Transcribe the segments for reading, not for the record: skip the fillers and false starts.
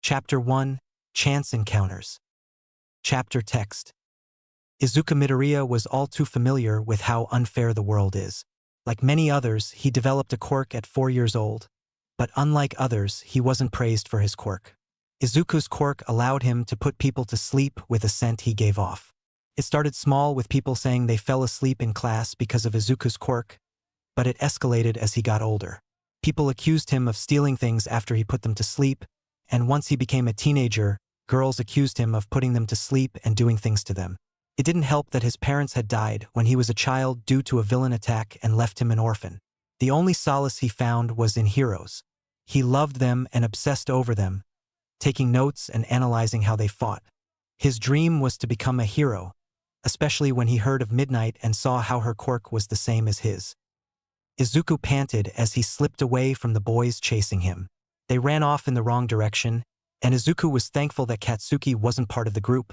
Chapter 1, Chance Encounters. Chapter Text. Izuku Midoriya was all too familiar with how unfair the world is. Like many others, he developed a quirk at 4 years old. But unlike others, he wasn't praised for his quirk. Izuku's quirk allowed him to put people to sleep with a scent he gave off. It started small with people saying they fell asleep in class because of Izuku's quirk, but it escalated as he got older. People accused him of stealing things after he put them to sleep, and once he became a teenager, girls accused him of putting them to sleep and doing things to them. It didn't help that his parents had died when he was a child due to a villain attack and left him an orphan. The only solace he found was in heroes. He loved them and obsessed over them, taking notes and analyzing how they fought. His dream was to become a hero, especially when he heard of Midnight and saw how her quirk was the same as his. Izuku panted as he slipped away from the boys chasing him. They ran off in the wrong direction, and Izuku was thankful that Katsuki wasn't part of the group,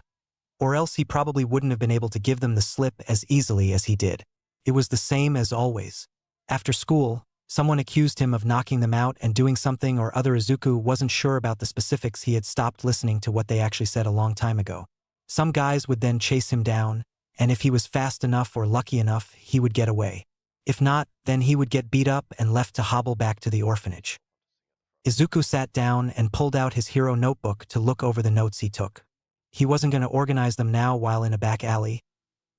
or else he probably wouldn't have been able to give them the slip as easily as he did. It was the same as always. After school, someone accused him of knocking them out and doing something or other. Izuku wasn't sure about the specifics. He had stopped listening to what they actually said a long time ago. Some guys would then chase him down, and if he was fast enough or lucky enough, he would get away. If not, then he would get beat up and left to hobble back to the orphanage. Izuku sat down and pulled out his hero notebook to look over the notes he took. He wasn't going to organize them now while in a back alley,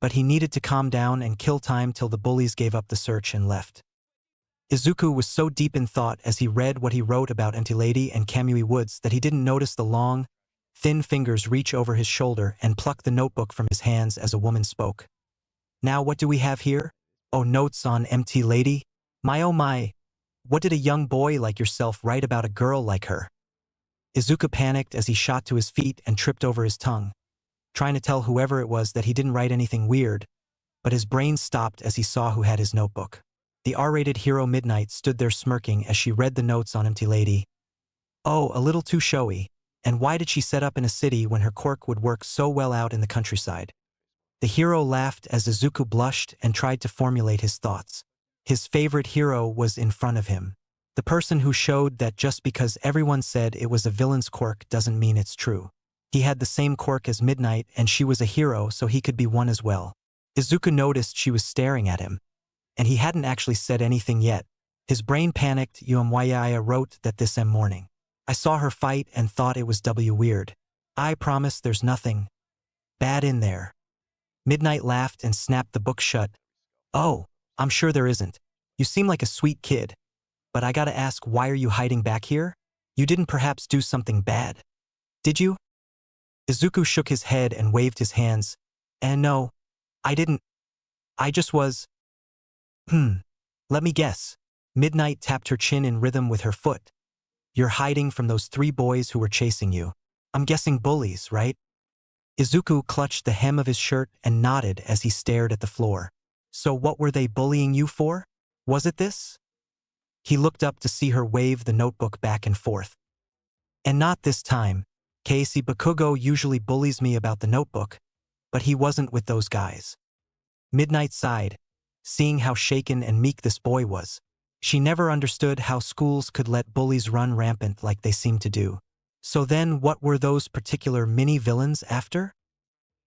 but he needed to calm down and kill time till the bullies gave up the search and left. Izuku was so deep in thought as he read what he wrote about Empty Lady and Kamui Woods that he didn't notice the long, thin fingers reach over his shoulder and pluck the notebook from his hands as a woman spoke. "Now what do we have here? Oh, notes on Empty Lady? My oh my. What did a young boy like yourself write about a girl like her?" Izuku panicked as he shot to his feet and tripped over his tongue, trying to tell whoever it was that he didn't write anything weird, but his brain stopped as he saw who had his notebook. The R-rated hero Midnight stood there smirking as she read the notes on Empty Lady. Oh, a little too showy. And why did she set up in a city when her quirk would work so well out in the countryside? The hero laughed as Izuku blushed and tried to formulate his thoughts. His favorite hero was in front of him. The person who showed that just because everyone said it was a villain's quirk doesn't mean it's true. He had the same quirk as Midnight and she was a hero, so he could be one as well. Izuku noticed she was staring at him, and he hadn't actually said anything yet. His brain panicked. Umyaya wrote that this morning. I saw her fight and thought it was weird. I promise there's nothing bad in there. Midnight laughed and snapped the book shut. Oh, I'm sure there isn't. You seem like a sweet kid. But I gotta ask, why are you hiding back here? You didn't perhaps do something bad, did you? Izuku shook his head and waved his hands. No, I didn't. I just was. Let me guess. Midnight tapped her chin in rhythm with her foot. You're hiding from those 3 boys who were chasing you. I'm guessing bullies, right? Izuku clutched the hem of his shirt and nodded as he stared at the floor. So what were they bullying you for? Was it this? He looked up to see her wave the notebook back and forth. And not this time. Casey Bakugo usually bullies me about the notebook, but he wasn't with those guys. Midnight sighed, seeing how shaken and meek this boy was. She never understood how schools could let bullies run rampant like they seemed to do. So then what were those particular mini-villains after?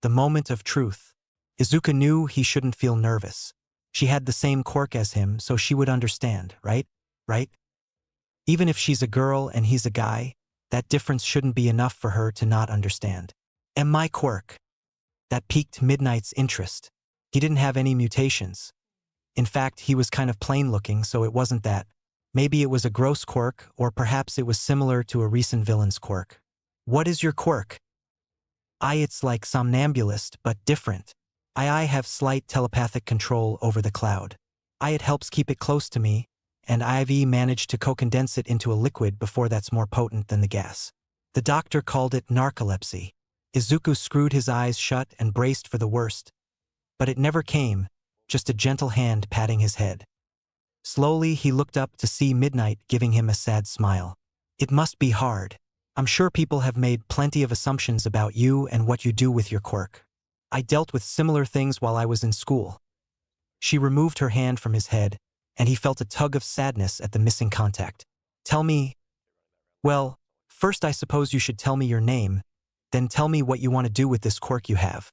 The moment of truth. Izuku knew he shouldn't feel nervous. She had the same quirk as him, so she would understand, right? Right? Even if she's a girl and he's a guy, that difference shouldn't be enough for her to not understand. And my quirk. That piqued Midnight's interest. He didn't have any mutations. In fact, he was kind of plain looking, so it wasn't that. Maybe it was a gross quirk, or perhaps it was similar to a recent villain's quirk. What is your quirk? It's like somnambulist, but different. I have slight telepathic control over the cloud. It helps keep it close to me, and IV managed to co-condense it into a liquid before that's more potent than the gas. The doctor called it narcolepsy. Izuku screwed his eyes shut and braced for the worst. But it never came, just a gentle hand patting his head. Slowly he looked up to see Midnight giving him a sad smile. It must be hard. I'm sure people have made plenty of assumptions about you and what you do with your quirk. I dealt with similar things while I was in school. She removed her hand from his head, and he felt a tug of sadness at the missing contact. Tell me. Well, First, I suppose you should tell me your name, then tell me what you want to do with this quirk you have.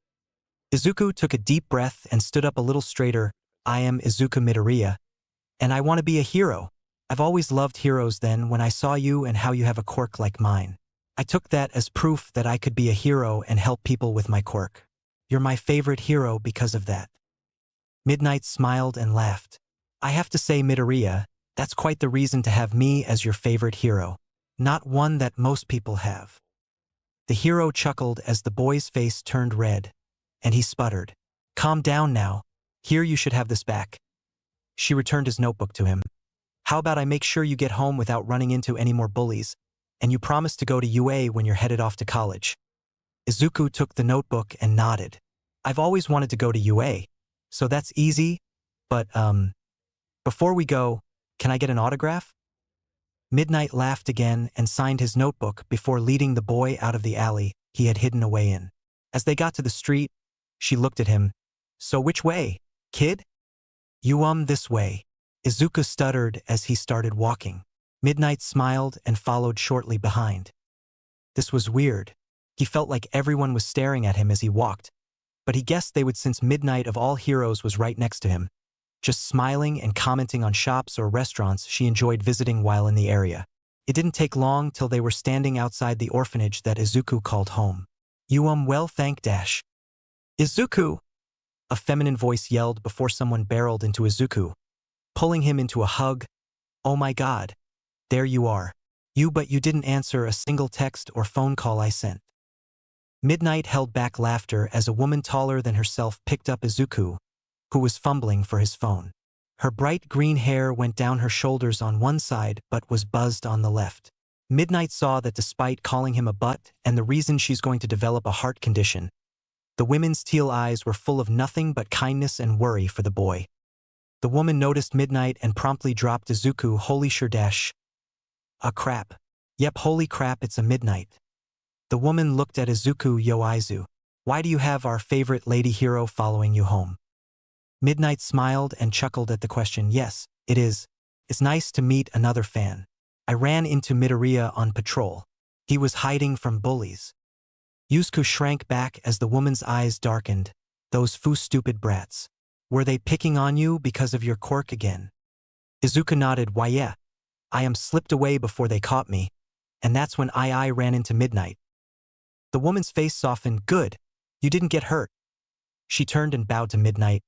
Izuku took a deep breath and stood up a little straighter. I am Izuku Midoriya, and I want to be a hero. I've always loved heroes. Then when I saw you and how you have a quirk like mine, I took that as proof that I could be a hero and help people with my quirk. You're my favorite hero because of that. Midnight smiled and laughed. I have to say, Midoriya, that's quite the reason to have me as your favorite hero. Not one that most people have. The hero chuckled as the boy's face turned red, and he sputtered. Calm down now. Here, you should have this back. She returned his notebook to him. How about I make sure you get home without running into any more bullies, and you promise to go to UA when you're headed off to college. Izuku took the notebook and nodded. I've always wanted to go to UA, so that's easy, but, before we go, can I get an autograph? Midnight laughed again and signed his notebook before leading the boy out of the alley he had hidden away in. As they got to the street, she looked at him. So which way, kid? You this way. Izuku stuttered as he started walking. Midnight smiled and followed shortly behind. This was weird. He felt like everyone was staring at him as he walked, but he guessed they would since Midnight of all heroes was right next to him, just smiling and commenting on shops or restaurants she enjoyed visiting while in the area. It didn't take long till they were standing outside the orphanage that Izuku called home. You well, thank dash. Izuku! A feminine voice yelled before someone barreled into Izuku, pulling him into a hug. Oh my god. There you are. But you didn't answer a single text or phone call I sent. Midnight held back laughter as a woman taller than herself picked up Izuku, who was fumbling for his phone. Her bright green hair went down her shoulders on one side but was buzzed on the left. Midnight saw that despite calling him a butt and the reason she's going to develop a heart condition, the women's teal eyes were full of nothing but kindness and worry for the boy. The woman noticed Midnight and promptly dropped Izuku. Holy sure dash. Crap. Yep, holy crap, it's a Midnight. The woman looked at Izuku. Yo Izu, why do you have our favorite lady hero following you home? Midnight smiled and chuckled at the question. Yes, it is. It's nice to meet another fan. I ran into Midoriya on patrol. He was hiding from bullies. Izuku shrank back as the woman's eyes darkened. Those stupid brats. Were they picking on you because of your quirk again? Izuku nodded. Why yeah. I slipped away before they caught me, and that's when I ran into Midnight. The woman's face softened. Good. You didn't get hurt. She turned and bowed to Midnight.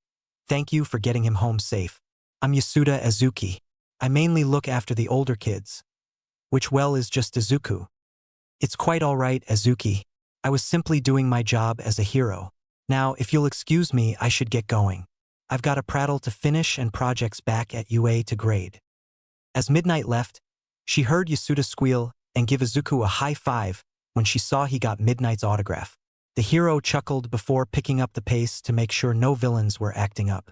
Thank you for getting him home safe. I'm Yasuda Azuki. I mainly look after the older kids. Which is just Izuku. It's quite all right, Azuki. I was simply doing my job as a hero. Now, if you'll excuse me, I should get going. I've got a prattle to finish and projects back at UA to grade. As Midnight left, she heard Yasuda squeal and give Izuku a high five when she saw he got Midnight's autograph. The hero chuckled before picking up the pace to make sure no villains were acting up.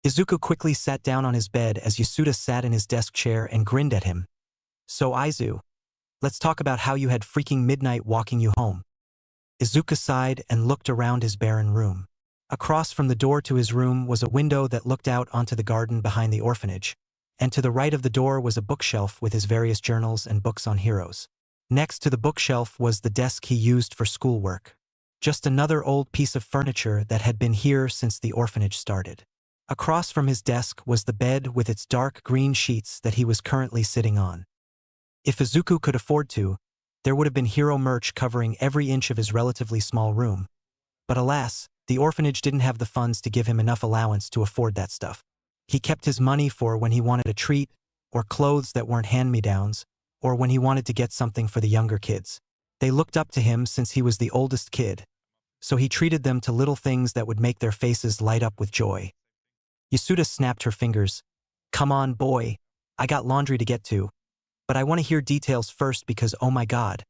Izuku quickly sat down on his bed as Yasuda sat in his desk chair and grinned at him. So Izu, let's talk about how you had freaking Midnight walking you home. Izuku sighed and looked around his barren room. Across from the door to his room was a window that looked out onto the garden behind the orphanage, and to the right of the door was a bookshelf with his various journals and books on heroes. Next to the bookshelf was the desk he used for schoolwork. Just another old piece of furniture that had been here since the orphanage started. Across from his desk was the bed with its dark green sheets that he was currently sitting on. If Izuku could afford to, there would have been hero merch covering every inch of his relatively small room. But alas, the orphanage didn't have the funds to give him enough allowance to afford that stuff. He kept his money for when he wanted a treat, or clothes that weren't hand-me-downs, or when he wanted to get something for the younger kids. They looked up to him since he was the oldest kid, so he treated them to little things that would make their faces light up with joy. Yasuda snapped her fingers. Come on, boy. I got laundry to get to. But I want to hear details first because oh my god.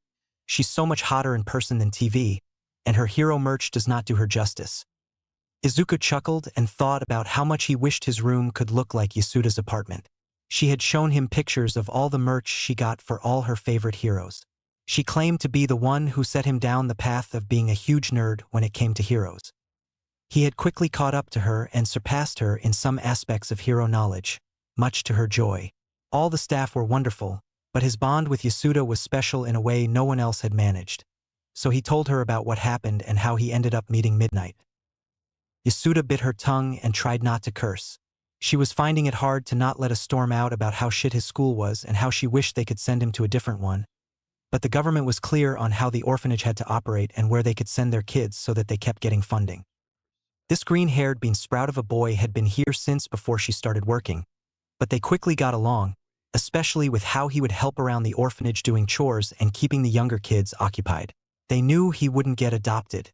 She's so much hotter in person than TV, and her hero merch does not do her justice. Izuku chuckled and thought about how much he wished his room could look like Yasuda's apartment. She had shown him pictures of all the merch she got for all her favorite heroes. She claimed to be the one who set him down the path of being a huge nerd when it came to heroes. He had quickly caught up to her and surpassed her in some aspects of hero knowledge, much to her joy. All the staff were wonderful, But his bond with Yasuda was special in a way no one else had managed. So he told her about what happened and how he ended up meeting Midnight. Yasuda bit her tongue and tried not to curse. She was finding it hard to not let a storm out about how shit his school was and how she wished they could send him to a different one. But the government was clear on how the orphanage had to operate and where they could send their kids so that they kept getting funding. This green-haired bean sprout of a boy had been here since before she started working, but they quickly got along, especially with how he would help around the orphanage doing chores and keeping the younger kids occupied. They knew he wouldn't get adopted.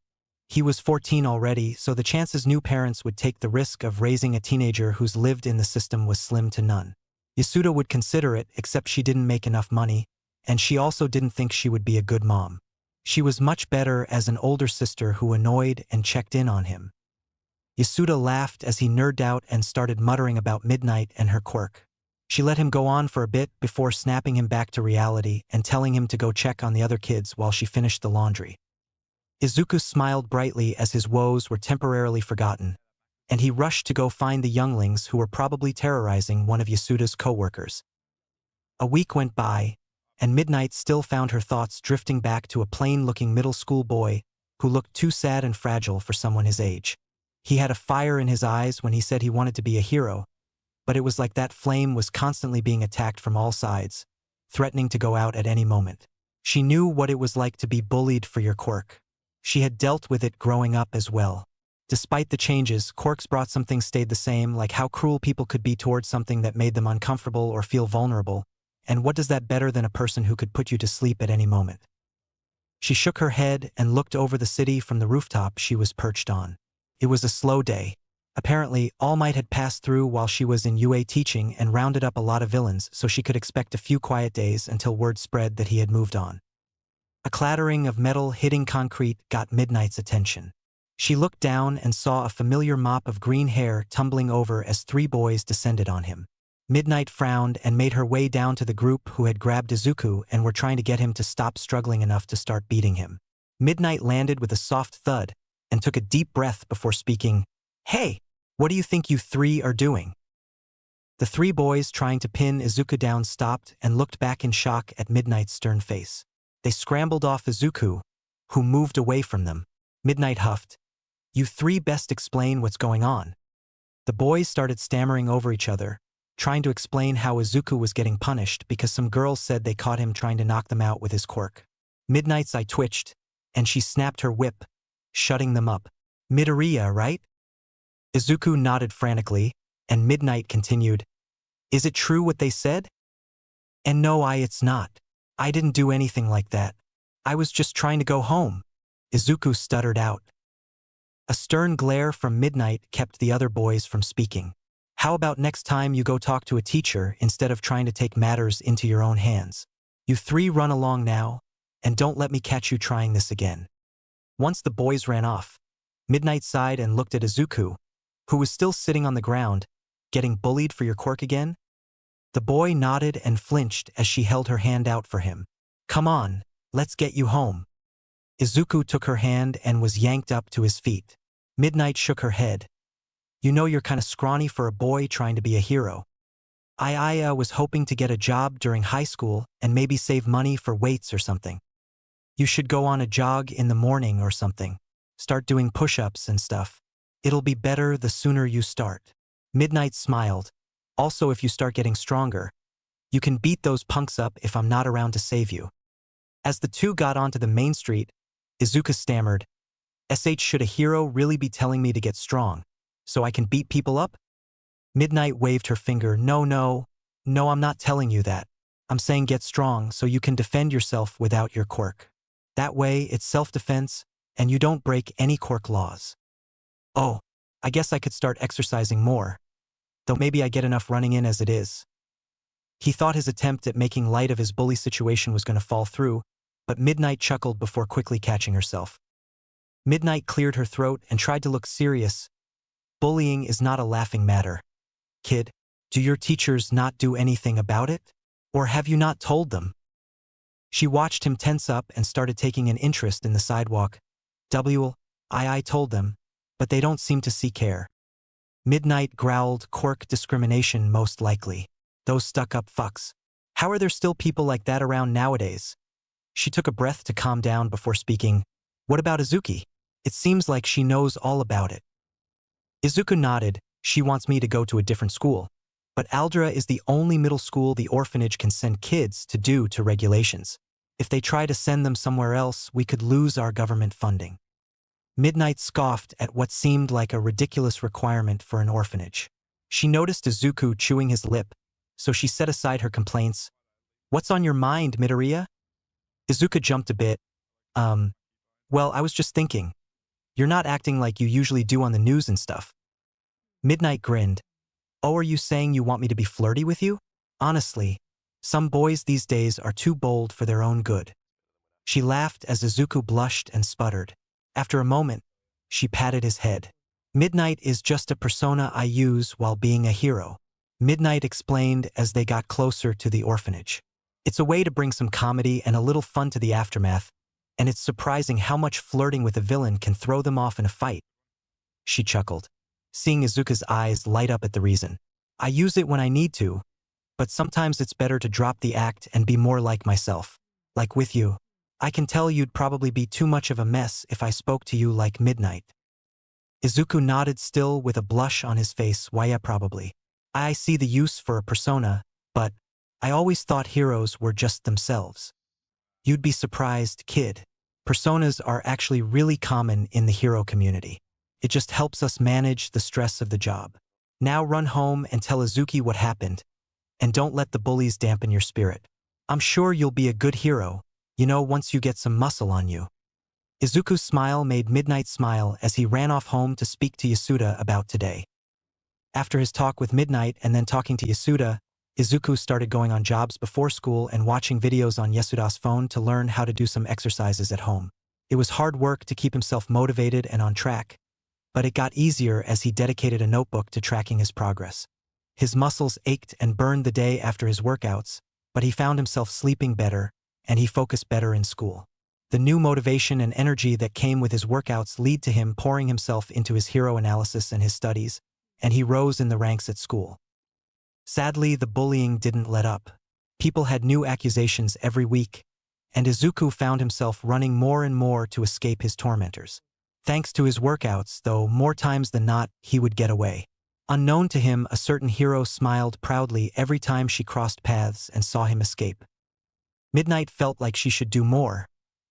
He was 14 already, so the chances new parents would take the risk of raising a teenager who's lived in the system was slim to none. Yasuda would consider it, except she didn't make enough money, and she also didn't think she would be a good mom. She was much better as an older sister who annoyed and checked in on him. Yasuda laughed as he nerded out and started muttering about Midnight and her quirk. She let him go on for a bit before snapping him back to reality and telling him to go check on the other kids while she finished the laundry. Izuku smiled brightly as his woes were temporarily forgotten, and he rushed to go find the younglings who were probably terrorizing one of Yasuda's co-workers. A week went by, and Midnight still found her thoughts drifting back to a plain-looking middle school boy who looked too sad and fragile for someone his age. He had a fire in his eyes when he said he wanted to be a hero, but it was like that flame was constantly being attacked from all sides, threatening to go out at any moment. She knew what it was like to be bullied for your quirk. She had dealt with it growing up as well. Despite the changes, quirks brought some things stayed the same, like how cruel people could be towards something that made them uncomfortable or feel vulnerable, and what does that better than a person who could put you to sleep at any moment? She shook her head and looked over the city from the rooftop she was perched on. It was a slow day. Apparently, All Might had passed through while she was in UA teaching and rounded up a lot of villains, so she could expect a few quiet days until word spread that he had moved on. A clattering of metal hitting concrete got Midnight's attention. She looked down and saw a familiar mop of green hair tumbling over as 3 boys descended on him. Midnight frowned and made her way down to the group who had grabbed Izuku and were trying to get him to stop struggling enough to start beating him. Midnight landed with a soft thud and took a deep breath before speaking, "Hey, what do you think you 3 are doing?" The 3 boys trying to pin Izuku down stopped and looked back in shock at Midnight's stern face. They scrambled off Izuku, who moved away from them. Midnight huffed, "You 3 best explain what's going on." The boys started stammering over each other, trying to explain how Izuku was getting punished because some girls said they caught him trying to knock them out with his quirk. Midnight's eye twitched, and she snapped her whip, shutting them up. "Midoriya, right?" Izuku nodded frantically, and Midnight continued, "Is it true what they said?" "And no, it's not. I didn't do anything like that. I was just trying to go home," Izuku stuttered out. A stern glare from Midnight kept the other boys from speaking. "How about next time you go talk to a teacher instead of trying to take matters into your own hands? You 3 run along now, and don't let me catch you trying this again." Once the boys ran off, Midnight sighed and looked at Izuku, who was still sitting on the ground, "Getting bullied for your quirk again?" The boy nodded and flinched as she held her hand out for him. "Come on, let's get you home." Izuku took her hand and was yanked up to his feet. Midnight shook her head. "You know you're kinda scrawny for a boy trying to be a hero. I was hoping to get a job during high school and maybe save money for weights or something. You should go on a jog in the morning or something. Start doing push-ups and stuff. It'll be better the sooner you start." Midnight smiled. "Also, if you start getting stronger, you can beat those punks up if I'm not around to save you." As the 2 got onto the main street, Izuku stammered, Should a hero really be telling me to get strong, so I can beat people up?" Midnight waved her finger. No, I'm not telling you that. I'm saying get strong so you can defend yourself without your quirk. That way, it's self-defense, and you don't break any quirk laws." "Oh, I guess I could start exercising more. Though maybe I get enough running in as it is." He thought his attempt at making light of his bully situation was going to fall through, but Midnight chuckled before quickly catching herself. Midnight cleared her throat and tried to look serious. "Bullying is not a laughing matter. Kid, do your teachers not do anything about it? Or have you not told them?" She watched him tense up and started taking an interest in the sidewalk. I told them, but they don't seem to see care." Midnight growled, "Quirk discrimination most likely. Those stuck-up fucks. How are there still people like that around nowadays? She took a breath to calm down before speaking. What about Izuki? It seems like she knows all about it. Izuku nodded. She wants me to go to a different school. But Aldra is the only middle school the orphanage can send kids to due to regulations. If they try to send them somewhere else, we could lose our government funding. Midnight scoffed at what seemed like a ridiculous requirement for an orphanage. She noticed Izuku chewing his lip, so she set aside her complaints. What's on your mind, Midoriya? Izuku jumped a bit. Well, I was just thinking. You're not acting like you usually do on the news and stuff. Midnight grinned. Oh, are you saying you want me to be flirty with you? Honestly, some boys these days are too bold for their own good. She laughed as Izuku blushed and sputtered. After a moment, she patted his head. Midnight is just a persona I use while being a hero. Midnight explained as they got closer to the orphanage. It's a way to bring some comedy and a little fun to the aftermath, and it's surprising how much flirting with a villain can throw them off in a fight. She chuckled, seeing Izuku's eyes light up at the reason. I use it when I need to, but sometimes it's better to drop the act and be more like myself. Like with you. I can tell you'd probably be too much of a mess if I spoke to you like Midnight. Izuku nodded, still with a blush on his face. Why, yeah, probably. I see the use for a persona, but I always thought heroes were just themselves. You'd be surprised, kid. Personas are actually really common in the hero community. It just helps us manage the stress of the job. Now run home and tell Izuki what happened, and don't let the bullies dampen your spirit. I'm sure you'll be a good hero, once you get some muscle on you. Izuku's smile made Midnight smile as he ran off home to speak to Yasuda about today. After his talk with Midnight and then talking to Yasuda, Izuku started going on jobs before school and watching videos on Yasuda's phone to learn how to do some exercises at home. It was hard work to keep himself motivated and on track, but it got easier as he dedicated a notebook to tracking his progress. His muscles ached and burned the day after his workouts, but he found himself sleeping better, and he focused better in school. The new motivation and energy that came with his workouts led to him pouring himself into his hero analysis and his studies, and he rose in the ranks at school. Sadly, the bullying didn't let up. People had new accusations every week, and Izuku found himself running more and more to escape his tormentors. Thanks to his workouts, though, more times than not, he would get away. Unknown to him, a certain hero smiled proudly every time she crossed paths and saw him escape. Midnight felt like she should do more,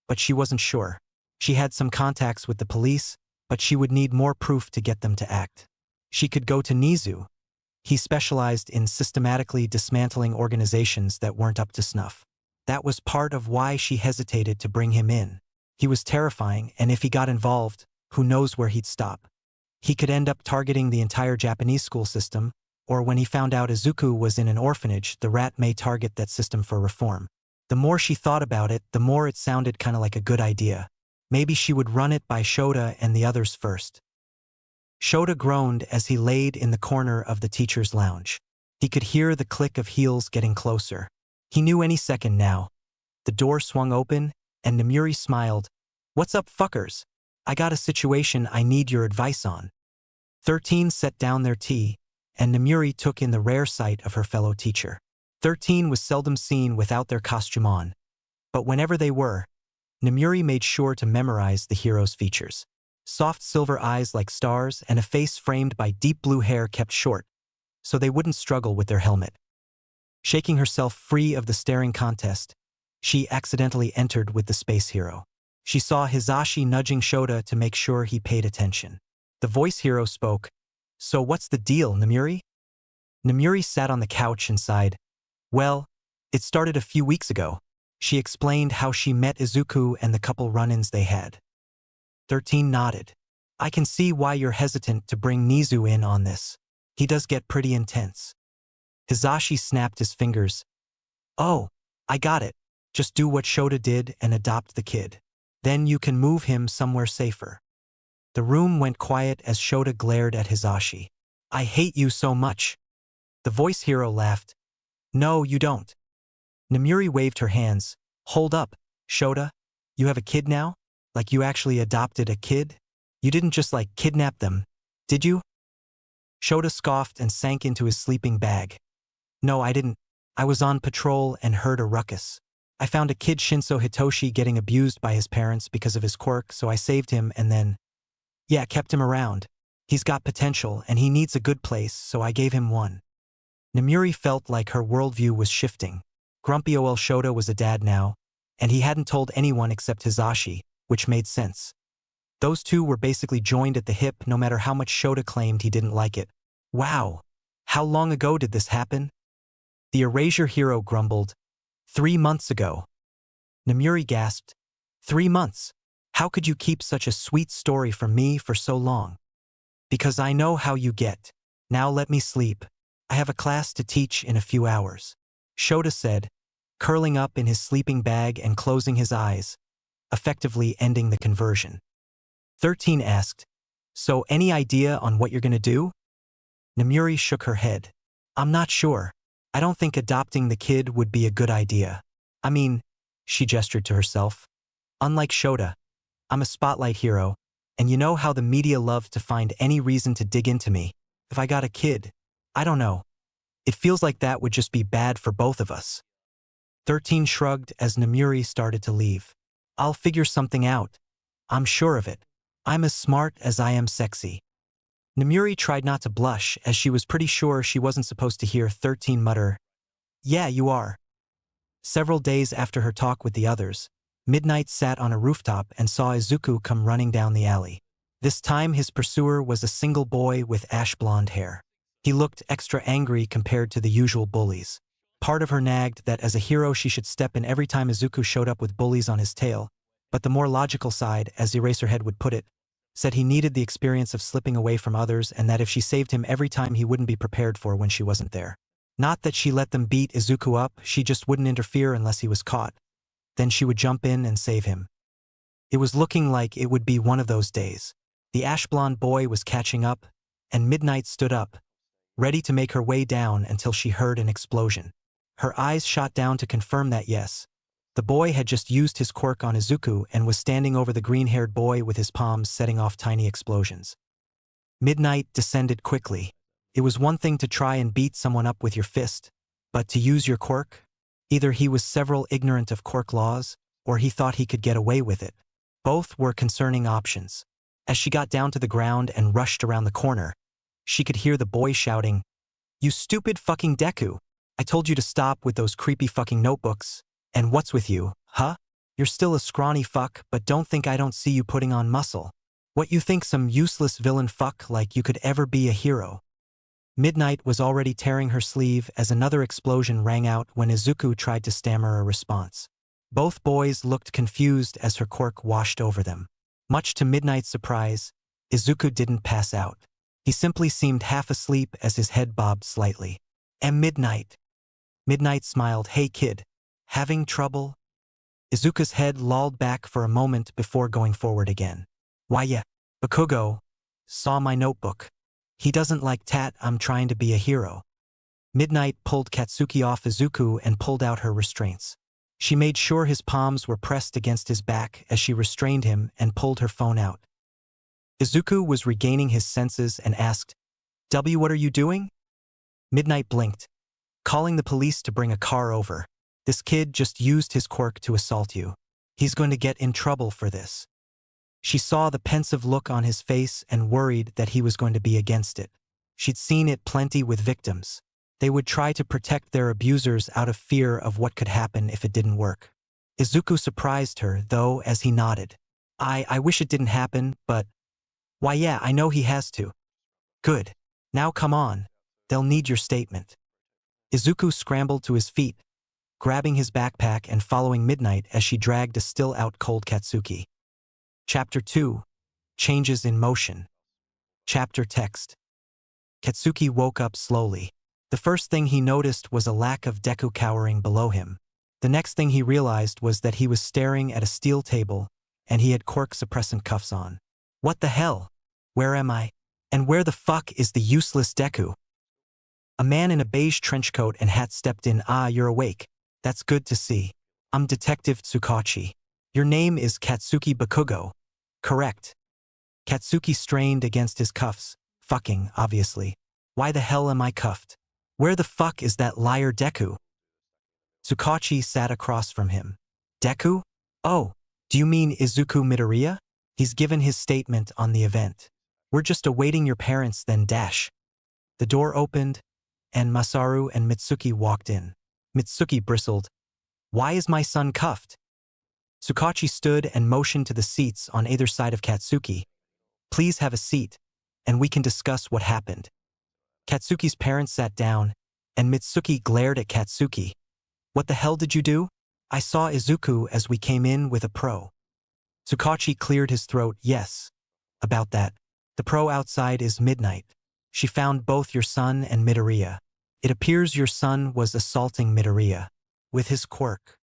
but she wasn't sure. She had some contacts with the police, but she would need more proof to get them to act. She could go to Nizu. He specialized in systematically dismantling organizations that weren't up to snuff. That was part of why she hesitated to bring him in. He was terrifying, and if he got involved, who knows where he'd stop. He could end up targeting the entire Japanese school system, or when he found out Izuku was in an orphanage, the rat may target that system for reform. The more she thought about it, the more it sounded kind of like a good idea. Maybe she would run it by Shota and the others first. Shota groaned as he laid in the corner of the teacher's lounge. He could hear the click of heels getting closer. He knew any second now. The door swung open, and Namuri smiled. What's up, fuckers? I got a situation I need your advice on. 13 set down their tea, and Namuri took in the rare sight of her fellow teacher. 13 was seldom seen without their costume on, but whenever they were, Namuri made sure to memorize the hero's features. Soft silver eyes like stars and a face framed by deep blue hair kept short, so they wouldn't struggle with their helmet. Shaking herself free of the staring contest, she accidentally entered with the space hero. She saw Hizashi nudging Shota to make sure he paid attention. The voice hero spoke. So what's the deal, Namuri? Namuri sat on the couch and sighed. Well, it started a few weeks ago. She explained how she met Izuku and the couple run-ins they had. 13 nodded. I can see why you're hesitant to bring Nizu in on this. He does get pretty intense. Hizashi snapped his fingers. Oh, I got it. Just do what Shota did and adopt the kid. Then you can move him somewhere safer. The room went quiet as Shota glared at Hizashi. I hate you so much. The voice hero laughed. No, you don't. Namuri waved her hands. Hold up, Shota. You have a kid now? Like you actually adopted a kid? You didn't just kidnap them, did you? Shota scoffed and sank into his sleeping bag. No, I didn't. I was on patrol and heard a ruckus. I found a kid Shinso Hitoshi getting abused by his parents because of his quirk, so I saved him and then, yeah, kept him around. He's got potential and he needs a good place, so I gave him one. Namuri felt like her worldview was shifting. Grumpy OL Shota was a dad now, and he hadn't told anyone except Hizashi, which made sense. Those two were basically joined at the hip no matter how much Shota claimed he didn't like it. Wow! How long ago did this happen? The Erasure hero grumbled. 3 months ago. Namuri gasped. 3 months? How could you keep such a sweet story from me for so long? Because I know how you get. Now let me sleep. I have a class to teach in a few hours. Shota said, curling up in his sleeping bag and closing his eyes, effectively ending the conversion. 13 asked, so any idea on what you're gonna do? Namuri shook her head. I'm not sure. I don't think adopting the kid would be a good idea. I mean, she gestured to herself. Unlike Shota, I'm a spotlight hero, and you know how the media love to find any reason to dig into me. If I got a kid, I don't know. It feels like that would just be bad for both of us. 13 shrugged as Namuri started to leave. I'll figure something out. I'm sure of it. I'm as smart as I am sexy. Namuri tried not to blush as she was pretty sure she wasn't supposed to hear 13 mutter, yeah, you are. Several days after her talk with the others, Midnight sat on a rooftop and saw Izuku come running down the alley. This time his pursuer was a single boy with ash-blonde hair. He looked extra angry compared to the usual bullies. Part of her nagged that as a hero she should step in every time Izuku showed up with bullies on his tail, but the more logical side, as Eraserhead would put it, said he needed the experience of slipping away from others and that if she saved him every time he wouldn't be prepared for when she wasn't there. Not that she let them beat Izuku up, she just wouldn't interfere unless he was caught. Then she would jump in and save him. It was looking like it would be one of those days. The ash-blonde boy was catching up, and Midnight stood up, ready to make her way down until she heard an explosion. Her eyes shot down to confirm that yes, the boy had just used his quirk on Izuku and was standing over the green-haired boy with his palms setting off tiny explosions. Midnight descended quickly. It was one thing to try and beat someone up with your fist, but to use your quirk? Either he was several ignorant of quirk laws, or he thought he could get away with it. Both were concerning options. As she got down to the ground and rushed around the corner, she could hear the boy shouting, "You stupid fucking Deku! I told you to stop with those creepy fucking notebooks. And what's with you, huh? You're still a scrawny fuck, but don't think I don't see you putting on muscle. What you think some useless villain fuck like you could ever be a hero?" Midnight was already tearing her sleeve as another explosion rang out when Izuku tried to stammer a response. Both boys looked confused as her quirk washed over them. Much to Midnight's surprise, Izuku didn't pass out. He simply seemed half asleep as his head bobbed slightly. Midnight. Midnight smiled. Hey kid, having trouble? Izuku's head lolled back for a moment before going forward again. Why yeah, Bakugo saw my notebook. He doesn't like tat, I'm trying to be a hero. Midnight pulled Katsuki off Izuku and pulled out her restraints. She made sure his palms were pressed against his back as she restrained him and pulled her phone out. Izuku was regaining his senses and asked, "W, what are you doing?" Midnight blinked. "Calling the police to bring a car over. This kid just used his quirk to assault you. He's going to get in trouble for this." She saw the pensive look on his face and worried that he was going to be against it. She'd seen it plenty with victims. They would try to protect their abusers out of fear of what could happen if it didn't work. Izuku surprised her, though, as he nodded. I wish it didn't happen, but... Why yeah, I know he has to." "Good. Now come on. They'll need your statement." Izuku scrambled to his feet, grabbing his backpack and following Midnight as she dragged a still-out cold Katsuki. Chapter 2. Changes in Motion. Chapter Text. Katsuki woke up slowly. The first thing he noticed was a lack of Deku cowering below him. The next thing he realized was that he was staring at a steel table, and he had quirk suppressant cuffs on. What the hell? Where am I? And where the fuck is the useless Deku? A man in a beige trench coat and hat stepped in. "Ah, you're awake. That's good to see. I'm Detective Tsukachi. Your name is Katsuki Bakugo, correct?" Katsuki strained against his cuffs. "Fucking, obviously. Why the hell am I cuffed? Where the fuck is that liar Deku?" Tsukachi sat across from him. Deku? Oh, do you mean Izuku Midoriya? He's given his statement on the event. We're just awaiting your parents then dash. The door opened, and Masaru and Mitsuki walked in. Mitsuki bristled. Why is my son cuffed? Tsukachi stood and motioned to the seats on either side of Katsuki. Please have a seat, and we can discuss what happened. Katsuki's parents sat down, and Mitsuki glared at Katsuki. What the hell did you do? I saw Izuku as we came in with a pro. Tsukachi cleared his throat. Yes. About that. The pro outside is Midnight. She found both your son and Midoriya. It appears your son was assaulting Midoriya with his quirk.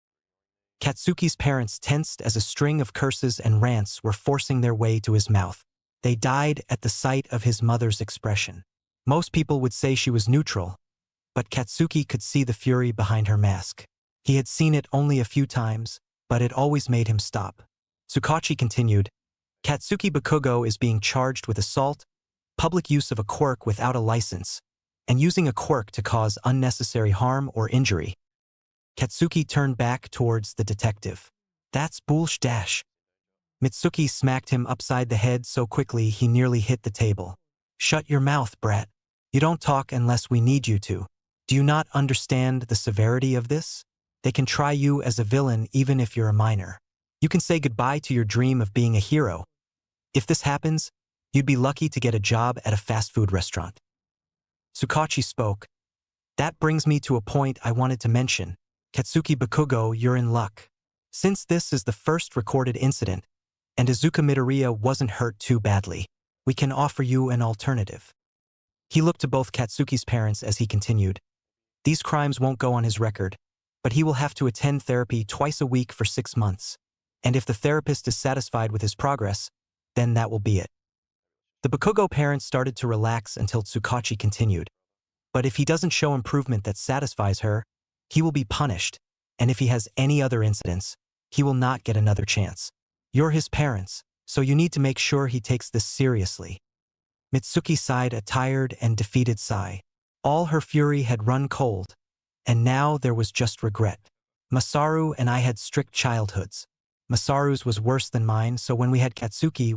Katsuki's parents tensed as a string of curses and rants were forcing their way to his mouth. They died at the sight of his mother's expression. Most people would say she was neutral, but Katsuki could see the fury behind her mask. He had seen it only a few times, but it always made him stop. Tsukachi continued, Katsuki Bakugo is being charged with assault, public use of a quirk without a license, and using a quirk to cause unnecessary harm or injury. Katsuki turned back towards the detective. That's bullsh-dash. Mitsuki smacked him upside the head so quickly he nearly hit the table. Shut your mouth, brat. You don't talk unless we need you to. Do you not understand the severity of this? They can try you as a villain even if you're a minor. You can say goodbye to your dream of being a hero. If this happens, you'd be lucky to get a job at a fast food restaurant. Tsukachi spoke. That brings me to a point I wanted to mention. Katsuki Bakugo, you're in luck. Since this is the first recorded incident, and Izuku Midoriya wasn't hurt too badly, we can offer you an alternative. He looked to both Katsuki's parents as he continued. These crimes won't go on his record, but he will have to attend therapy twice a week for 6 months. And if the therapist is satisfied with his progress, then that will be it. The Bakugo parents started to relax until Tsukachi continued. But if he doesn't show improvement that satisfies her, he will be punished, and if he has any other incidents, he will not get another chance. You're his parents, so you need to make sure he takes this seriously. Mitsuki sighed a tired and defeated sigh. All her fury had run cold, and now there was just regret. Masaru and I had strict childhoods. Masaru's was worse than mine, so when we had Katsuki,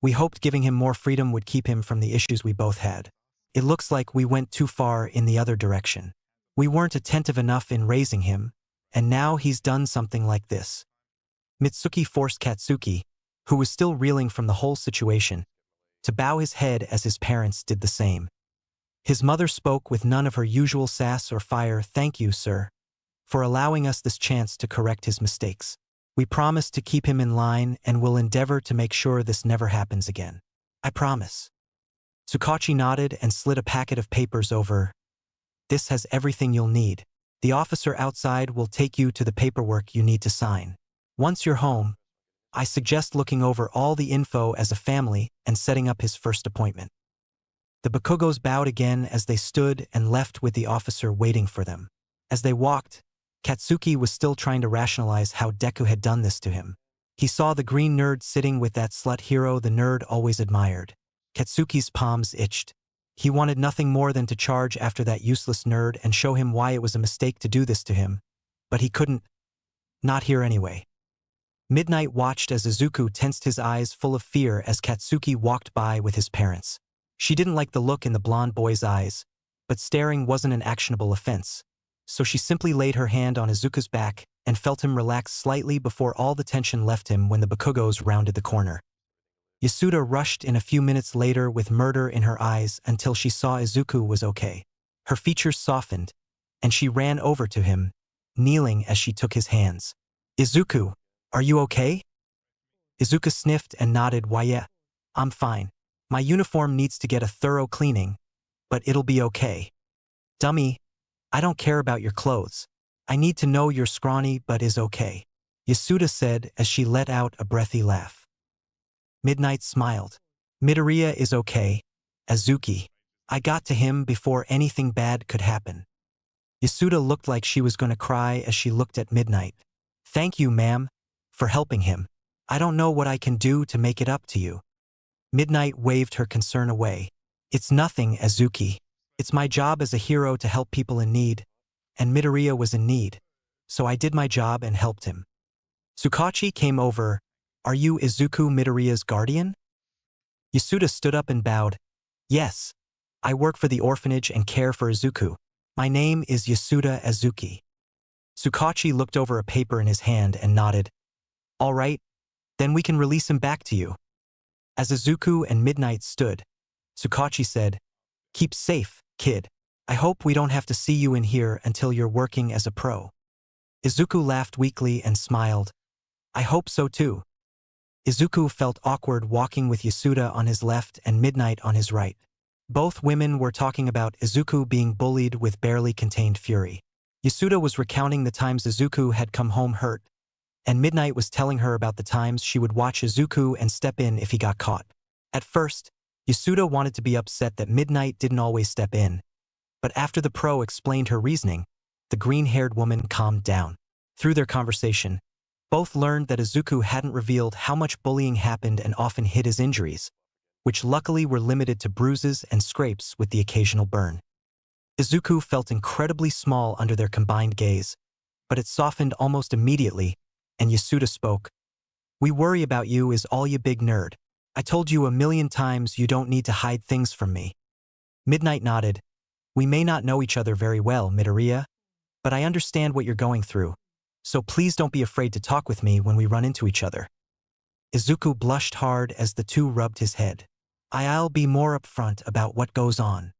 we hoped giving him more freedom would keep him from the issues we both had. It looks like we went too far in the other direction. We weren't attentive enough in raising him, and now he's done something like this. Mitsuki forced Katsuki, who was still reeling from the whole situation, to bow his head as his parents did the same. His mother spoke with none of her usual sass or fire. Thank you, sir, for allowing us this chance to correct his mistakes. We promise to keep him in line and will endeavor to make sure this never happens again. I promise. Tsukachi nodded and slid a packet of papers over. This has everything you'll need. The officer outside will take you to the paperwork you need to sign. Once you're home, I suggest looking over all the info as a family and setting up his first appointment. The Bakugos bowed again as they stood and left with the officer waiting for them. As they walked, Katsuki was still trying to rationalize how Deku had done this to him. He saw the green nerd sitting with that slut hero the nerd always admired. Katsuki's palms itched. He wanted nothing more than to charge after that useless nerd and show him why it was a mistake to do this to him. But he couldn't. Not here anyway. Midnight watched as Izuku tensed his eyes full of fear as Katsuki walked by with his parents. She didn't like the look in the blonde boy's eyes, but staring wasn't an actionable offense. So she simply laid her hand on Izuku's back and felt him relax slightly before all the tension left him when the Bakugos rounded the corner. Yasuda rushed in a few minutes later with murder in her eyes until she saw Izuku was okay. Her features softened, and she ran over to him, kneeling as she took his hands. Izuku, are you okay? Izuku sniffed and nodded. Why yeah, I'm fine. My uniform needs to get a thorough cleaning, but it'll be okay. Dummy, I don't care about your clothes. I need to know you're scrawny but is okay. Yasuda said as she let out a breathy laugh. Midnight smiled. Midoriya is okay. Azuki. I got to him before anything bad could happen. Yasuda looked like she was going to cry as she looked at Midnight. Thank you, ma'am, for helping him. I don't know what I can do to make it up to you. Midnight waved her concern away. It's nothing, Azuki. It's my job as a hero to help people in need. and Midoriya was in need, so I did my job and helped him. Tsukachi came over. Are you Izuku Midoriya's guardian? Yasuda stood up and bowed. Yes. I work for the orphanage and care for Izuku. My name is Yasuda Azuki. Tsukachi looked over a paper in his hand and nodded. All right, then we can release him back to you. As Izuku and Midnight stood, Tsukachi said, Keep safe, kid. I hope we don't have to see you in here until you're working as a pro. Izuku laughed weakly and smiled. I hope so too. Izuku felt awkward walking with Yasuda on his left and Midnight on his right. Both women were talking about Izuku being bullied with barely contained fury. Yasuda was recounting the times Izuku had come home hurt, and Midnight was telling her about the times she would watch Izuku and step in if he got caught. At first, Yasuda wanted to be upset that Midnight didn't always step in, but after the pro explained her reasoning, the green-haired woman calmed down. Through their conversation, both learned that Izuku hadn't revealed how much bullying happened and often hid his injuries, which luckily were limited to bruises and scrapes with the occasional burn. Izuku felt incredibly small under their combined gaze, but it softened almost immediately, and Yasuda spoke. We worry about you is all you big nerd. I told you 1,000,000 times you don't need to hide things from me. Midnight nodded. We may not know each other very well, Midoriya, but I understand what you're going through, so please don't be afraid to talk with me when we run into each other. Izuku blushed hard as the two rubbed his head. I'll be more upfront about what goes on.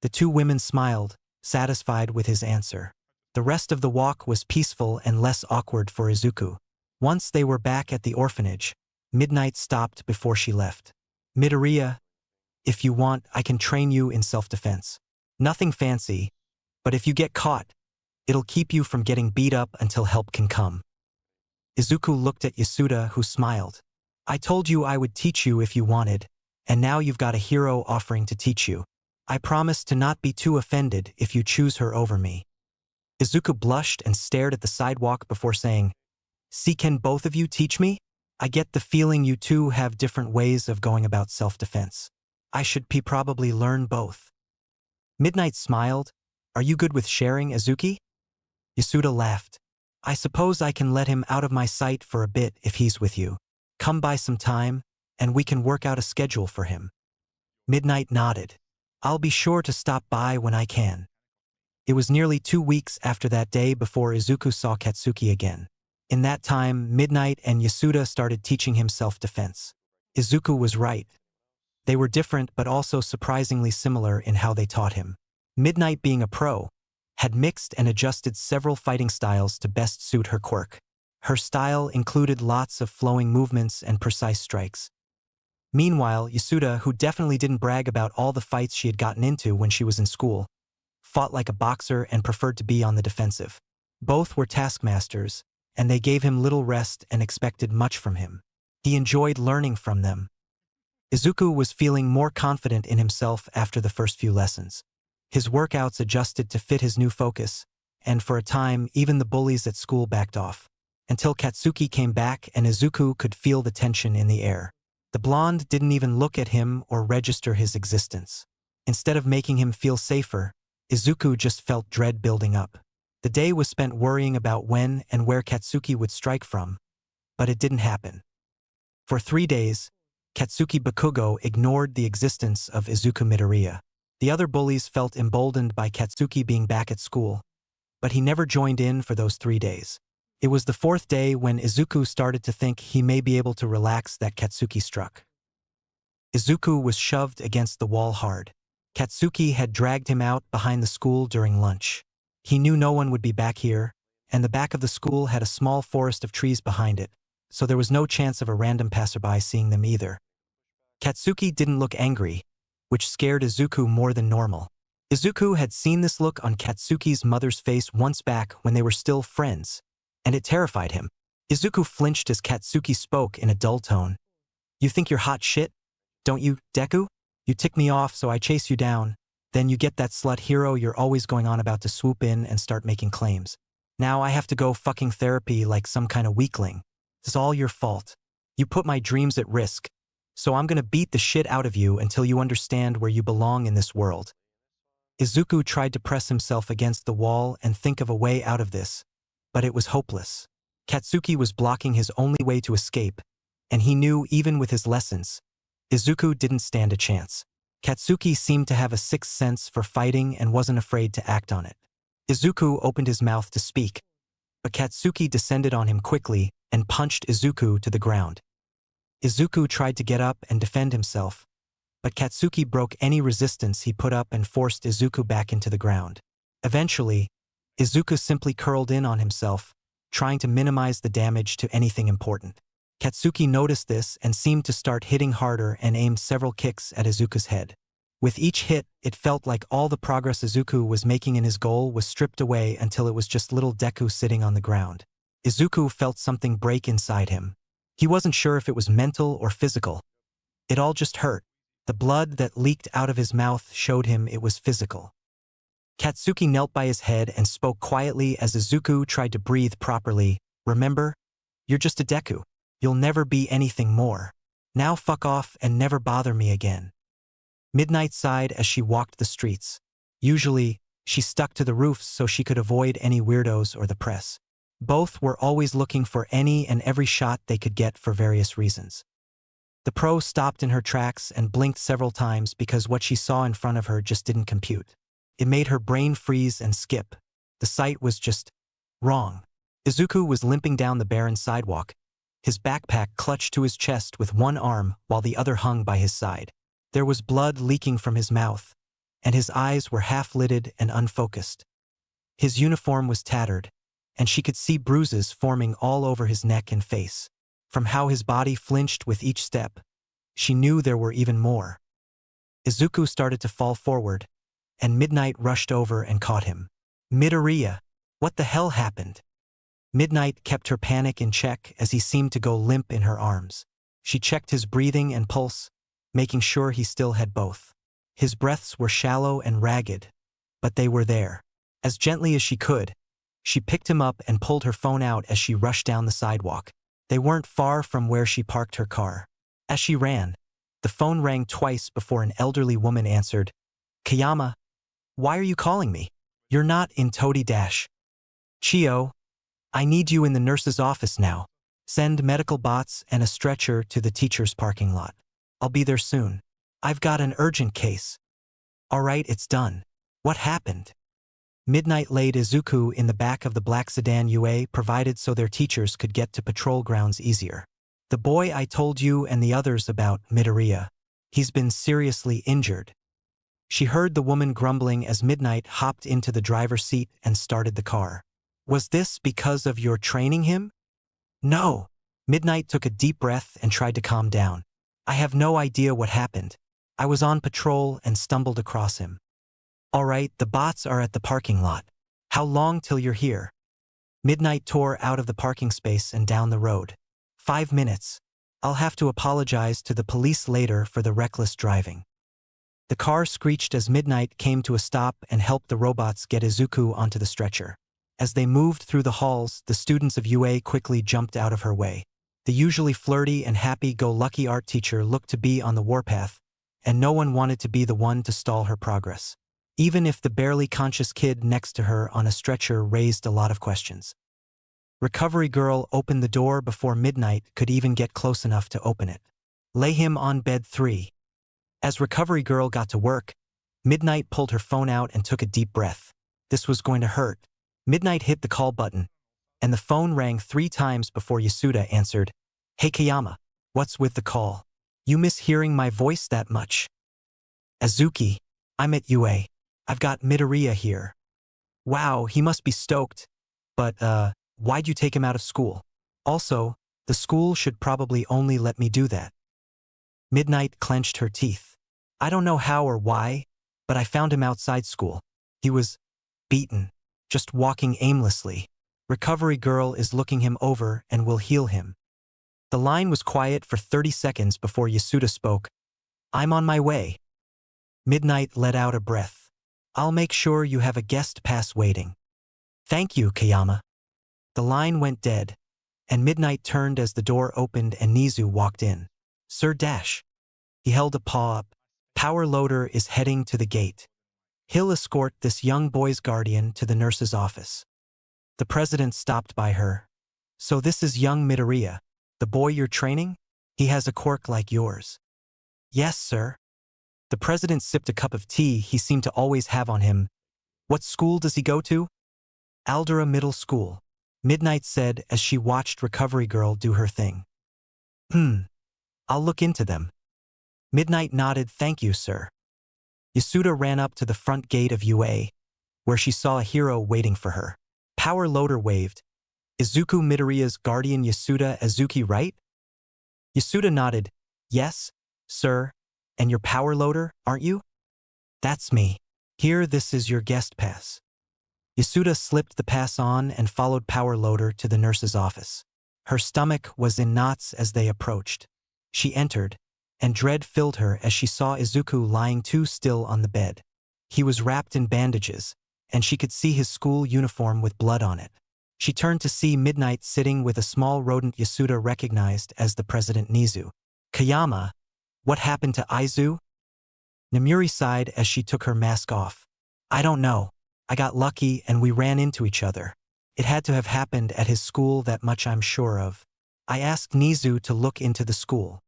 The two women smiled, satisfied with his answer. The rest of the walk was peaceful and less awkward for Izuku. Once they were back at the orphanage, Midnight stopped before she left. Midoriya, if you want, I can train you in self-defense. Nothing fancy, but if you get caught, it'll keep you from getting beat up until help can come. Izuku looked at Yasuda, who smiled. I told you I would teach you if you wanted, and now you've got a hero offering to teach you. I promise to not be too offended if you choose her over me. Izuku blushed and stared at the sidewalk before saying, See, can both of you teach me? I get the feeling you two have different ways of going about self-defense. I should probably learn both. Midnight smiled. Are you good with sharing, Azuki? Yasuda laughed. I suppose I can let him out of my sight for a bit if he's with you. Come by some time, and we can work out a schedule for him. Midnight nodded. I'll be sure to stop by when I can. It was nearly 2 weeks after that day before Izuku saw Katsuki again. In that time, Midnight and Yasuda started teaching him self-defense. Izuku was right. They were different but also surprisingly similar in how they taught him. Midnight, being a pro, had mixed and adjusted several fighting styles to best suit her quirk. Her style included lots of flowing movements and precise strikes. Meanwhile, Yasuda, who definitely didn't brag about all the fights she had gotten into when she was in school, fought like a boxer and preferred to be on the defensive. Both were taskmasters, and they gave him little rest and expected much from him. He enjoyed learning from them. Izuku was feeling more confident in himself after the first few lessons. His workouts adjusted to fit his new focus, and for a time, even the bullies at school backed off. Until Katsuki came back and Izuku could feel the tension in the air. The blonde didn't even look at him or register his existence. Instead of making him feel safer, Izuku just felt dread building up. The day was spent worrying about when and where Katsuki would strike from, but it didn't happen. For 3 days, Katsuki Bakugo ignored the existence of Izuku Midoriya. The other bullies felt emboldened by Katsuki being back at school, but he never joined in for those 3 days. It was the 4th day when Izuku started to think he may be able to relax that Katsuki struck. Izuku was shoved against the wall hard. Katsuki had dragged him out behind the school during lunch. He knew no one would be back here, and the back of the school had a small forest of trees behind it, so there was no chance of a random passerby seeing them either. Katsuki didn't look angry, which scared Izuku more than normal. Izuku had seen this look on Katsuki's mother's face once back when they were still friends, and it terrified him. Izuku flinched as Katsuki spoke in a dull tone. You think you're hot shit? Don't you, Deku? You tick me off so I chase you down. Then you get that slut hero you're always going on about to swoop in and start making claims. Now I have to go fucking therapy like some kind of weakling. It's all your fault. You put my dreams at risk, so I'm gonna beat the shit out of you until you understand where you belong in this world. Izuku tried to press himself against the wall and think of a way out of this, but it was hopeless. Katsuki was blocking his only way to escape, and he knew even with his lessons, Izuku didn't stand a chance. Katsuki seemed to have a sixth sense for fighting and wasn't afraid to act on it. Izuku opened his mouth to speak, but Katsuki descended on him quickly and punched Izuku to the ground. Izuku tried to get up and defend himself, but Katsuki broke any resistance he put up and forced Izuku back into the ground. Eventually, Izuku simply curled in on himself, trying to minimize the damage to anything important. Katsuki noticed this and seemed to start hitting harder and aimed several kicks at Izuku's head. With each hit, it felt like all the progress Izuku was making in his goal was stripped away until it was just little Deku sitting on the ground. Izuku felt something break inside him. He wasn't sure if it was mental or physical. It all just hurt. The blood that leaked out of his mouth showed him it was physical. Katsuki knelt by his head and spoke quietly as Izuku tried to breathe properly. "Remember? You're just a Deku. You'll never be anything more. Now fuck off and never bother me again." Midnight sighed as she walked the streets. Usually, she stuck to the roofs so she could avoid any weirdos or the press. Both were always looking for any and every shot they could get for various reasons. The pro stopped in her tracks and blinked several times because what she saw in front of her just didn't compute. It made her brain freeze and skip. The sight was just wrong. Izuku was limping down the barren sidewalk, his backpack clutched to his chest with one arm while the other hung by his side. There was blood leaking from his mouth, and his eyes were half-lidded and unfocused. His uniform was tattered, and she could see bruises forming all over his neck and face. From how his body flinched with each step, she knew there were even more. Izuku started to fall forward, and Midnight rushed over and caught him. "Midoriya, what the hell happened?" Midnight kept her panic in check as he seemed to go limp in her arms. She checked his breathing and pulse, making sure he still had both. His breaths were shallow and ragged, but they were there. As gently as she could, she picked him up and pulled her phone out as she rushed down the sidewalk. They weren't far from where she parked her car. As she ran, the phone rang twice before an elderly woman answered. "Kayama, why are you calling me? You're not in Todi Dash. Chio, I need you in the nurse's office now. Send medical bots and a stretcher to the teacher's parking lot. I'll be there soon. I've got an urgent case." "All right, it's done. What happened?" Midnight laid Izuku in the back of the black sedan UA provided so their teachers could get to patrol grounds easier. "The boy I told you and the others about, Midoriya. He's been seriously injured." She heard the woman grumbling as Midnight hopped into the driver's seat and started the car. "Was this because of your training him?" "No." Midnight took a deep breath and tried to calm down. "I have no idea what happened. I was on patrol and stumbled across him." "All right, the bots are at the parking lot. How long till you're here?" Midnight tore out of the parking space and down the road. 5 minutes. I'll have to apologize to the police later for the reckless driving." The car screeched as Midnight came to a stop and helped the robots get Izuku onto the stretcher. As they moved through the halls, the students of UA quickly jumped out of her way. The usually flirty and happy-go-lucky art teacher looked to be on the warpath, and no one wanted to be the one to stall her progress. Even if the barely conscious kid next to her on a stretcher raised a lot of questions. Recovery Girl opened the door before Midnight could even get close enough to open it. "Lay him on bed 3. As Recovery Girl got to work, Midnight pulled her phone out and took a deep breath. This was going to hurt. Midnight hit the call button, and the phone rang 3 times before Yasuda answered. "Hey Kayama, what's with the call? You miss hearing my voice that much?" "Azuki, I'm at UA. I've got Midoriya here." "Wow, he must be stoked. But, why'd you take him out of school? Also, the school should probably only let me do that." Midnight clenched her teeth. "I don't know how or why, but I found him outside school. He was beaten, just walking aimlessly. Recovery Girl is looking him over and will heal him." The line was quiet for 30 seconds before Yasuda spoke. "I'm on my way." Midnight let out a breath. "I'll make sure you have a guest pass waiting." "Thank you, Kayama." The line went dead, and Midnight turned as the door opened and Nizu walked in. "Sir Dash." He held a paw up. "Power loader is heading to the gate." He'll escort this young boy's guardian to the nurse's office. The president stopped by her. So this is young Midoriya, the boy you're training? He has a quirk like yours. Yes, sir. The president sipped a cup of tea he seemed to always have on him. What school does he go to? Aldera Middle School, Midnight said as she watched Recovery Girl do her thing. I'll look into them. Midnight nodded, thank you, sir. Yasuda ran up to the front gate of UA, where she saw a hero waiting for her. Power Loader waved. Izuku Midoriya's guardian Yasuda Azuki, right? Yasuda nodded. Yes, sir. And your Power Loader, aren't you? That's me. Here, this is your guest pass. Yasuda slipped the pass on and followed Power Loader to the nurse's office. Her stomach was in knots as they approached. She entered, and dread filled her as she saw Izuku lying too still on the bed. He was wrapped in bandages, and she could see his school uniform with blood on it. She turned to see Midnight sitting with a small rodent Yasuda recognized as the President Nizu. Kayama, what happened to Izu? Namuri sighed as she took her mask off. I don't know. I got lucky and we ran into each other. It had to have happened at his school, that much I'm sure of. I asked Nizu to look into the school.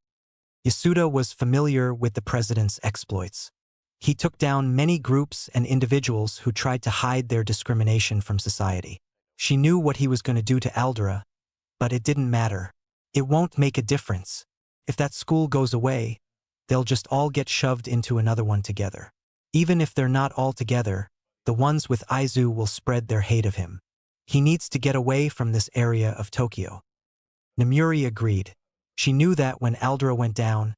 Yasuda was familiar with the president's exploits. He took down many groups and individuals who tried to hide their discrimination from society. She knew what he was going to do to Aldera, but it didn't matter. It won't make a difference. If that school goes away, they'll just all get shoved into another one together. Even if they're not all together, the ones with Izu will spread their hate of him. He needs to get away from this area of Tokyo. Namuri agreed. She knew that when Aldera went down,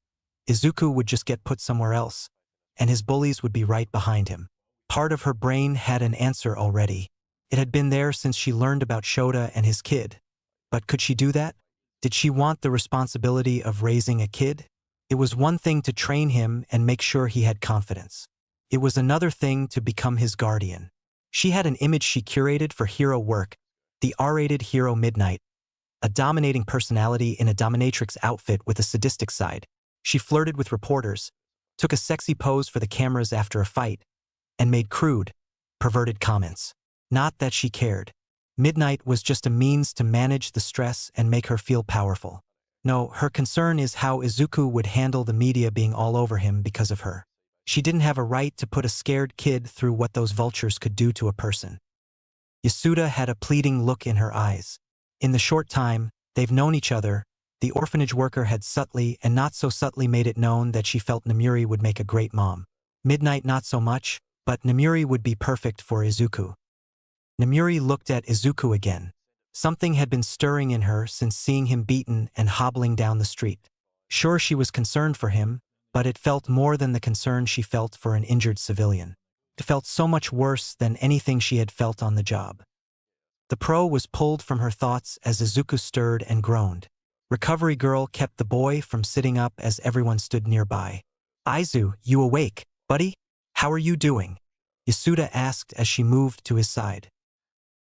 Izuku would just get put somewhere else, and his bullies would be right behind him. Part of her brain had an answer already. It had been there since she learned about Shota and his kid. But could she do that? Did she want the responsibility of raising a kid? It was one thing to train him and make sure he had confidence. It was another thing to become his guardian. She had an image she curated for hero work, the R-rated hero Midnight, a dominating personality in a dominatrix outfit with a sadistic side. She flirted with reporters, took a sexy pose for the cameras after a fight, and made crude, perverted comments. Not that she cared. Midnight was just a means to manage the stress and make her feel powerful. No, her concern is how Izuku would handle the media being all over him because of her. She didn't have a right to put a scared kid through what those vultures could do to a person. Yasuda had a pleading look in her eyes. In the short time they've known each other, the orphanage worker had subtly and not so subtly made it known that she felt Namuri would make a great mom. Midnight not so much, but Namuri would be perfect for Izuku. Namuri looked at Izuku again. Something had been stirring in her since seeing him beaten and hobbling down the street. Sure, she was concerned for him, but it felt more than the concern she felt for an injured civilian. It felt so much worse than anything she had felt on the job. The pro was pulled from her thoughts as Izuku stirred and groaned. Recovery Girl kept the boy from sitting up as everyone stood nearby. Izu, you awake, buddy? How are you doing? Yasuda asked as she moved to his side.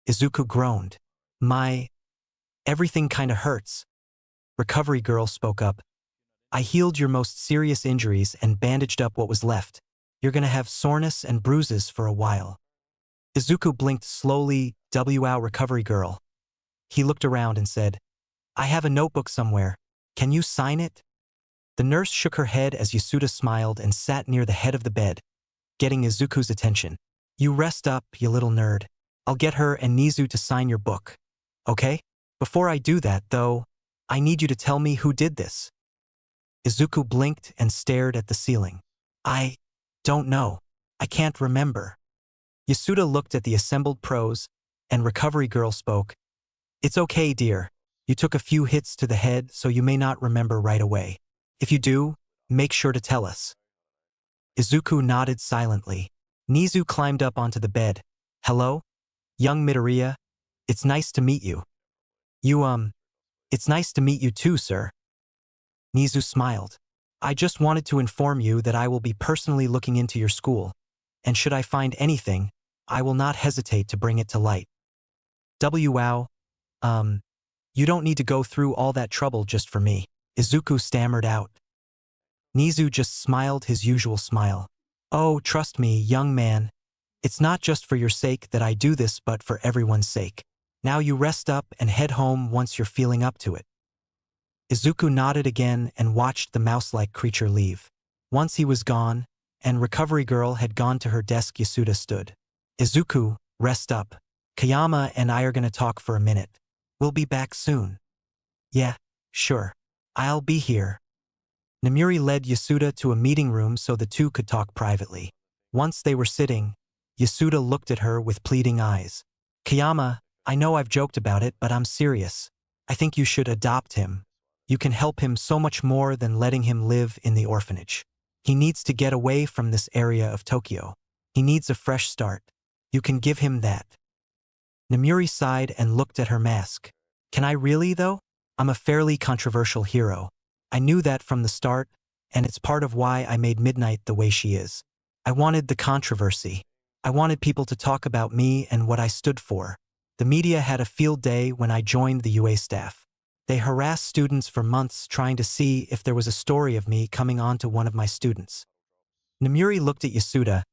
Izuku groaned. Everything kinda hurts. Recovery Girl spoke up. I healed your most serious injuries and bandaged up what was left. You're gonna have soreness and bruises for a while. Izuku blinked slowly. Wow, Recovery Girl. He looked around and said, I have a notebook somewhere. Can you sign it? The nurse shook her head as Yasuda smiled and sat near the head of the bed, getting Izuku's attention. You rest up, you little nerd. I'll get her and Nizu to sign your book. Okay? Before I do that, though, I need you to tell me who did this. Izuku blinked and stared at the ceiling. I don't know. I can't remember. Yasuda looked at the assembled pros, and Recovery Girl spoke. It's okay, dear. You took a few hits to the head, so you may not remember right away. If you do, make sure to tell us. Izuku nodded silently. Nizu climbed up onto the bed. Hello? Young Midoriya. It's nice to meet you. It's nice to meet you too, sir. Nizu smiled. I just wanted to inform you that I will be personally looking into your school, and should I find anything, I will not hesitate to bring it to light. Wow. You don't need to go through all that trouble just for me. Izuku stammered out. Nizu just smiled his usual smile. Oh, trust me, young man, It's not just for your sake that I do this but for everyone's sake. Now you rest up and head home once you're feeling up to it. Izuku nodded again and watched the mouse-like creature leave. Once he was gone, and Recovery Girl had gone to her desk, Yasuda stood. Izuku, rest up. Kayama and I are gonna talk for a minute. We'll be back soon. Yeah, sure. I'll be here. Namuri led Yasuda to a meeting room so the two could talk privately. Once they were sitting, Yasuda looked at her with pleading eyes. Kayama, I know I've joked about it, but I'm serious. I think you should adopt him. You can help him so much more than letting him live in the orphanage. He needs to get away from this area of Tokyo. He needs a fresh start. You can give him that. Namuri sighed and looked at her mask. Can I really, though? I'm a fairly controversial hero. I knew that from the start, and it's part of why I made Midnight the way she is. I wanted the controversy. I wanted people to talk about me and what I stood for. The media had a field day when I joined the UA staff. They harassed students for months trying to see if there was a story of me coming on to one of my students. Namuri looked at Yasuda.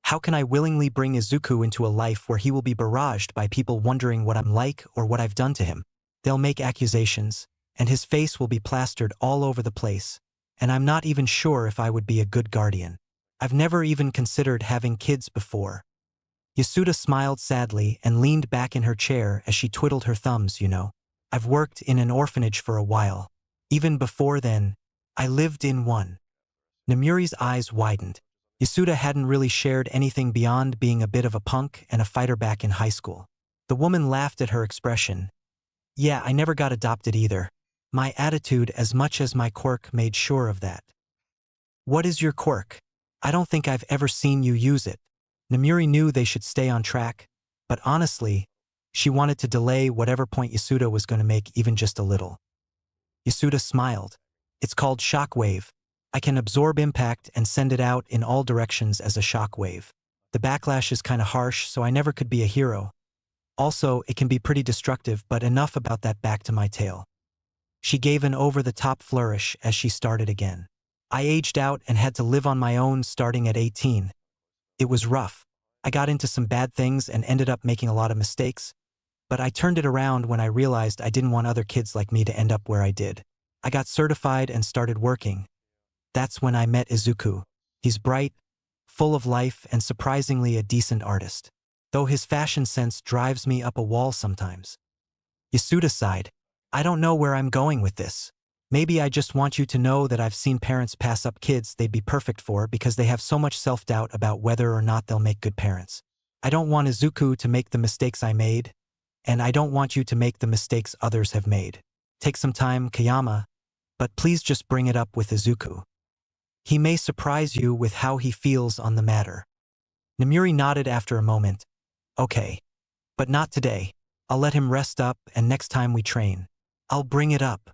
How can I willingly bring Izuku into a life where he will be barraged by people wondering what I'm like or what I've done to him? They'll make accusations, and his face will be plastered all over the place, and I'm not even sure if I would be a good guardian. I've never even considered having kids before. Yasuda smiled sadly and leaned back in her chair as she twiddled her thumbs, you know. I've worked in an orphanage for a while. Even before then, I lived in one. Namuri's eyes widened. Yasuda hadn't really shared anything beyond being a bit of a punk and a fighter back in high school. The woman laughed at her expression. Yeah, I never got adopted either. My attitude as much as my quirk made sure of that. What is your quirk? I don't think I've ever seen you use it. Namuri knew they should stay on track, but honestly, she wanted to delay whatever point Yasuda was going to make even just a little. Yasuda smiled. It's called shockwave. I can absorb impact and send it out in all directions as a shockwave. The backlash is kinda harsh, so I never could be a hero. Also, it can be pretty destructive, but enough about that, back to my tale. She gave an over-the-top flourish as she started again. I aged out and had to live on my own starting at 18. It was rough. I got into some bad things and ended up making a lot of mistakes. But I turned it around when I realized I didn't want other kids like me to end up where I did. I got certified and started working. That's when I met Izuku. He's bright, full of life, and surprisingly a decent artist. Though his fashion sense drives me up a wall sometimes. Yasuda sighed. I don't know where I'm going with this. Maybe I just want you to know that I've seen parents pass up kids they'd be perfect for because they have so much self-doubt about whether or not they'll make good parents. I don't want Izuku to make the mistakes I made, and I don't want you to make the mistakes others have made. Take some time, Kayama, but please just bring it up with Izuku. He may surprise you with how he feels on the matter. Namuri nodded after a moment. Okay. But not today. I'll let him rest up, and next time we train, I'll bring it up.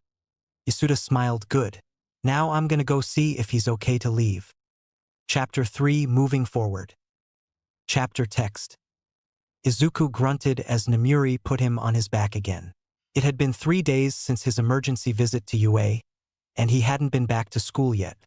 Yasuda smiled. Good. Now I'm gonna go see if he's okay to leave. Chapter 3, Moving Forward. Chapter text. Izuku grunted as Namuri put him on his back again. It had been 3 days since his emergency visit to UA, and he hadn't been back to school yet.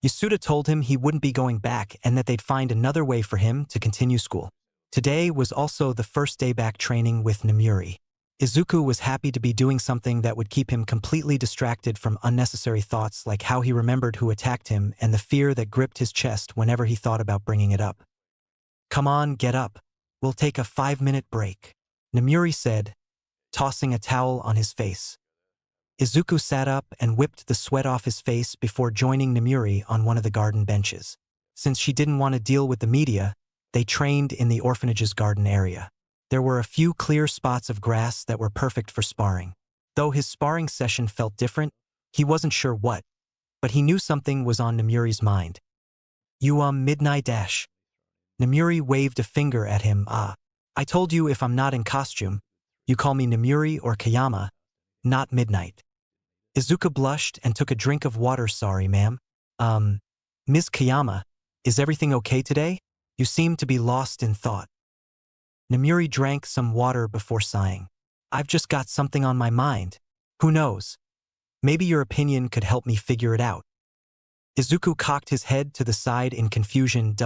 Yasuda told him he wouldn't be going back and that they'd find another way for him to continue school. Today was also the first day back training with Namuri. Izuku was happy to be doing something that would keep him completely distracted from unnecessary thoughts like how he remembered who attacked him and the fear that gripped his chest whenever he thought about bringing it up. Come on, get up. We'll take a 5-minute break, Namuri said, tossing a towel on his face. Izuku sat up and whipped the sweat off his face before joining Namuri on one of the garden benches. Since she didn't want to deal with the media, they trained in the orphanage's garden area. There were a few clear spots of grass that were perfect for sparring. Though his sparring session felt different, he wasn't sure what, but he knew something was on Namuri's mind. You Midnight Dash. Namuri waved a finger at him. I told you if I'm not in costume, you call me Namuri or Kayama, not Midnight. Izuku blushed and took a drink of water. Sorry, ma'am. Ms. Kayama, is everything okay today? You seem to be lost in thought. Namuri drank some water before sighing. I've just got something on my mind. Who knows? Maybe your opinion could help me figure it out. Izuku cocked his head to the side in confusion.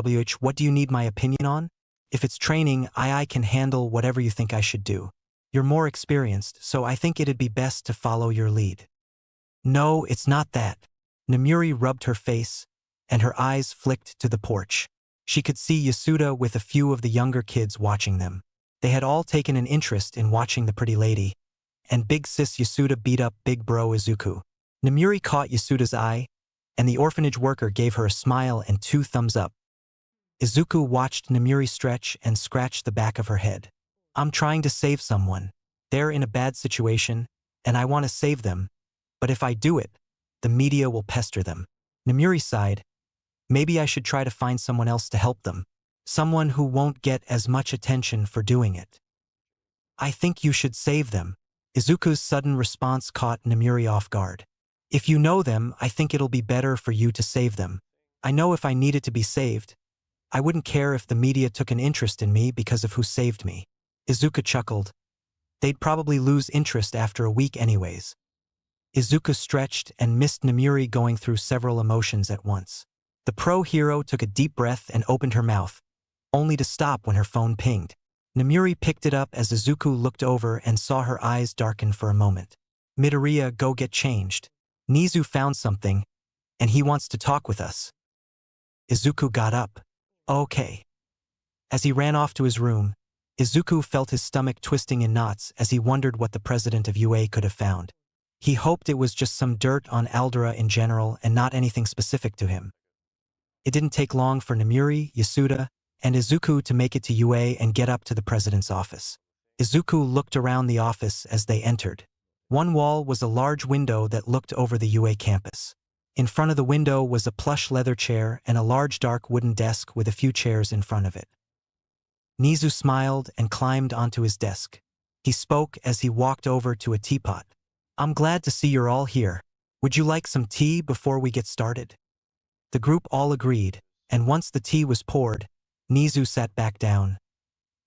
What do you need my opinion on? If it's training, I can handle whatever you think I should do. You're more experienced, so I think it'd be best to follow your lead. No, it's not that. Namuri rubbed her face, and her eyes flicked to the porch. She could see Yasuda with a few of the younger kids watching them. They had all taken an interest in watching the pretty lady, and big sis Yasuda beat up big bro Izuku. Namuri caught Yasuda's eye, and the orphanage worker gave her a smile and 2 thumbs up. Izuku watched Namuri stretch and scratch the back of her head. I'm trying to save someone. They're in a bad situation, and I want to save them. But if I do it, the media will pester them. Namuri sighed. Maybe I should try to find someone else to help them. Someone who won't get as much attention for doing it. I think you should save them. Izuku's sudden response caught Namuri off guard. If you know them, I think it'll be better for you to save them. I know if I needed to be saved, I wouldn't care if the media took an interest in me because of who saved me. Izuku chuckled. They'd probably lose interest after a week anyways. Izuku stretched and missed Namuri going through several emotions at once. The pro hero took a deep breath and opened her mouth, only to stop when her phone pinged. Namuri picked it up as Izuku looked over and saw her eyes darken for a moment. Midoriya, go get changed. Nizu found something, and he wants to talk with us. Izuku got up. Okay. As he ran off to his room, Izuku felt his stomach twisting in knots as he wondered what the president of UA could have found. He hoped it was just some dirt on Aldera in general and not anything specific to him. It didn't take long for Namuri, Yasuda, and Izuku to make it to UA and get up to the president's office. Izuku looked around the office as they entered. One wall was a large window that looked over the UA campus. In front of the window was a plush leather chair and a large dark wooden desk with a few chairs in front of it. Nizu smiled and climbed onto his desk. He spoke as he walked over to a teapot. I'm glad to see you're all here. Would you like some tea before we get started? The group all agreed, and once the tea was poured, Nizu sat back down.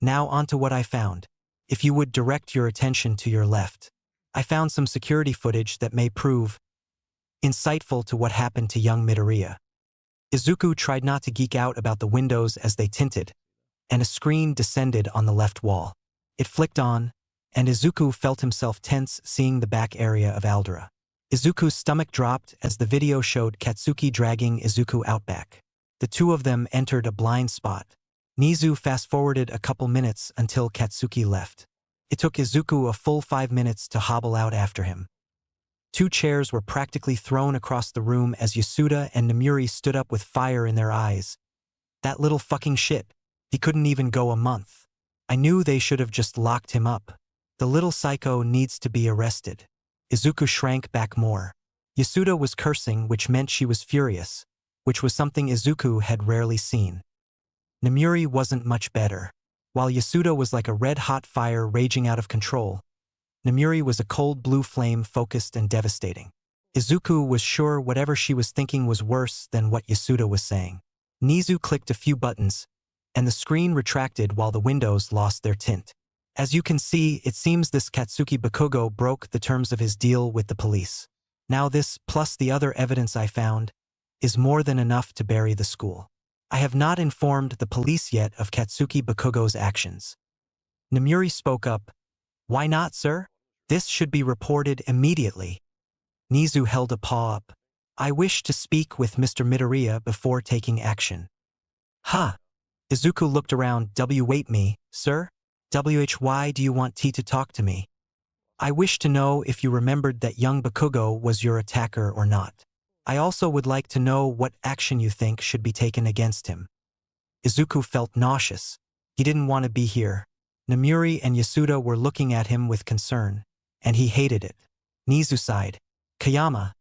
Now onto what I found. If you would direct your attention to your left. I found some security footage that may prove insightful to what happened to young Midoriya. Izuku tried not to geek out about the windows as they tinted, and a screen descended on the left wall. It flicked on, and Izuku felt himself tense seeing the back area of Aldera. Izuku's stomach dropped as the video showed Katsuki dragging Izuku out back. The 2 of them entered a blind spot. Nizu fast-forwarded a couple minutes until Katsuki left. It took Izuku a full 5 minutes to hobble out after him. 2 chairs were practically thrown across the room as Yasuda and Namuri stood up with fire in their eyes. That little fucking shit. He couldn't even go a month. I knew they should have just locked him up. The little psycho needs to be arrested. Izuku shrank back more. Yasuda was cursing, which meant she was furious, which was something Izuku had rarely seen. Namuri wasn't much better. While Yasuda was like a red-hot fire raging out of control, Namuri was a cold blue flame focused and devastating. Izuku was sure whatever she was thinking was worse than what Yasuda was saying. Nizu clicked a few buttons, and the screen retracted while the windows lost their tint. As you can see, it seems this Katsuki Bakugo broke the terms of his deal with the police. Now this, plus the other evidence I found, is more than enough to bury the school. I have not informed the police yet of Katsuki Bakugo's actions. Namuri spoke up. Why not, sir? This should be reported immediately. Nizu held a paw up. I wish to speak with Mr. Midoriya before taking action. Huh. Izuku looked around. Wait me, sir? Why do you want T to talk to me? I wish to know if you remembered that young Bakugo was your attacker or not. I also would like to know what action you think should be taken against him. Izuku felt nauseous. He didn't want to be here. Namuri and Yasuda were looking at him with concern, and he hated it. Nizu sighed. Kayama,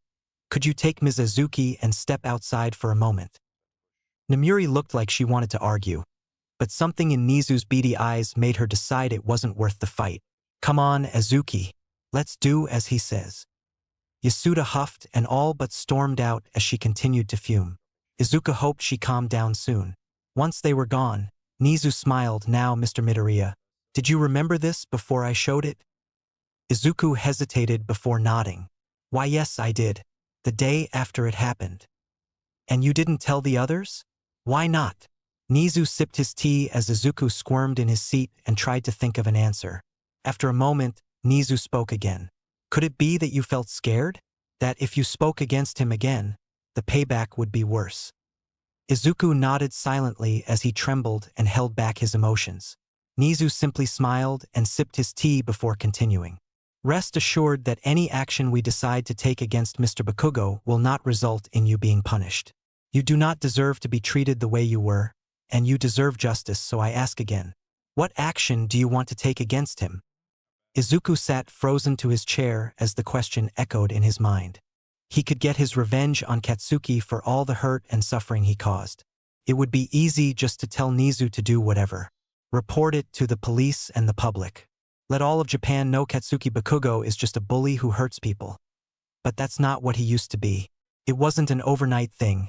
could you take Ms. Azuki and step outside for a moment? Namuri looked like she wanted to argue, but something in Nizu's beady eyes made her decide it wasn't worth the fight. Come on, Azuki. Let's do as he says. Yasuda huffed and all but stormed out as she continued to fume. Izuku hoped she calmed down soon. Once they were gone, Nizu smiled. Now, Mr. Midoriya, did you remember this before I showed it? Izuku hesitated before nodding. Why, yes, I did. The day after it happened. And you didn't tell the others? Why not? Nizu sipped his tea as Izuku squirmed in his seat and tried to think of an answer. After a moment, Nizu spoke again. Could it be that you felt scared? That if you spoke against him again, the payback would be worse? Izuku nodded silently as he trembled and held back his emotions. Nizu simply smiled and sipped his tea before continuing. Rest assured that any action we decide to take against Mr. Bakugo will not result in you being punished. You do not deserve to be treated the way you were, and you deserve justice, so I ask again. What action do you want to take against him? Izuku sat frozen to his chair as the question echoed in his mind. He could get his revenge on Katsuki for all the hurt and suffering he caused. It would be easy just to tell Nizu to do whatever. Report it to the police and the public. Let all of Japan know Katsuki Bakugo is just a bully who hurts people. But that's not what he used to be. It wasn't an overnight thing.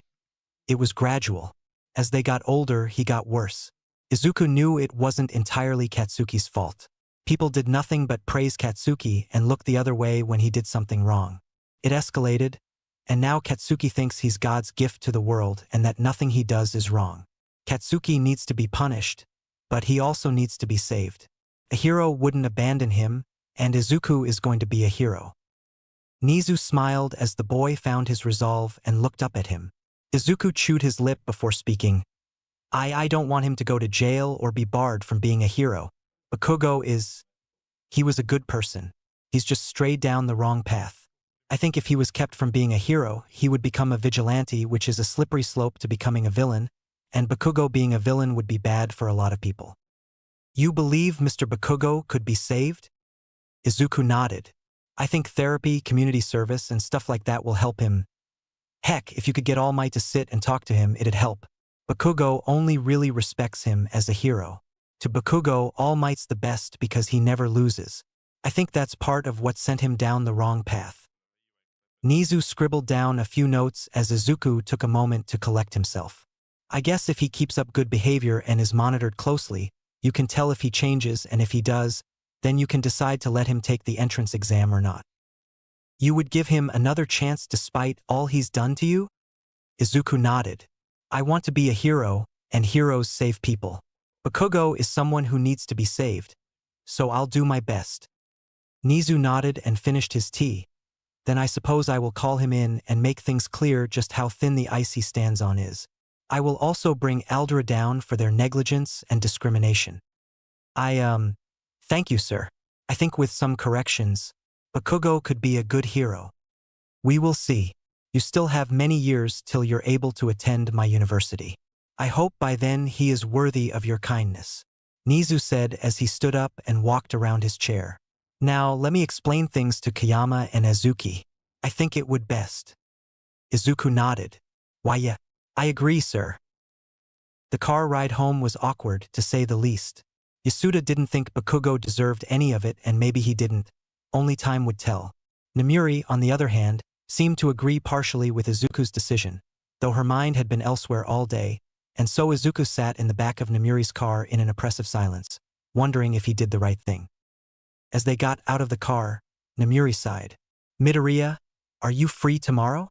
It was gradual. As they got older, he got worse. Izuku knew it wasn't entirely Katsuki's fault. People did nothing but praise Katsuki and look the other way when he did something wrong. It escalated, and now Katsuki thinks he's God's gift to the world and that nothing he does is wrong. Katsuki needs to be punished, but he also needs to be saved. A hero wouldn't abandon him, and Izuku is going to be a hero. Nizu smiled as the boy found his resolve and looked up at him. Izuku chewed his lip before speaking. I don't want him to go to jail or be barred from being a hero. Bakugo is... He was a good person. He's just strayed down the wrong path. I think if he was kept from being a hero, he would become a vigilante, which is a slippery slope to becoming a villain, and Bakugo being a villain would be bad for a lot of people. You believe Mr. Bakugo could be saved? Izuku nodded. I think therapy, community service, and stuff like that will help him. Heck, if you could get All Might to sit and talk to him, it'd help. Bakugo only really respects him as a hero. To Bakugo, All Might's the best because he never loses. I think that's part of what sent him down the wrong path. Nizu scribbled down a few notes as Izuku took a moment to collect himself. I guess if he keeps up good behavior and is monitored closely, you can tell if he changes, and if he does, then you can decide to let him take the entrance exam or not. You would give him another chance despite all he's done to you? Izuku nodded. I want to be a hero, and heroes save people. Bakugo is someone who needs to be saved, so I'll do my best. Nizu nodded and finished his tea. Then I suppose I will call him in and make things clear just how thin the ice he stands on is. I will also bring Aldera down for their negligence and discrimination. Thank you, sir. I think with some corrections, Bakugo could be a good hero. We will see. You still have many years till you're able to attend my university. I hope by then he is worthy of your kindness. Nizu said as he stood up and walked around his chair. Now let me explain things to Kayama and Azuki. I think it would best. Izuku nodded. Why yeah, I agree, sir. The car ride home was awkward, to say the least. Yasuda didn't think Bakugo deserved any of it, and maybe he didn't. Only time would tell. Namuri, on the other hand, seemed to agree partially with Izuku's decision, though her mind had been elsewhere all day, and so Izuku sat in the back of Namuri's car in an oppressive silence, wondering if he did the right thing. As they got out of the car, Namuri sighed. Midoriya, are you free tomorrow?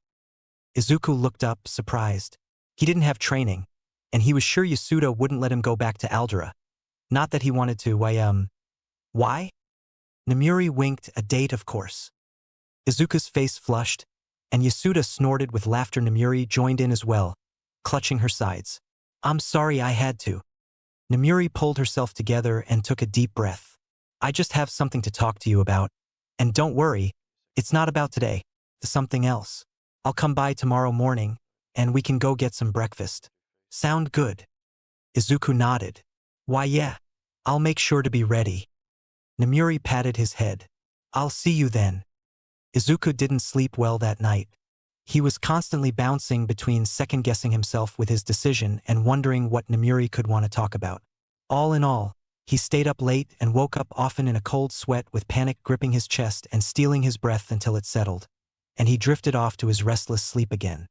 Izuku looked up, surprised. He didn't have training, and he was sure Yasuda wouldn't let him go back to Aldera. Not that he wanted to, why? Namuri winked. A date, of course. Izuku's face flushed, and Yasuda snorted with laughter. Namuri joined in as well, clutching her sides. I'm sorry I had to. Namuri pulled herself together and took a deep breath. I just have something to talk to you about. And don't worry, it's not about today. It's something else. I'll come by tomorrow morning, and we can go get some breakfast. Sound good? Izuku nodded. Why yeah, I'll make sure to be ready. Namuri patted his head. I'll see you then. Izuku didn't sleep well that night. He was constantly bouncing between second-guessing himself with his decision and wondering what Namuri could want to talk about. All in all, he stayed up late and woke up often in a cold sweat with panic gripping his chest and stealing his breath until it settled, and he drifted off to his restless sleep again.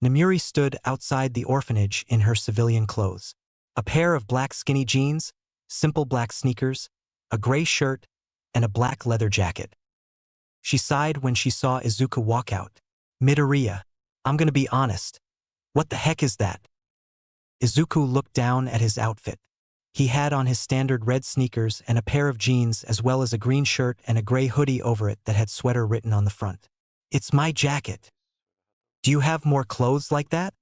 Namuri stood outside the orphanage in her civilian clothes. A pair of black skinny jeans, simple black sneakers, a gray shirt, and a black leather jacket. She sighed when she saw Izuku walk out. Midoriya, I'm gonna be honest. What the heck is that? Izuku looked down at his outfit. He had on his standard red sneakers and a pair of jeans as well as a green shirt and a gray hoodie over it that had sweater written on the front. "It's my jacket. Do you have more clothes like that?"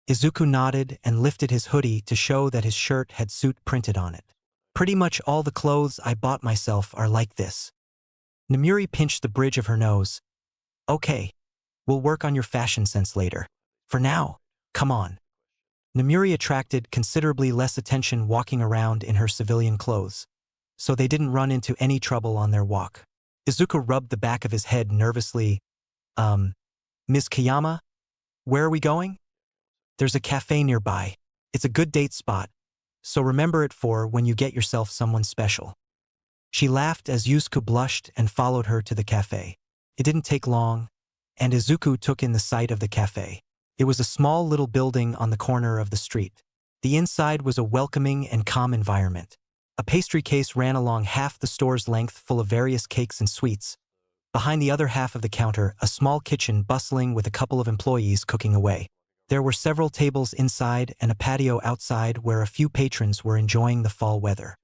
Izuku nodded and lifted his hoodie to show that his shirt had suit printed on it. "Pretty much all the clothes I bought myself are like this." Namuri pinched the bridge of her nose. "Okay, we'll work on your fashion sense later. For now, come on." Namuri attracted considerably less attention walking around in her civilian clothes, so they didn't run into any trouble on their walk. Izuku rubbed the back of his head nervously. Ms. Kayama, where are we going?" "There's a cafe nearby. It's a good date spot, so remember it for when you get yourself someone special." She laughed as Yusuke blushed and followed her to the cafe. It didn't take long, and Izuku took in the sight of the cafe. It was a small little building on the corner of the street. The inside was a welcoming and calm environment. A pastry case ran along half the store's length full of various cakes and sweets. Behind the other half of the counter, a small kitchen bustling with a couple of employees cooking away. There were several tables inside and a patio outside where a few patrons were enjoying the fall weather.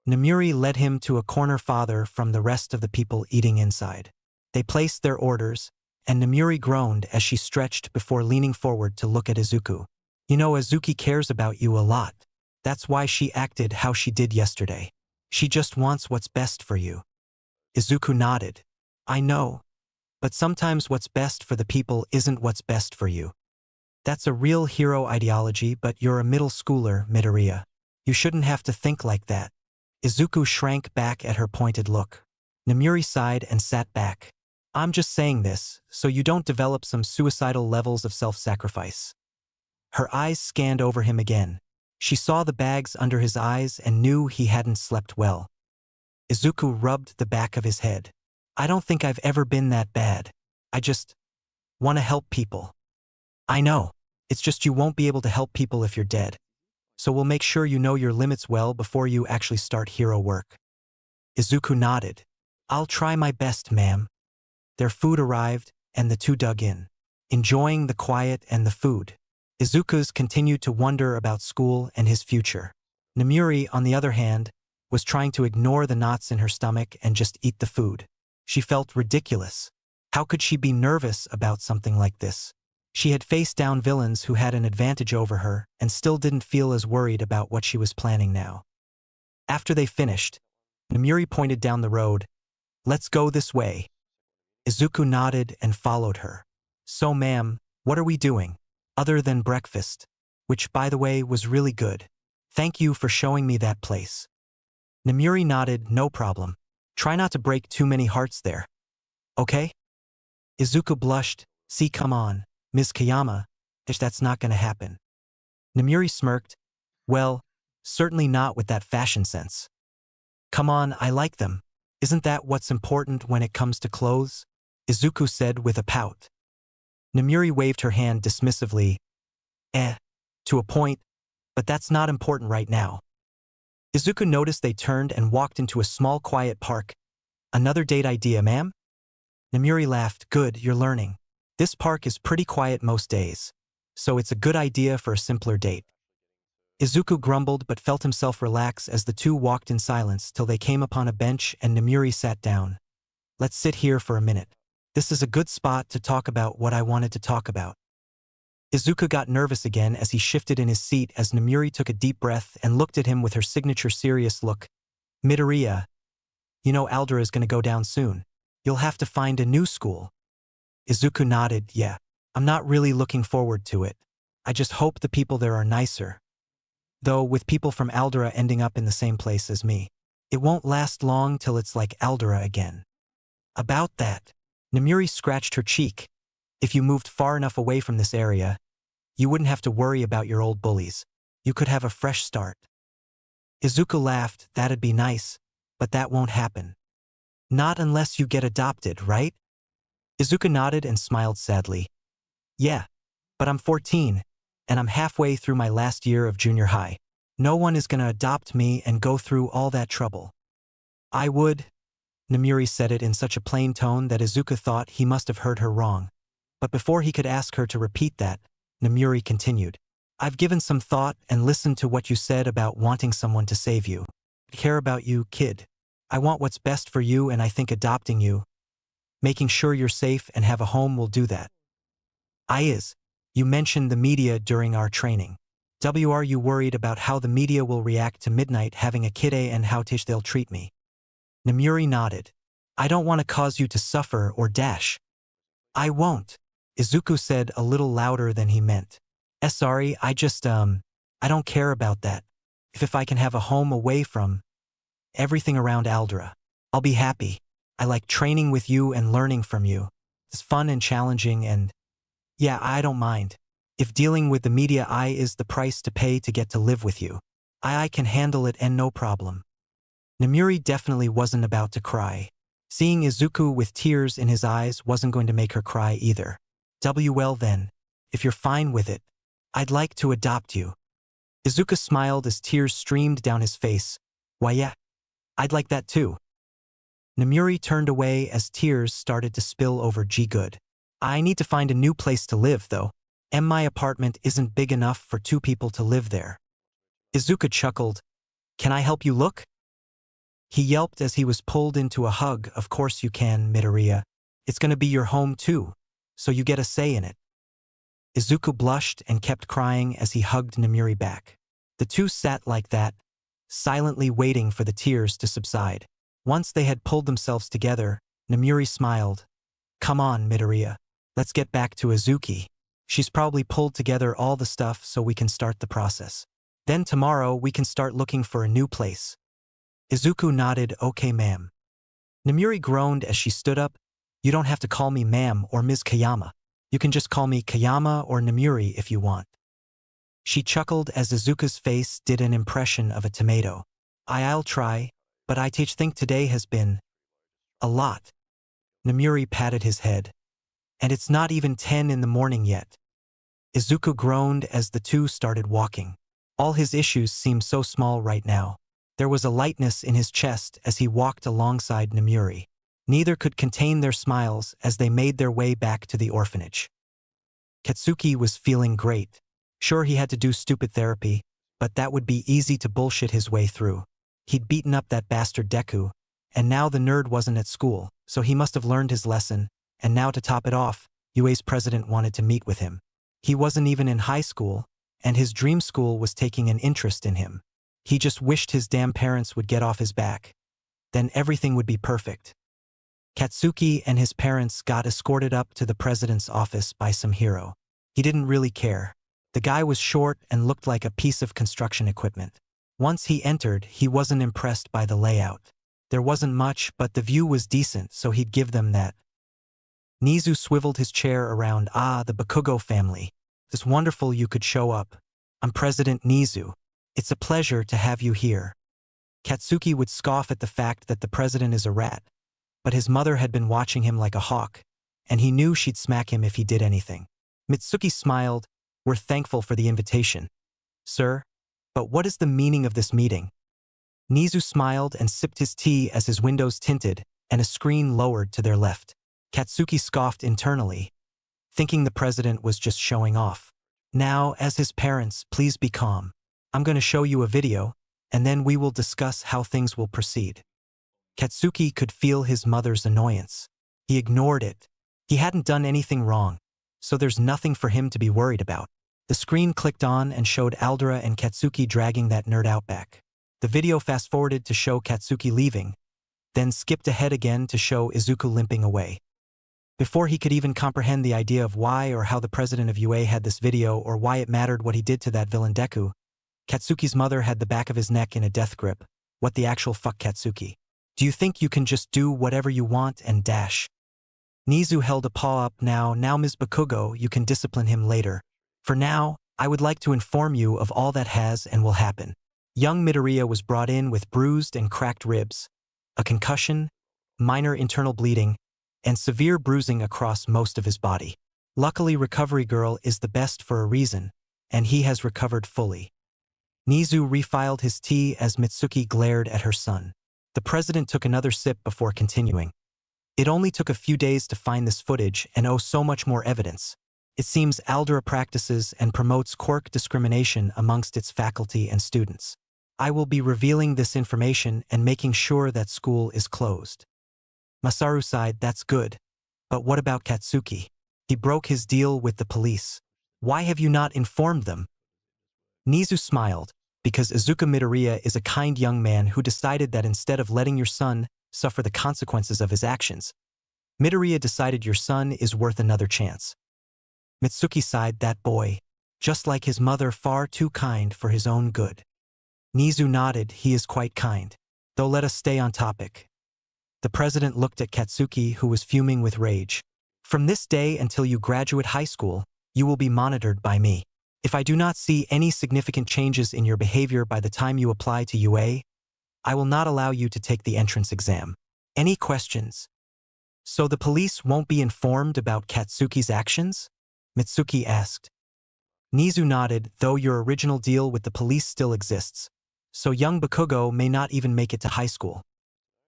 Namuri led him to a corner farther from the rest of the people eating inside. They placed their orders, and Namuri groaned as she stretched before leaning forward to look at Izuku. "You know, Azuki cares about you a lot. That's why she acted how she did yesterday. She just wants what's best for you." Izuku nodded. "I know. But sometimes what's best for the people isn't what's best for you. That's a real hero ideology, but you're a middle schooler, Midoriya. You shouldn't have to think like that." Izuku shrank back at her pointed look. Namuri sighed and sat back. "I'm just saying this, so you don't develop some suicidal levels of self-sacrifice." Her eyes scanned over him again. She saw the bags under his eyes and knew he hadn't slept well. Izuku rubbed the back of his head. "I don't think I've ever been that bad. I just want to help people." "I know. It's just you won't be able to help people if you're dead. So we'll make sure you know your limits well before you actually start hero work." Izuku nodded. "I'll try my best, ma'am." Their food arrived, and the two dug in, enjoying the quiet and the food. Izuku's continued to wonder about school and his future. Namuri, on the other hand, was trying to ignore the knots in her stomach and just eat the food. She felt ridiculous. How could she be nervous about something like this? She had faced down villains who had an advantage over her and still didn't feel as worried about what she was planning now. After they finished, Namuri pointed down the road. "Let's go this way." Izuku nodded and followed her. "So ma'am, what are we doing? Other than breakfast, which by the way was really good. Thank you for showing me that place." Namuri nodded. "No problem. Try not to break too many hearts there. Okay?" Izuku blushed. "See, come on, Ms. Kayama, that's not gonna happen." Namuri smirked. "Well, certainly not with that fashion sense." "Come on, I like them. Isn't that what's important when it comes to clothes?" Izuku said with a pout. Namuri waved her hand dismissively. To a point, but that's not important right now." Izuku noticed they turned and walked into a small quiet park. "Another date idea, ma'am?" Namuri laughed. "Good, you're learning. This park is pretty quiet most days, so it's a good idea for a simpler date." Izuku grumbled but felt himself relax as the two walked in silence till they came upon a bench and Namuri sat down. "Let's sit here for a minute. This is a good spot to talk about what I wanted to talk about." Izuku got nervous again as he shifted in his seat as Namuri took a deep breath and looked at him with her signature serious look. "Midoriya, you know Aldera is going to go down soon. You'll have to find a new school." Izuku nodded. "Yeah, I'm not really looking forward to it. I just hope the people there are nicer. Though with people from Aldera ending up in the same place as me, it won't last long till it's like Aldera again." "About that," Namuri scratched her cheek. "If you moved far enough away from this area, you wouldn't have to worry about your old bullies. You could have a fresh start." Izuku laughed. "That'd be nice, but that won't happen." "Not unless you get adopted, right?" Izuku nodded and smiled sadly. "Yeah, but I'm 14, and I'm halfway through my last year of junior high. No one is gonna adopt me and go through all that trouble." "I would." Namuri said it in such a plain tone that Izuku thought he must have heard her wrong. But before he could ask her to repeat that, Namuri continued. I've given some thought and listened to what you said about wanting someone to save you. I care about you, kid. I want what's best for you, and I think adopting you, making sure you're safe and have a home will do that. You mentioned the media during our training. Are you worried about how the media will react to Midnight having a kid and how they'll treat me? Namuri nodded. I don't want to cause you to suffer or dash. I won't, Izuku said a little louder than he meant. Sorry, I don't care about that. If I can have a home away from everything around Aldera, I'll be happy. I like training with you and learning from you. It's fun and challenging and yeah, I don't mind. If dealing with the media is the price to pay to get to live with you, I can handle it and no problem. Namuri definitely wasn't about to cry. Seeing Izuku with tears in his eyes wasn't going to make her cry either. Well then, if you're fine with it, I'd like to adopt you. Izuku smiled as tears streamed down his face. Why yeah, I'd like that too. Namuri turned away as tears started to spill over G-Good. I need to find a new place to live though, and my apartment isn't big enough for 2 people to live there. Izuku chuckled. Can I help you look? He yelped as he was pulled into a hug. Of course you can, Midoriya. It's gonna be your home too, so you get a say in it. Izuku blushed and kept crying as he hugged Namuri back. The two sat like that, silently waiting for the tears to subside. Once they had pulled themselves together, Namuri smiled. Come on, Midoriya. Let's get back to Izuki. She's probably pulled together all the stuff so we can start the process. Then tomorrow we can start looking for a new place. Izuku nodded, okay ma'am. Namuri groaned as she stood up. You don't have to call me ma'am or Ms. Kayama. You can just call me Kayama or Namuri if you want. She chuckled as Izuku's face did an impression of a tomato. I'll try, but I think today has been a lot. Namuri patted his head. And it's not even 10 in the morning yet. Izuku groaned as the two started walking. All his issues seemed so small right now. There was a lightness in his chest as he walked alongside Namuri. Neither could contain their smiles as they made their way back to the orphanage. Katsuki was feeling great. Sure, he had to do stupid therapy, but that would be easy to bullshit his way through. He'd beaten up that bastard Deku, and now the nerd wasn't at school, so he must have learned his lesson, and now to top it off, UA's president wanted to meet with him. He wasn't even in high school, and his dream school was taking an interest in him. He just wished his damn parents would get off his back. Then everything would be perfect. Katsuki and his parents got escorted up to the president's office by some hero. He didn't really care. The guy was short and looked like a piece of construction equipment. Once he entered, he wasn't impressed by the layout. There wasn't much, but the view was decent, so he'd give them that. Nizu swiveled his chair around. The Bakugo family. It's wonderful you could show up. I'm President Nizu. It's a pleasure to have you here. Katsuki would scoff at the fact that the president is a rat, but his mother had been watching him like a hawk, and he knew she'd smack him if he did anything. Mitsuki smiled. We're thankful for the invitation. Sir, but what is the meaning of this meeting? Nizu smiled and sipped his tea as his windows tinted and a screen lowered to their left. Katsuki scoffed internally, thinking the president was just showing off. Now, as his parents, please be calm. I'm going to show you a video, and then we will discuss how things will proceed. Katsuki could feel his mother's annoyance. He ignored it. He hadn't done anything wrong, so there's nothing for him to be worried about. The screen clicked on and showed Aldera and Katsuki dragging that nerd out back. The video fast-forwarded to show Katsuki leaving, then skipped ahead again to show Izuku limping away. Before he could even comprehend the idea of why or how the president of UA had this video or why it mattered what he did to that villain Deku, Katsuki's mother had the back of his neck in a death grip. What the actual fuck, Katsuki? Do you think you can just do whatever you want and dash? Nizu held a paw up. Now Ms. Bakugo, you can discipline him later. For now, I would like to inform you of all that has and will happen. Young Midoriya was brought in with bruised and cracked ribs, a concussion, minor internal bleeding, and severe bruising across most of his body. Luckily, Recovery Girl is the best for a reason, and he has recovered fully. Nizu refiled his tea as Mitsuki glared at her son. The president took another sip before continuing. It only took a few days to find this footage and so much more evidence. It seems Aldera practices and promotes quirk discrimination amongst its faculty and students. I will be revealing this information and making sure that school is closed. Masaru sighed, that's good. But what about Katsuki? He broke his deal with the police. Why have you not informed them? Nizu smiled, because Izuku Midoriya is a kind young man who decided that instead of letting your son suffer the consequences of his actions, Midoriya decided your son is worth another chance. Mitsuki sighed, that boy, just like his mother, far too kind for his own good. Nizu nodded, he is quite kind. Though let us stay on topic. The president looked at Katsuki, who was fuming with rage. From this day until you graduate high school, you will be monitored by me. If I do not see any significant changes in your behavior by the time you apply to UA, I will not allow you to take the entrance exam. Any questions? So the police won't be informed about Katsuki's actions? Mitsuki asked. Nizu nodded, though your original deal with the police still exists, so young Bakugo may not even make it to high school.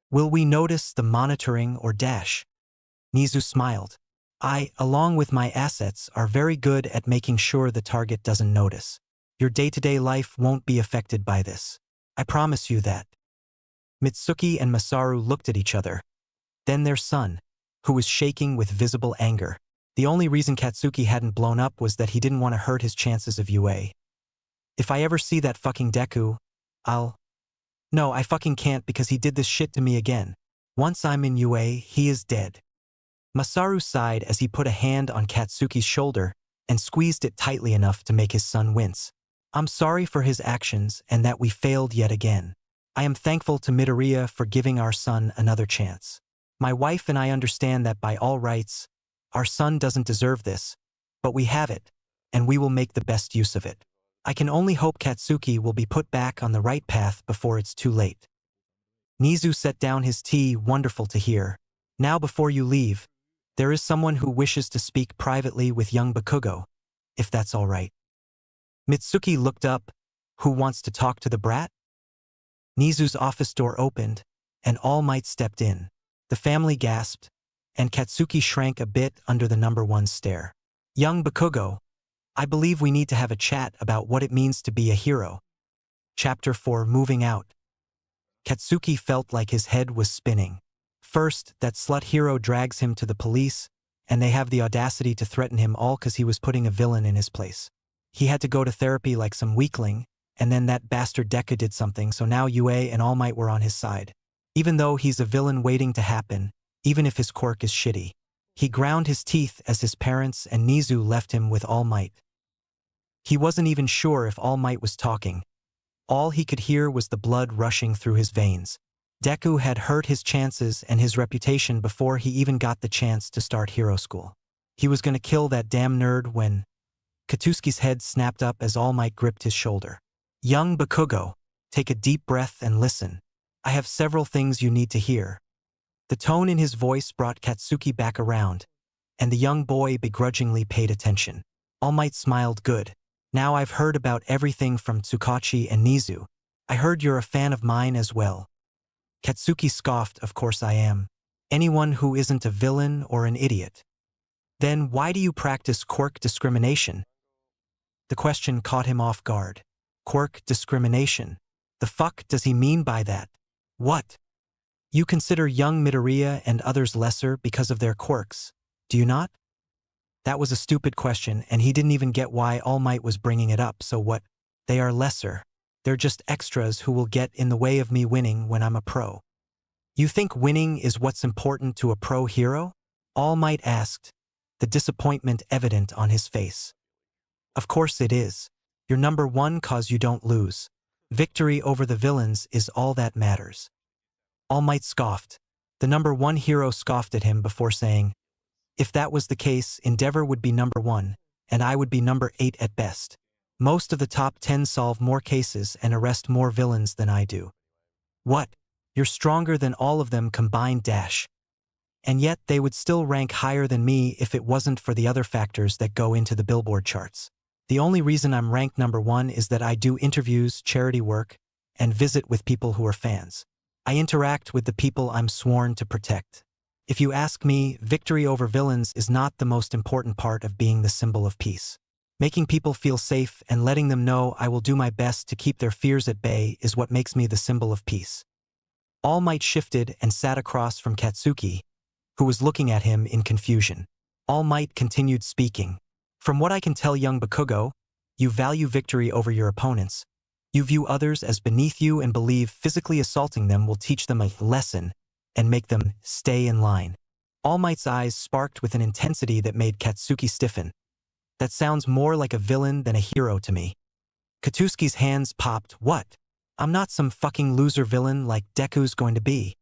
Will we notice the monitoring or dash? Nizu smiled. I, along with my assets, are very good at making sure the target doesn't notice. Your day-to-day life won't be affected by this. I promise you that. Mitsuki and Masaru looked at each other. Then their son, who was shaking with visible anger. The only reason Katsuki hadn't blown up was that he didn't want to hurt his chances of UA. If I ever see that fucking Deku, No, I fucking can't because he did this shit to me again. Once I'm in UA, he is dead. Masaru sighed as he put a hand on Katsuki's shoulder and squeezed it tightly enough to make his son wince. I'm sorry for his actions and that we failed yet again. I am thankful to Midoriya for giving our son another chance. My wife and I understand that by all rights, our son doesn't deserve this, but we have it, and we will make the best use of it. I can only hope Katsuki will be put back on the right path before it's too late. Nizu set down his tea, wonderful to hear. Now before you leave, there is someone who wishes to speak privately with young Bakugo, if that's all right. Mitsuki looked up. Who wants to talk to the brat? Nizu's office door opened, and All Might stepped in. The family gasped, and Katsuki shrank a bit under the #1 stare. Young Bakugo, I believe we need to have a chat about what it means to be a hero. Chapter 4, Moving Out. Katsuki felt like his head was spinning. First, that slut hero drags him to the police, and they have the audacity to threaten him all because he was putting a villain in his place. He had to go to therapy like some weakling, and then that bastard Deku did something, so now UA and All Might were on his side. Even though he's a villain waiting to happen, even if his quirk is shitty. He ground his teeth as his parents and Nizu left him with All Might. He wasn't even sure if All Might was talking. All he could hear was the blood rushing through his veins. Deku had hurt his chances and his reputation before he even got the chance to start hero school. He was gonna kill that damn nerd when Katsuki's head snapped up as All Might gripped his shoulder. Young Bakugo, take a deep breath and listen. I have several things you need to hear. The tone in his voice brought Katsuki back around, and the young boy begrudgingly paid attention. All Might smiled, good. Now I've heard about everything from Tsukachi and Nizu. I heard you're a fan of mine as well. Katsuki scoffed, of course I am. Anyone who isn't a villain or an idiot. Then why do you practice quirk discrimination? The question caught him off guard. Quirk discrimination? The fuck does he mean by that? What? You consider young Midoriya and others lesser because of their quirks, do you not? That was a stupid question, and he didn't even get why All Might was bringing it up, so what? They are lesser. They're just extras who will get in the way of me winning when I'm a pro. You think winning is what's important to a pro hero? All Might asked, the disappointment evident on his face. Of course it is. You're #1 cause you don't lose. Victory over the villains is all that matters. All Might scoffed. The #1 hero scoffed at him before saying, if that was the case, Endeavor would be #1, and I would be #8 at best. Most of the top 10 solve more cases and arrest more villains than I do. What? You're stronger than all of them combined dash. And yet they would still rank higher than me if it wasn't for the other factors that go into the Billboard charts. The only reason I'm ranked #1 is that I do interviews, charity work, and visit with people who are fans. I interact with the people I'm sworn to protect. If you ask me, victory over villains is not the most important part of being the symbol of peace. Making people feel safe and letting them know I will do my best to keep their fears at bay is what makes me the symbol of peace. All Might shifted and sat across from Katsuki, who was looking at him in confusion. All Might continued speaking. From what I can tell, young Bakugo, you value victory over your opponents. You view others as beneath you and believe physically assaulting them will teach them a lesson and make them stay in line. All Might's eyes sparked with an intensity that made Katsuki stiffen. That sounds more like a villain than a hero to me. Katsuki's hands popped. What? I'm not some fucking loser villain like Deku's going to be.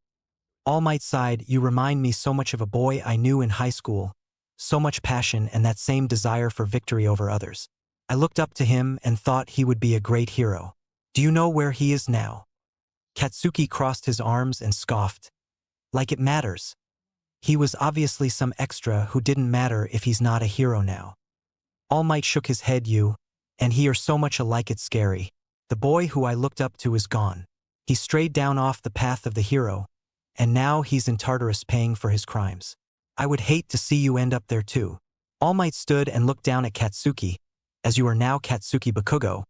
All Might sighed. You remind me so much of a boy I knew in high school. So much passion and that same desire for victory over others. I looked up to him and thought he would be a great hero. Do you know where he is now? Katsuki crossed his arms and scoffed. Like it matters. He was obviously some extra who didn't matter if he's not a hero now. All Might shook his head. You and he are so much alike it's scary. The boy who I looked up to is gone. He strayed down off the path of the hero, and now he's in Tartarus paying for his crimes. I would hate to see you end up there too. All Might stood and looked down at Katsuki. As you are now Katsuki Bakugo,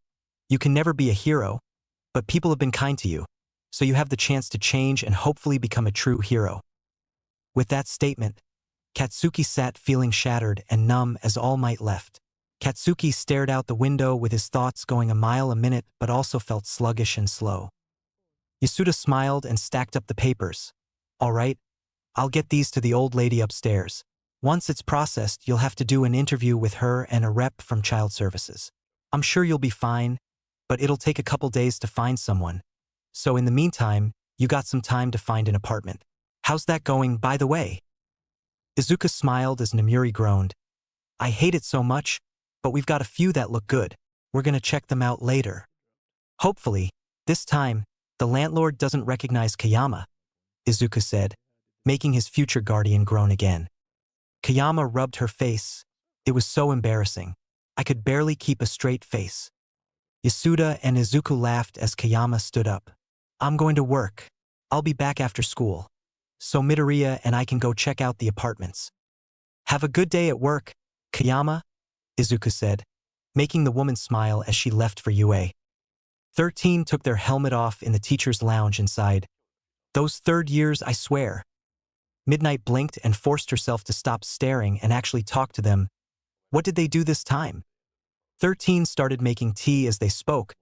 you can never be a hero, but people have been kind to you, so you have the chance to change and hopefully become a true hero. With that statement, Katsuki sat feeling shattered and numb as All Might left. Katsuki stared out the window with his thoughts going a mile a minute but also felt sluggish and slow. Yasuda smiled and stacked up the papers. All right, I'll get these to the old lady upstairs. Once it's processed, you'll have to do an interview with her and a rep from Child Services. I'm sure you'll be fine, but it'll take a couple days to find someone. So in the meantime, you got some time to find an apartment. How's that going, by the way? Izuku smiled as Namuri groaned. I hate it so much, but we've got a few that look good. We're gonna check them out later. Hopefully, this time, the landlord doesn't recognize Kayama, Izuku said, making his future guardian groan again. Kayama rubbed her face. It was so embarrassing. I could barely keep a straight face. Yasuda and Izuku laughed as Kayama stood up. I'm going to work. I'll be back after school. So Midoriya and I can go check out the apartments. Have a good day at work, Kayama, Izuku said, making the woman smile as she left for UA. 13 took their helmet off in the teacher's lounge inside. Those third years, I swear. Midnight blinked and forced herself to stop staring and actually talk to them. What did they do this time? 13 started making tea as they spoke.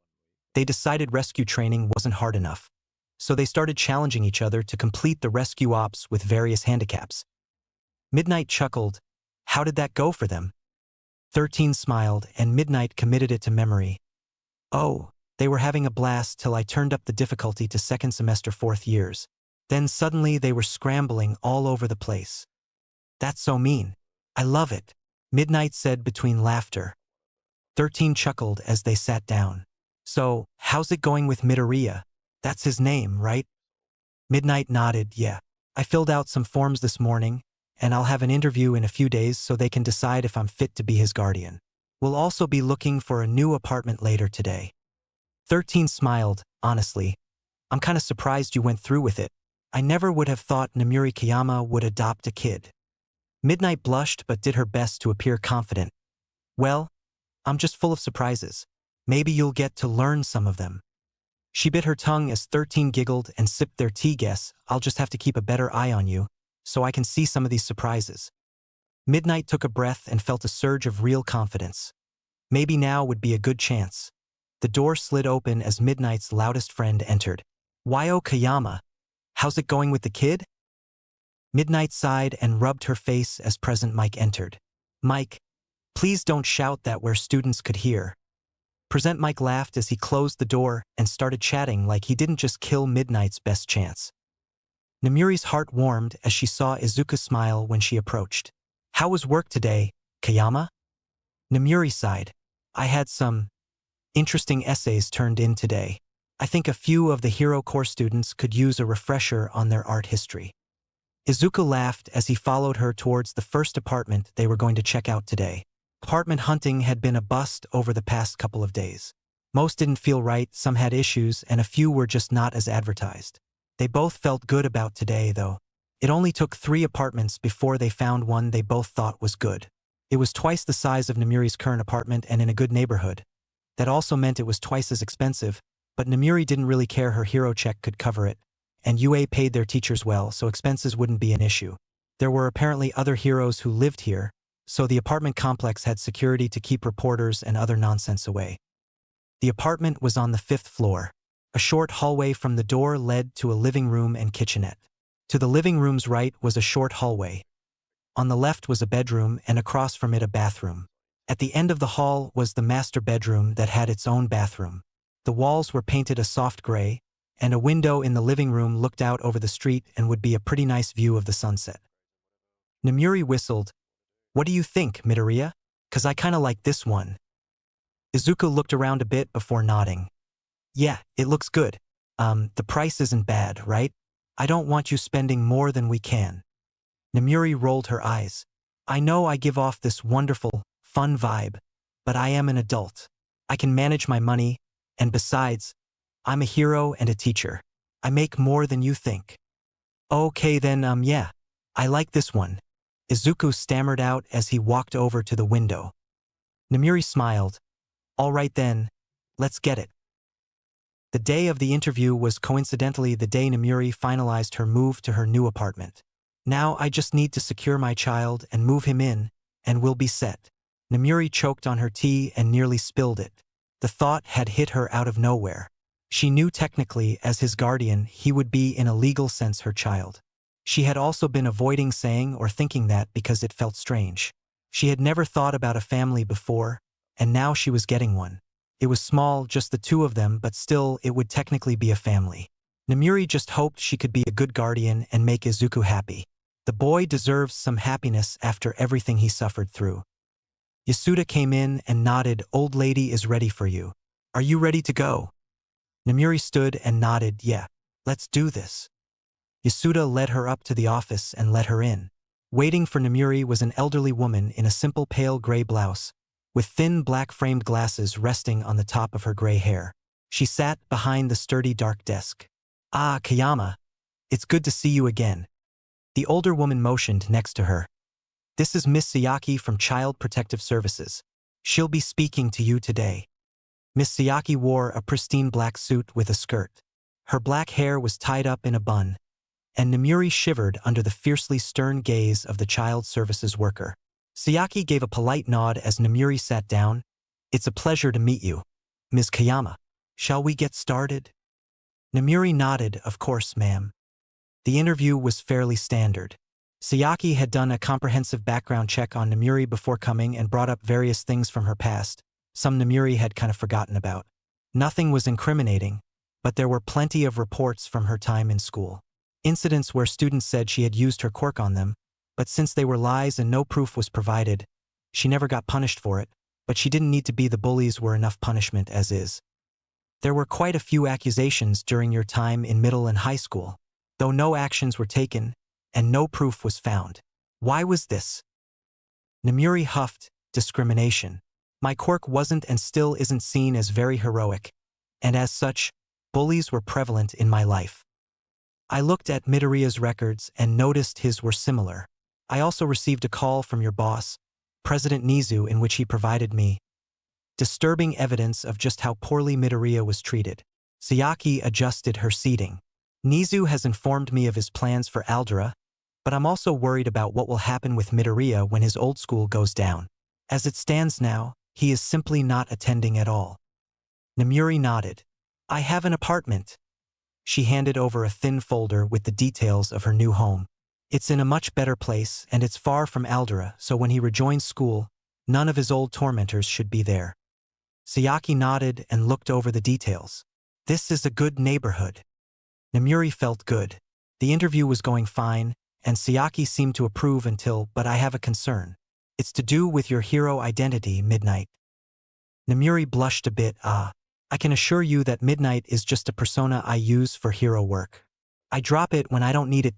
They decided rescue training wasn't hard enough. So they started challenging each other to complete the rescue ops with various handicaps. Midnight chuckled. How did that go for them? 13 smiled and Midnight committed it to memory. Oh, they were having a blast till I turned up the difficulty to second semester 4th years. Then suddenly they were scrambling all over the place. That's so mean. I love it, Midnight said between laughter. 13 chuckled as they sat down. So, how's it going with Midoriya? That's his name, right? Midnight nodded. Yeah. I filled out some forms this morning, and I'll have an interview in a few days so they can decide if I'm fit to be his guardian. We'll also be looking for a new apartment later today. 13 smiled. Honestly, I'm kinda surprised you went through with it. I never would have thought Namuri Kayama would adopt a kid. Midnight blushed but did her best to appear confident. Well, I'm just full of surprises. Maybe you'll get to learn some of them. She bit her tongue as 13 giggled and sipped their tea. Guess I'll just have to keep a better eye on you, so I can see some of these surprises. Midnight took a breath and felt a surge of real confidence. Maybe now would be a good chance. The door slid open as Midnight's loudest friend entered. Wyo Kayama, how's it going with the kid? Midnight sighed and rubbed her face as Present Mike entered. Mike, please don't shout that where students could hear. Present Mike laughed as he closed the door and started chatting like he didn't just kill Midnight's best chance. Namuri's heart warmed as she saw Izuku smile when she approached. How was work today, Kayama? Namuri sighed. I had some interesting essays turned in today. I think a few of the Hero Core students could use a refresher on their art history. Izuku laughed as he followed her towards the first apartment they were going to check out today. Apartment hunting had been a bust over the past couple of days. Most didn't feel right, some had issues, and a few were just not as advertised. They both felt good about today, though. It only took 3 apartments before they found one they both thought was good. It was twice the size of Namiri's current apartment and in a good neighborhood. That also meant it was twice as expensive, but Namiri didn't really care, her hero check could cover it, and UA paid their teachers well, so expenses wouldn't be an issue. There were apparently other heroes who lived here, so the apartment complex had security to keep reporters and other nonsense away. The apartment was on the 5th floor. A short hallway from the door led to a living room and kitchenette. To the living room's right was a short hallway. On the left was a bedroom and across from it a bathroom. At the end of the hall was the master bedroom that had its own bathroom. The walls were painted a soft gray, and a window in the living room looked out over the street and would be a pretty nice view of the sunset. Namiri whistled. "What do you think, Midoriya? 'Cause I kinda like this one." Izuku looked around a bit before nodding. "Yeah, it looks good. The price isn't bad, right? I don't want you spending more than we can." Namiri rolled her eyes. "I know I give off this wonderful, fun vibe, but I am an adult. I can manage my money, and besides, I'm a hero and a teacher. I make more than you think." "Okay then, yeah. I like this one," Izuku stammered out as he walked over to the window. Namiri smiled. "All right then, let's get it." The day of the interview was coincidentally the day Namiri finalized her move to her new apartment. "Now I just need to secure my child and move him in, and we'll be set." Namiri choked on her tea and nearly spilled it. The thought had hit her out of nowhere. She knew technically, as his guardian, he would be in a legal sense her child. She had also been avoiding saying or thinking that because it felt strange. She had never thought about a family before, and now she was getting one. It was small, just the 2 of them, but still, it would technically be a family. Namiri just hoped she could be a good guardian and make Izuku happy. The boy deserves some happiness after everything he suffered through. Yasuda came in and nodded. "Old lady is ready for you. Are you ready to go?" Namiri stood and nodded. "Yeah, let's do this." Yasuda led her up to the office and let her in. Waiting for Namiri was an elderly woman in a simple pale gray blouse, with thin black framed glasses resting on the top of her gray hair. She sat behind the sturdy dark desk. "Ah, Kayama. It's good to see you again." The older woman motioned next to her. "This is Miss Sayaki from Child Protective Services. She'll be speaking to you today." Miss Sayaki wore a pristine black suit with a skirt. Her black hair was tied up in a bun, and Namiri shivered under the fiercely stern gaze of the child services worker. Sayaki gave a polite nod as Namiri sat down. "It's a pleasure to meet you, Ms. Kayama. Shall we get started?" Namiri nodded. "Of course, ma'am." The interview was fairly standard. Sayaki had done a comprehensive background check on Namiri before coming and brought up various things from her past, some Namiri had kind of forgotten about. Nothing was incriminating, but there were plenty of reports from her time in school. Incidents where students said she had used her quirk on them, but since they were lies and no proof was provided, she never got punished for it, but she didn't need to be. The bullies were enough punishment as is. There were quite a few accusations during your time in middle and high school, though no actions were taken, and no proof was found. Why was this? Namiri huffed. Discrimination. My quirk wasn't and still isn't seen as very heroic, and as such, bullies were prevalent in my life. I looked at Midoriya's records and noticed his were similar. I also received a call from your boss, President Nizu, in which he provided me disturbing evidence of just how poorly Midoriya was treated. Sayaki adjusted her seating. Nizu has informed me of his plans for Aldera, but I'm also worried about what will happen with Midoriya when his old school goes down. As it stands now, he is simply not attending at all. Namiri nodded. I have an apartment. She handed over a thin folder with the details of her new home. It's in a much better place and it's far from Aldera, so when he rejoins school, none of his old tormentors should be there. Sayaki nodded and looked over the details. This is a good neighborhood. Namiri felt good. The interview was going fine, and Sayaki seemed to approve until, but I have a concern. It's to do with your hero identity, Midnight. Namiri blushed a bit. I can assure you that Midnight is just a persona I use for hero work. I drop it when I don't need it.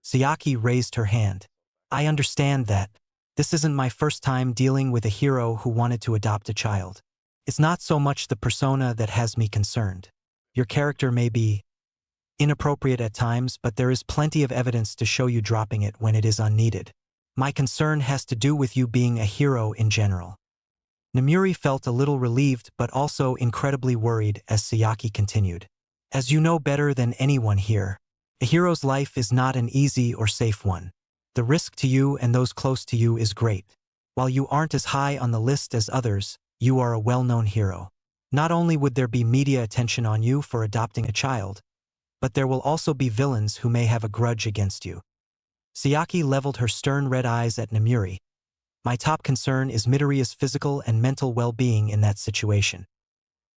Sayaki raised her hand. I understand that. This isn't my first time dealing with a hero who wanted to adopt a child. It's not so much the persona that has me concerned. Your character may be inappropriate at times, but there is plenty of evidence to show you dropping it when it is unneeded. My concern has to do with you being a hero in general. Namuri felt a little relieved but also incredibly worried as Sayaki continued. As you know better than anyone here, a hero's life is not an easy or safe one. The risk to you and those close to you is great. While you aren't as high on the list as others, you are a well-known hero. Not only would there be media attention on you for adopting a child, but there will also be villains who may have a grudge against you. Sayaki leveled her stern red eyes at Namuri. My top concern is Midoriya's physical and mental well-being in that situation.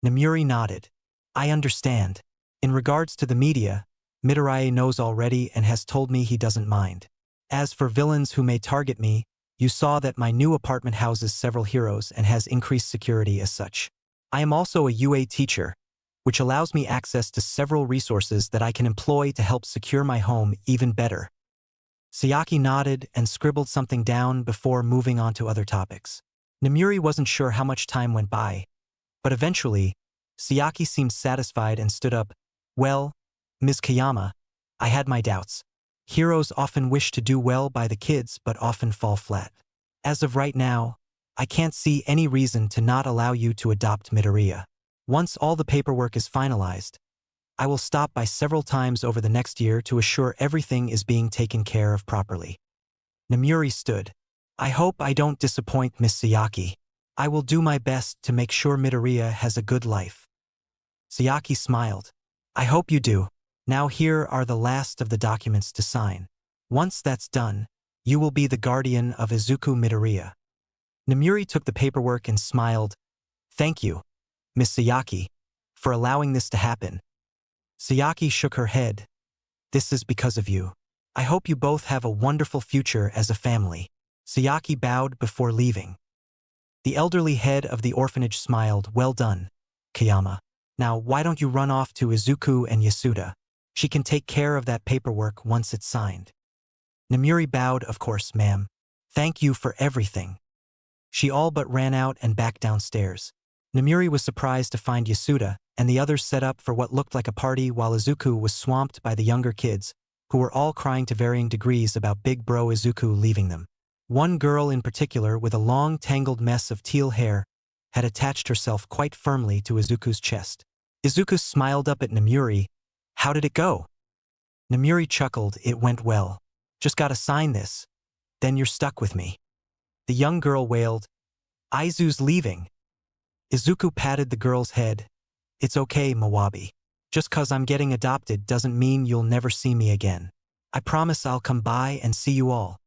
Namuri nodded. I understand. In regards to the media, Midoriya knows already and has told me he doesn't mind. As for villains who may target me, you saw that my new apartment houses several heroes and has increased security as such. I am also a UA teacher, which allows me access to several resources that I can employ to help secure my home even better. Sayaki nodded and scribbled something down before moving on to other topics. Namuri wasn't sure how much time went by, but eventually, Sayaki seemed satisfied and stood up. Well, Ms. Kayama, I had my doubts. Heroes often wish to do well by the kids but often fall flat. As of right now, I can't see any reason to not allow you to adopt Midoriya. Once all the paperwork is finalized, I will stop by several times over the next year to assure everything is being taken care of properly. Namuri stood. I hope I don't disappoint Miss Sayaki. I will do my best to make sure Midoriya has a good life. Sayaki smiled. I hope you do. Now here are the last of the documents to sign. Once that's done, you will be the guardian of Izuku Midoriya. Namuri took the paperwork and smiled. Thank you, Miss Sayaki, for allowing this to happen. Sayaki shook her head. This is because of you. I hope you both have a wonderful future as a family. Sayaki bowed before leaving. The elderly head of the orphanage smiled. Well done, Kayama. Now why don't you run off to Izuku and Yasuda? She can take care of that paperwork once it's signed. Namuri bowed. Of course, ma'am. Thank you for everything. She all but ran out and back downstairs. Namuri was surprised to find Yasuda and the others set up for what looked like a party while Izuku was swamped by the younger kids, who were all crying to varying degrees about big bro Izuku leaving them. One girl in particular, with a long tangled mess of teal hair, had attached herself quite firmly to Izuku's chest. Izuku smiled up at Namuri. How did it go? Namuri chuckled. It went well. Just gotta sign this. Then you're stuck with me. The young girl wailed. Aizu's leaving. Izuku patted the girl's head. It's okay, Mawabi. Just 'cause I'm getting adopted doesn't mean you'll never see me again. I promise I'll come by and see you all.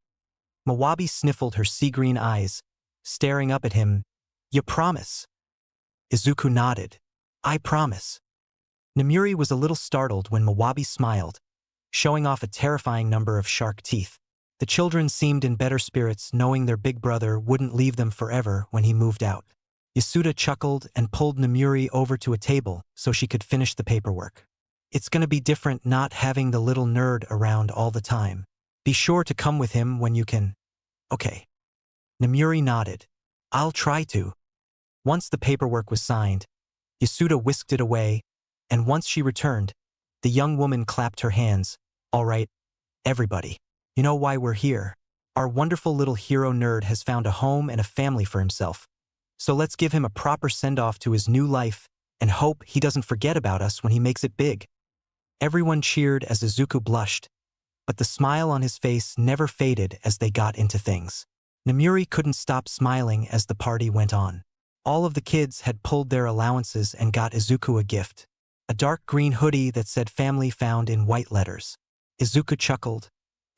Mawabi sniffled her sea-green eyes, staring up at him. You promise? Izuku nodded. I promise. Namuri was a little startled when Mawabi smiled, showing off a terrifying number of shark teeth. The children seemed in better spirits, knowing their big brother wouldn't leave them forever when he moved out. Yasuda chuckled and pulled Namuri over to a table so she could finish the paperwork. It's gonna be different not having the little nerd around all the time. Be sure to come with him when you can. Okay. Namuri nodded. I'll try to. Once the paperwork was signed, Yasuda whisked it away, and once she returned, the young woman clapped her hands. All right, everybody. You know why we're here. Our wonderful little hero nerd has found a home and a family for himself. So let's give him a proper send-off to his new life and hope he doesn't forget about us when he makes it big. Everyone cheered as Izuku blushed, but the smile on his face never faded as they got into things. Namuri couldn't stop smiling as the party went on. All of the kids had pulled their allowances and got Izuku a gift. A dark green hoodie that said family found in white letters. Izuku chuckled,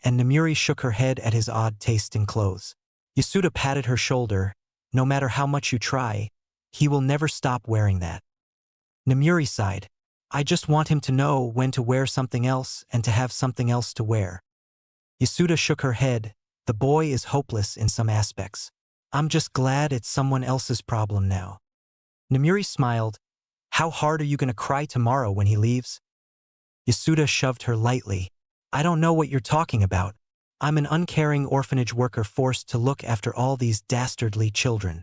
and Namuri shook her head at his odd taste in clothes. Yasuda patted her shoulder. No matter how much you try, he will never stop wearing that. Namuri sighed. I just want him to know when to wear something else and to have something else to wear. Yasuda shook her head. The boy is hopeless in some aspects. I'm just glad it's someone else's problem now. Namuri smiled. How hard are you gonna cry tomorrow when he leaves? Yasuda shoved her lightly. I don't know what you're talking about. I'm an uncaring orphanage worker forced to look after all these dastardly children.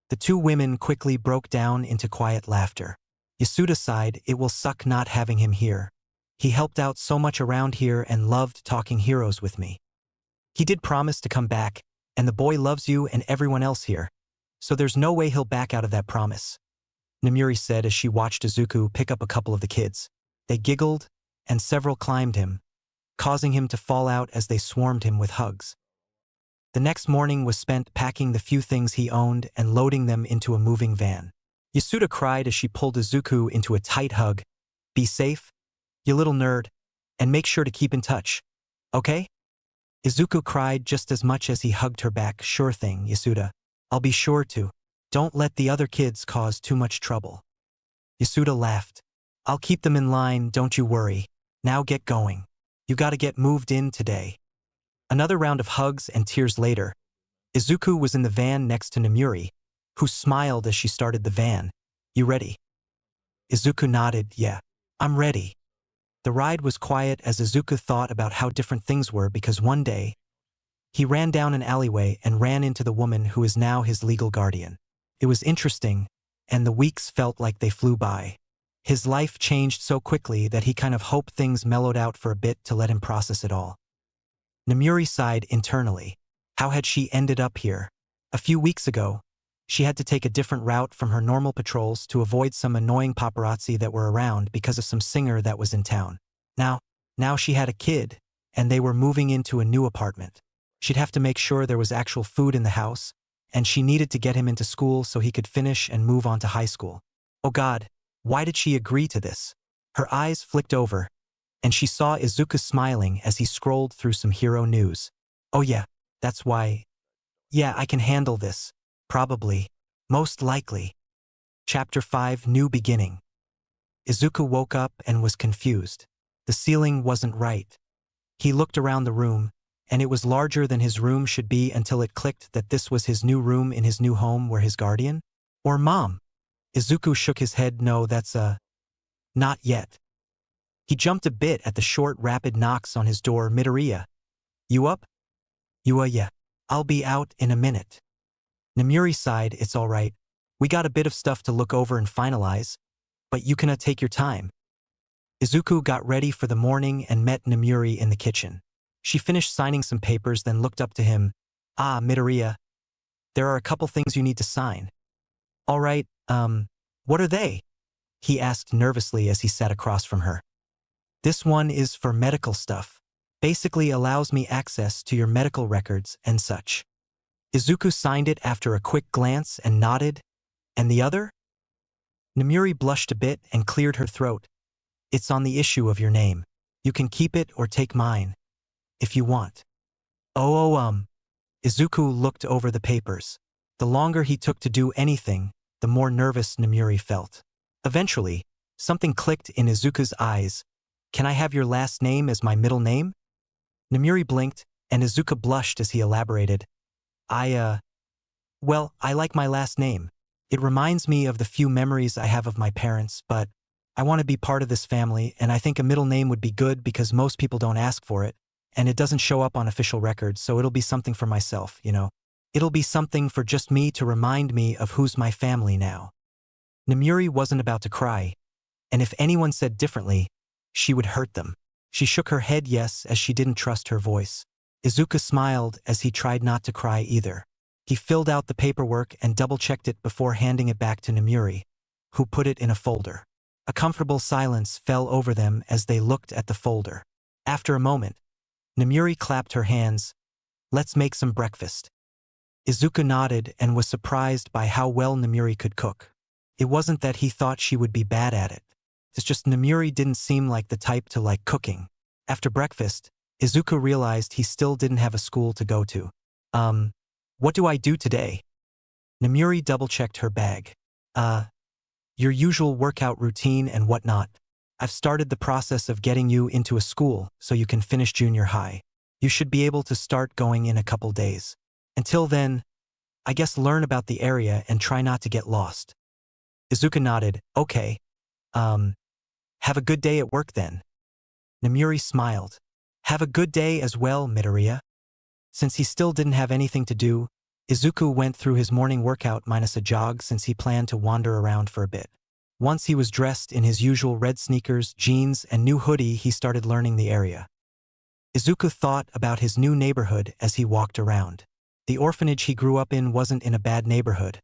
The two women quickly broke down into quiet laughter. Yasuda sighed. It will suck not having him here. He helped out so much around here and loved talking heroes with me. He did promise to come back, and the boy loves you and everyone else here, so there's no way he'll back out of that promise," Namuri said as she watched Izuku pick up a couple of the kids. They giggled, and several climbed him, causing him to fall out as they swarmed him with hugs. The next morning was spent packing the few things he owned and loading them into a moving van. Yasuda cried as she pulled Izuku into a tight hug. "Be safe, you little nerd, and make sure to keep in touch, okay?" Izuku cried just as much as he hugged her back. "Sure thing, Yasuda. I'll be sure to. Don't let the other kids cause too much trouble." Yasuda laughed. "I'll keep them in line, don't you worry. Now get going. You gotta get moved in today." Another round of hugs and tears later, Izuku was in the van next to Namuri, who smiled as she started the van. "You ready?" Izuku nodded. "Yeah, I'm ready." The ride was quiet as Izuku thought about how different things were because one day, he ran down an alleyway and ran into the woman who is now his legal guardian. It was interesting, and the weeks felt like they flew by. His life changed so quickly that he kind of hoped things mellowed out for a bit to let him process it all. Namuri sighed internally. How had she ended up here? A few weeks ago, she had to take a different route from her normal patrols to avoid some annoying paparazzi that were around because of some singer that was in town. Now she had a kid, and they were moving into a new apartment. She'd have to make sure there was actual food in the house, and she needed to get him into school so he could finish and move on to high school. Oh God, why did she agree to this? Her eyes flicked over, and she saw Izuku smiling as he scrolled through some hero news. "Oh yeah, that's why. Yeah, I can handle this. Probably. Most likely." Chapter 5: New Beginning. Izuku woke up and was confused. The ceiling wasn't right. He looked around the room, and it was larger than his room should be until it clicked that this was his new room in his new home where his guardian? Or mom? Izuku shook his head. "No, that's not yet." He jumped a bit at the short, rapid knocks on his door. "Midoriya, you up?" Yeah. I'll be out in a minute." Namuri sighed. "It's all right. We got a bit of stuff to look over and finalize, but you can take your time." Izuku got ready for the morning and met Namuri in the kitchen. She finished signing some papers, then looked up to him. "Ah, Midoriya, there are a couple things you need to sign." "All right, what are they?" he asked nervously as he sat across from her. "This one is for medical stuff. Basically allows me access to your medical records and such." Izuku signed it after a quick glance and nodded. "And the other?" Namuri blushed a bit and cleared her throat. "It's on the issue of your name. You can keep it or take mine, if you want." Izuku looked over the papers. The longer he took to do anything, the more nervous Namuri felt. Eventually, something clicked in Izuku's eyes. "Can I have your last name as my middle name?" Namuri blinked, and Izuku blushed as he elaborated. Well, I like my last name. It reminds me of the few memories I have of my parents, but I want to be part of this family, and I think a middle name would be good because most people don't ask for it, and it doesn't show up on official records, so it'll be something for myself, you know. It'll be something for just me to remind me of who's my family now." Namuri wasn't about to cry, and if anyone said differently, she would hurt them. She shook her head yes as she didn't trust her voice. Izuku smiled as he tried not to cry either. He filled out the paperwork and double-checked it before handing it back to Namuri, who put it in a folder. A comfortable silence fell over them as they looked at the folder. After a moment, Namuri clapped her hands. "Let's make some breakfast." Izuku nodded and was surprised by how well Namuri could cook. It wasn't that he thought she would be bad at it. It's just Namuri didn't seem like the type to like cooking. After breakfast, Izuku realized he still didn't have a school to go to. What do I do today?" Namuri double-checked her bag. Your usual workout routine and whatnot. I've started the process of getting you into a school so you can finish junior high. You should be able to start going in a couple days. Until then, I guess learn about the area and try not to get lost." Izuku nodded. "Okay. Have a good day at work then." Namuri smiled. "Have a good day as well, Midoriya." Since he still didn't have anything to do, Izuku went through his morning workout minus a jog since he planned to wander around for a bit. Once he was dressed in his usual red sneakers, jeans, and new hoodie, he started learning the area. Izuku thought about his new neighborhood as he walked around. The orphanage he grew up in wasn't in a bad neighborhood.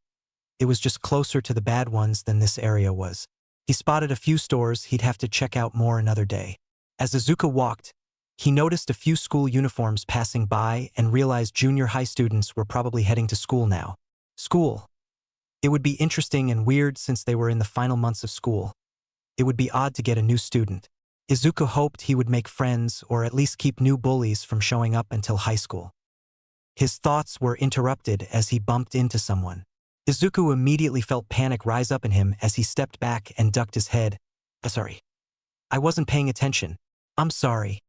It was just closer to the bad ones than this area was. He spotted a few stores he'd have to check out more another day. As Izuku walked, he noticed a few school uniforms passing by and realized junior high students were probably heading to school now. School. It would be interesting and weird since they were in the final months of school. It would be odd to get a new student. Izuku hoped he would make friends or at least keep new bullies from showing up until high school. His thoughts were interrupted as he bumped into someone. Izuku immediately felt panic rise up in him as he stepped back and ducked his head. Sorry. I wasn't paying attention. I'm sorry.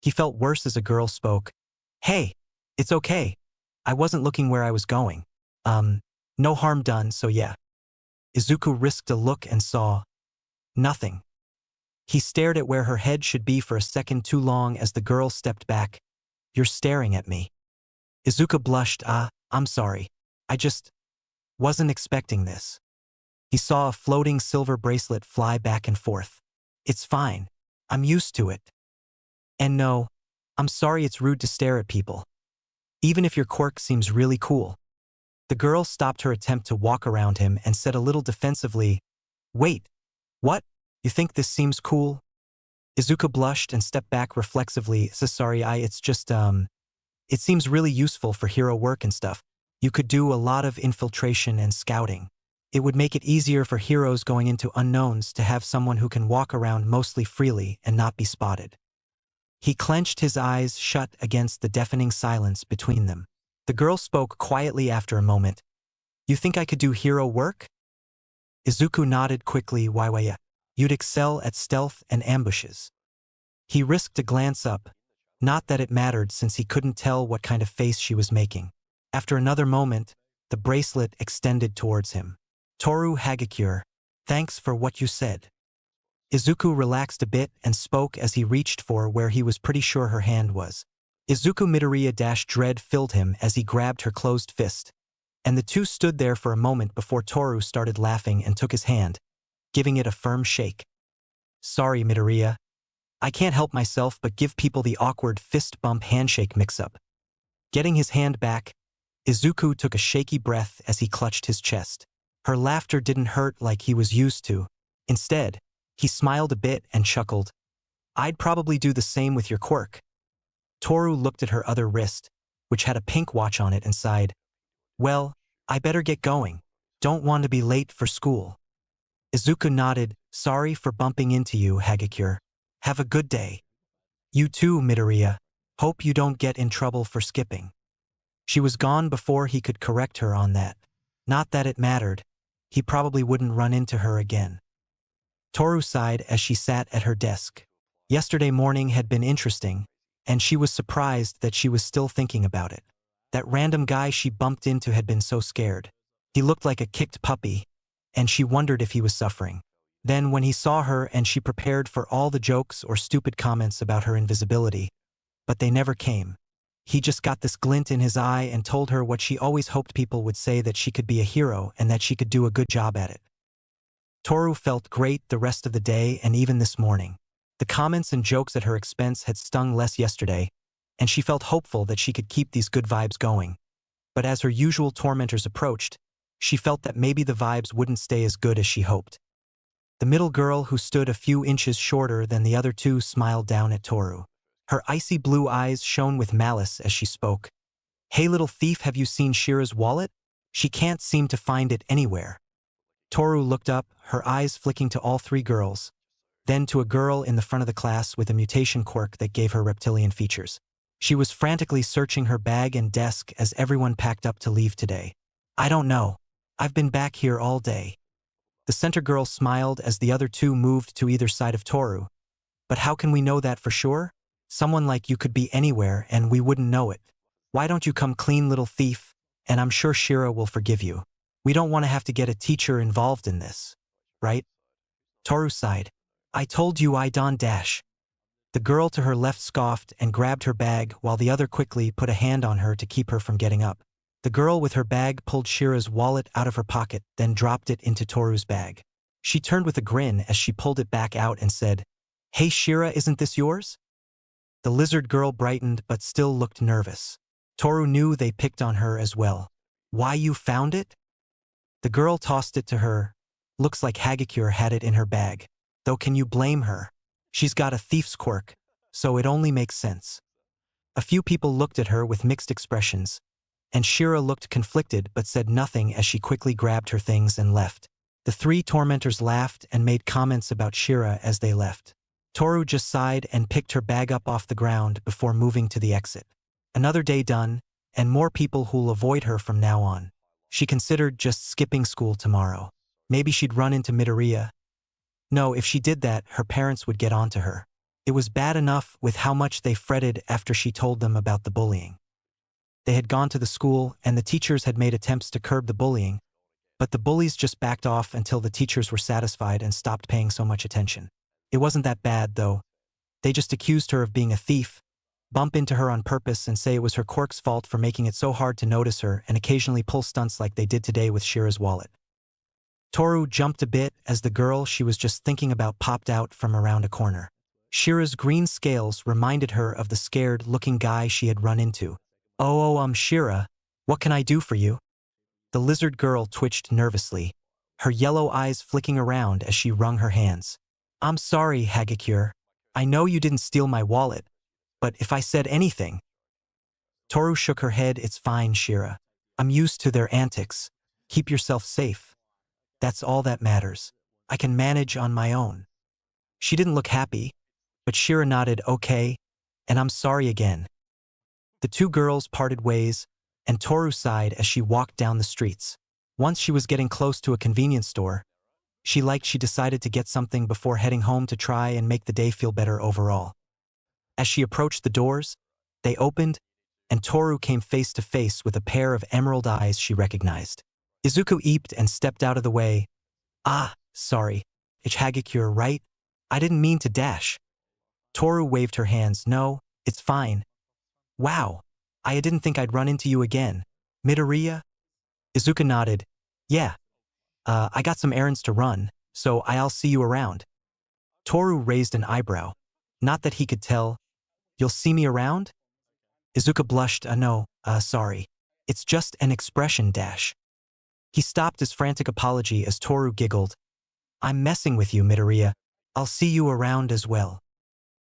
He felt worse as a girl spoke. Hey, it's okay. I wasn't looking where I was going. No harm done, so yeah. Izuku risked a look and saw nothing. He stared at where her head should be for a second too long as the girl stepped back. You're staring at me. Izuku blushed. I'm sorry. I just wasn't expecting this. He saw a floating silver bracelet fly back and forth. It's fine. I'm used to it. And no, I'm sorry it's rude to stare at people. Even if your quirk seems really cool. The girl stopped her attempt to walk around him and said a little defensively, Wait, what? You think this seems cool? Izuku blushed and stepped back reflexively. Sorry, it's just, it seems really useful for hero work and stuff. You could do a lot of infiltration and scouting. It would make it easier for heroes going into unknowns to have someone who can walk around mostly freely and not be spotted. He clenched his eyes shut against the deafening silence between them. The girl spoke quietly after a moment. You think I could do hero work? Izuku nodded quickly. Why, you'd excel at stealth and ambushes. He risked a glance up, not that it mattered since he couldn't tell what kind of face she was making. After another moment, the bracelet extended towards him. Toru Hagakure, thanks for what you said. Izuku relaxed a bit and spoke as he reached for where he was pretty sure her hand was. Izuku Midoriya dread filled him as he grabbed her closed fist, and the two stood there for a moment before Toru started laughing and took his hand, giving it a firm shake. Sorry, Midoriya. I can't help myself but give people the awkward fist bump handshake mix-up. Getting his hand back, Izuku took a shaky breath as he clutched his chest. Her laughter didn't hurt like he was used to. Instead, he smiled a bit and chuckled. I'd probably do the same with your quirk. Toru looked at her other wrist, which had a pink watch on it, and sighed. Well, I better get going. Don't want to be late for school. Izuku nodded. Sorry for bumping into you, Hagakure. Have a good day. You too, Midoriya. Hope you don't get in trouble for skipping. She was gone before he could correct her on that. Not that it mattered. He probably wouldn't run into her again. Toru sighed as she sat at her desk. Yesterday morning had been interesting, and she was surprised that she was still thinking about it. That random guy she bumped into had been so scared. He looked like a kicked puppy, and she wondered if he was suffering. Then when he saw her and she prepared for all the jokes or stupid comments about her invisibility, but they never came. He just got this glint in his eye and told her what she always hoped people would say, that she could be a hero and that she could do a good job at it. Toru felt great the rest of the day and even this morning. The comments and jokes at her expense had stung less yesterday, and she felt hopeful that she could keep these good vibes going. But as her usual tormentors approached, she felt that maybe the vibes wouldn't stay as good as she hoped. The middle girl, who stood a few inches shorter than the other two, smiled down at Toru. Her icy blue eyes shone with malice as she spoke. Hey little thief, have you seen Shira's wallet? She can't seem to find it anywhere. Toru looked up, her eyes flicking to all three girls, then to a girl in the front of the class with a mutation quirk that gave her reptilian features. She was frantically searching her bag and desk as everyone packed up to leave today. I don't know. I've been back here all day. The center girl smiled as the other two moved to either side of Toru. But how can we know that for sure? Someone like you could be anywhere and we wouldn't know it. Why don't you come clean, little thief? And I'm sure Shira will forgive you. We don't want to have to get a teacher involved in this, right? Toru sighed. I told you I don't dash. The girl to her left scoffed and grabbed her bag while the other quickly put a hand on her to keep her from getting up. The girl with her bag pulled Shira's wallet out of her pocket, then dropped it into Toru's bag. She turned with a grin as she pulled it back out and said, "Hey Shira, isn't this yours?" The lizard girl brightened but still looked nervous. Toru knew they picked on her as well. "Why, you found it?" The girl tossed it to her. "Looks like Hagakure had it in her bag. Though can you blame her? She's got a thief's quirk, so it only makes sense." A few people looked at her with mixed expressions, and Shira looked conflicted but said nothing as she quickly grabbed her things and left. The three tormentors laughed and made comments about Shira as they left. Toru just sighed and picked her bag up off the ground before moving to the exit. Another day done, and more people who'll avoid her from now on. She considered just skipping school tomorrow. Maybe she'd run into Midoriya. No, if she did that, her parents would get onto her. It was bad enough with how much they fretted after she told them about the bullying. They had gone to the school and the teachers had made attempts to curb the bullying, but the bullies just backed off until the teachers were satisfied and stopped paying so much attention. It wasn't that bad, though. They just accused her of being a thief, bump into her on purpose and say it was her quirk's fault for making it so hard to notice her, and occasionally pull stunts like they did today with Shira's wallet. Toru jumped a bit as the girl she was just thinking about popped out from around a corner. Shira's green scales reminded her of the scared-looking guy she had run into. Oh, Shira, what can I do for you?" The lizard girl twitched nervously, her yellow eyes flicking around as she wrung her hands. "I'm sorry, Hagakure. I know you didn't steal my wallet, but if I said anything—" Toru shook her head. "It's fine, Shira. I'm used to their antics. Keep yourself safe. That's all that matters. I can manage on my own." She didn't look happy, but Shira nodded, "Okay, and I'm sorry again." The two girls parted ways, and Toru sighed as she walked down the streets. Once she was getting close to a convenience store, she decided to get something before heading home to try and make the day feel better overall. As she approached the doors, they opened, and Toru came face to face with a pair of emerald eyes she recognized. Izuku eeped and stepped out of the way. "Ah, sorry. It's Hagakure, right? I didn't mean to dash." Toru waved her hands. "No, it's fine." "Wow, I didn't think I'd run into you again. Midoriya?" Izuku nodded. "Yeah. I got some errands to run, so I'll see you around." Toru raised an eyebrow. Not that he could tell. "You'll see me around?" Izuku blushed. No, sorry. It's just an expression dash." He stopped his frantic apology as Toru giggled. "I'm messing with you, Midoriya. I'll see you around as well."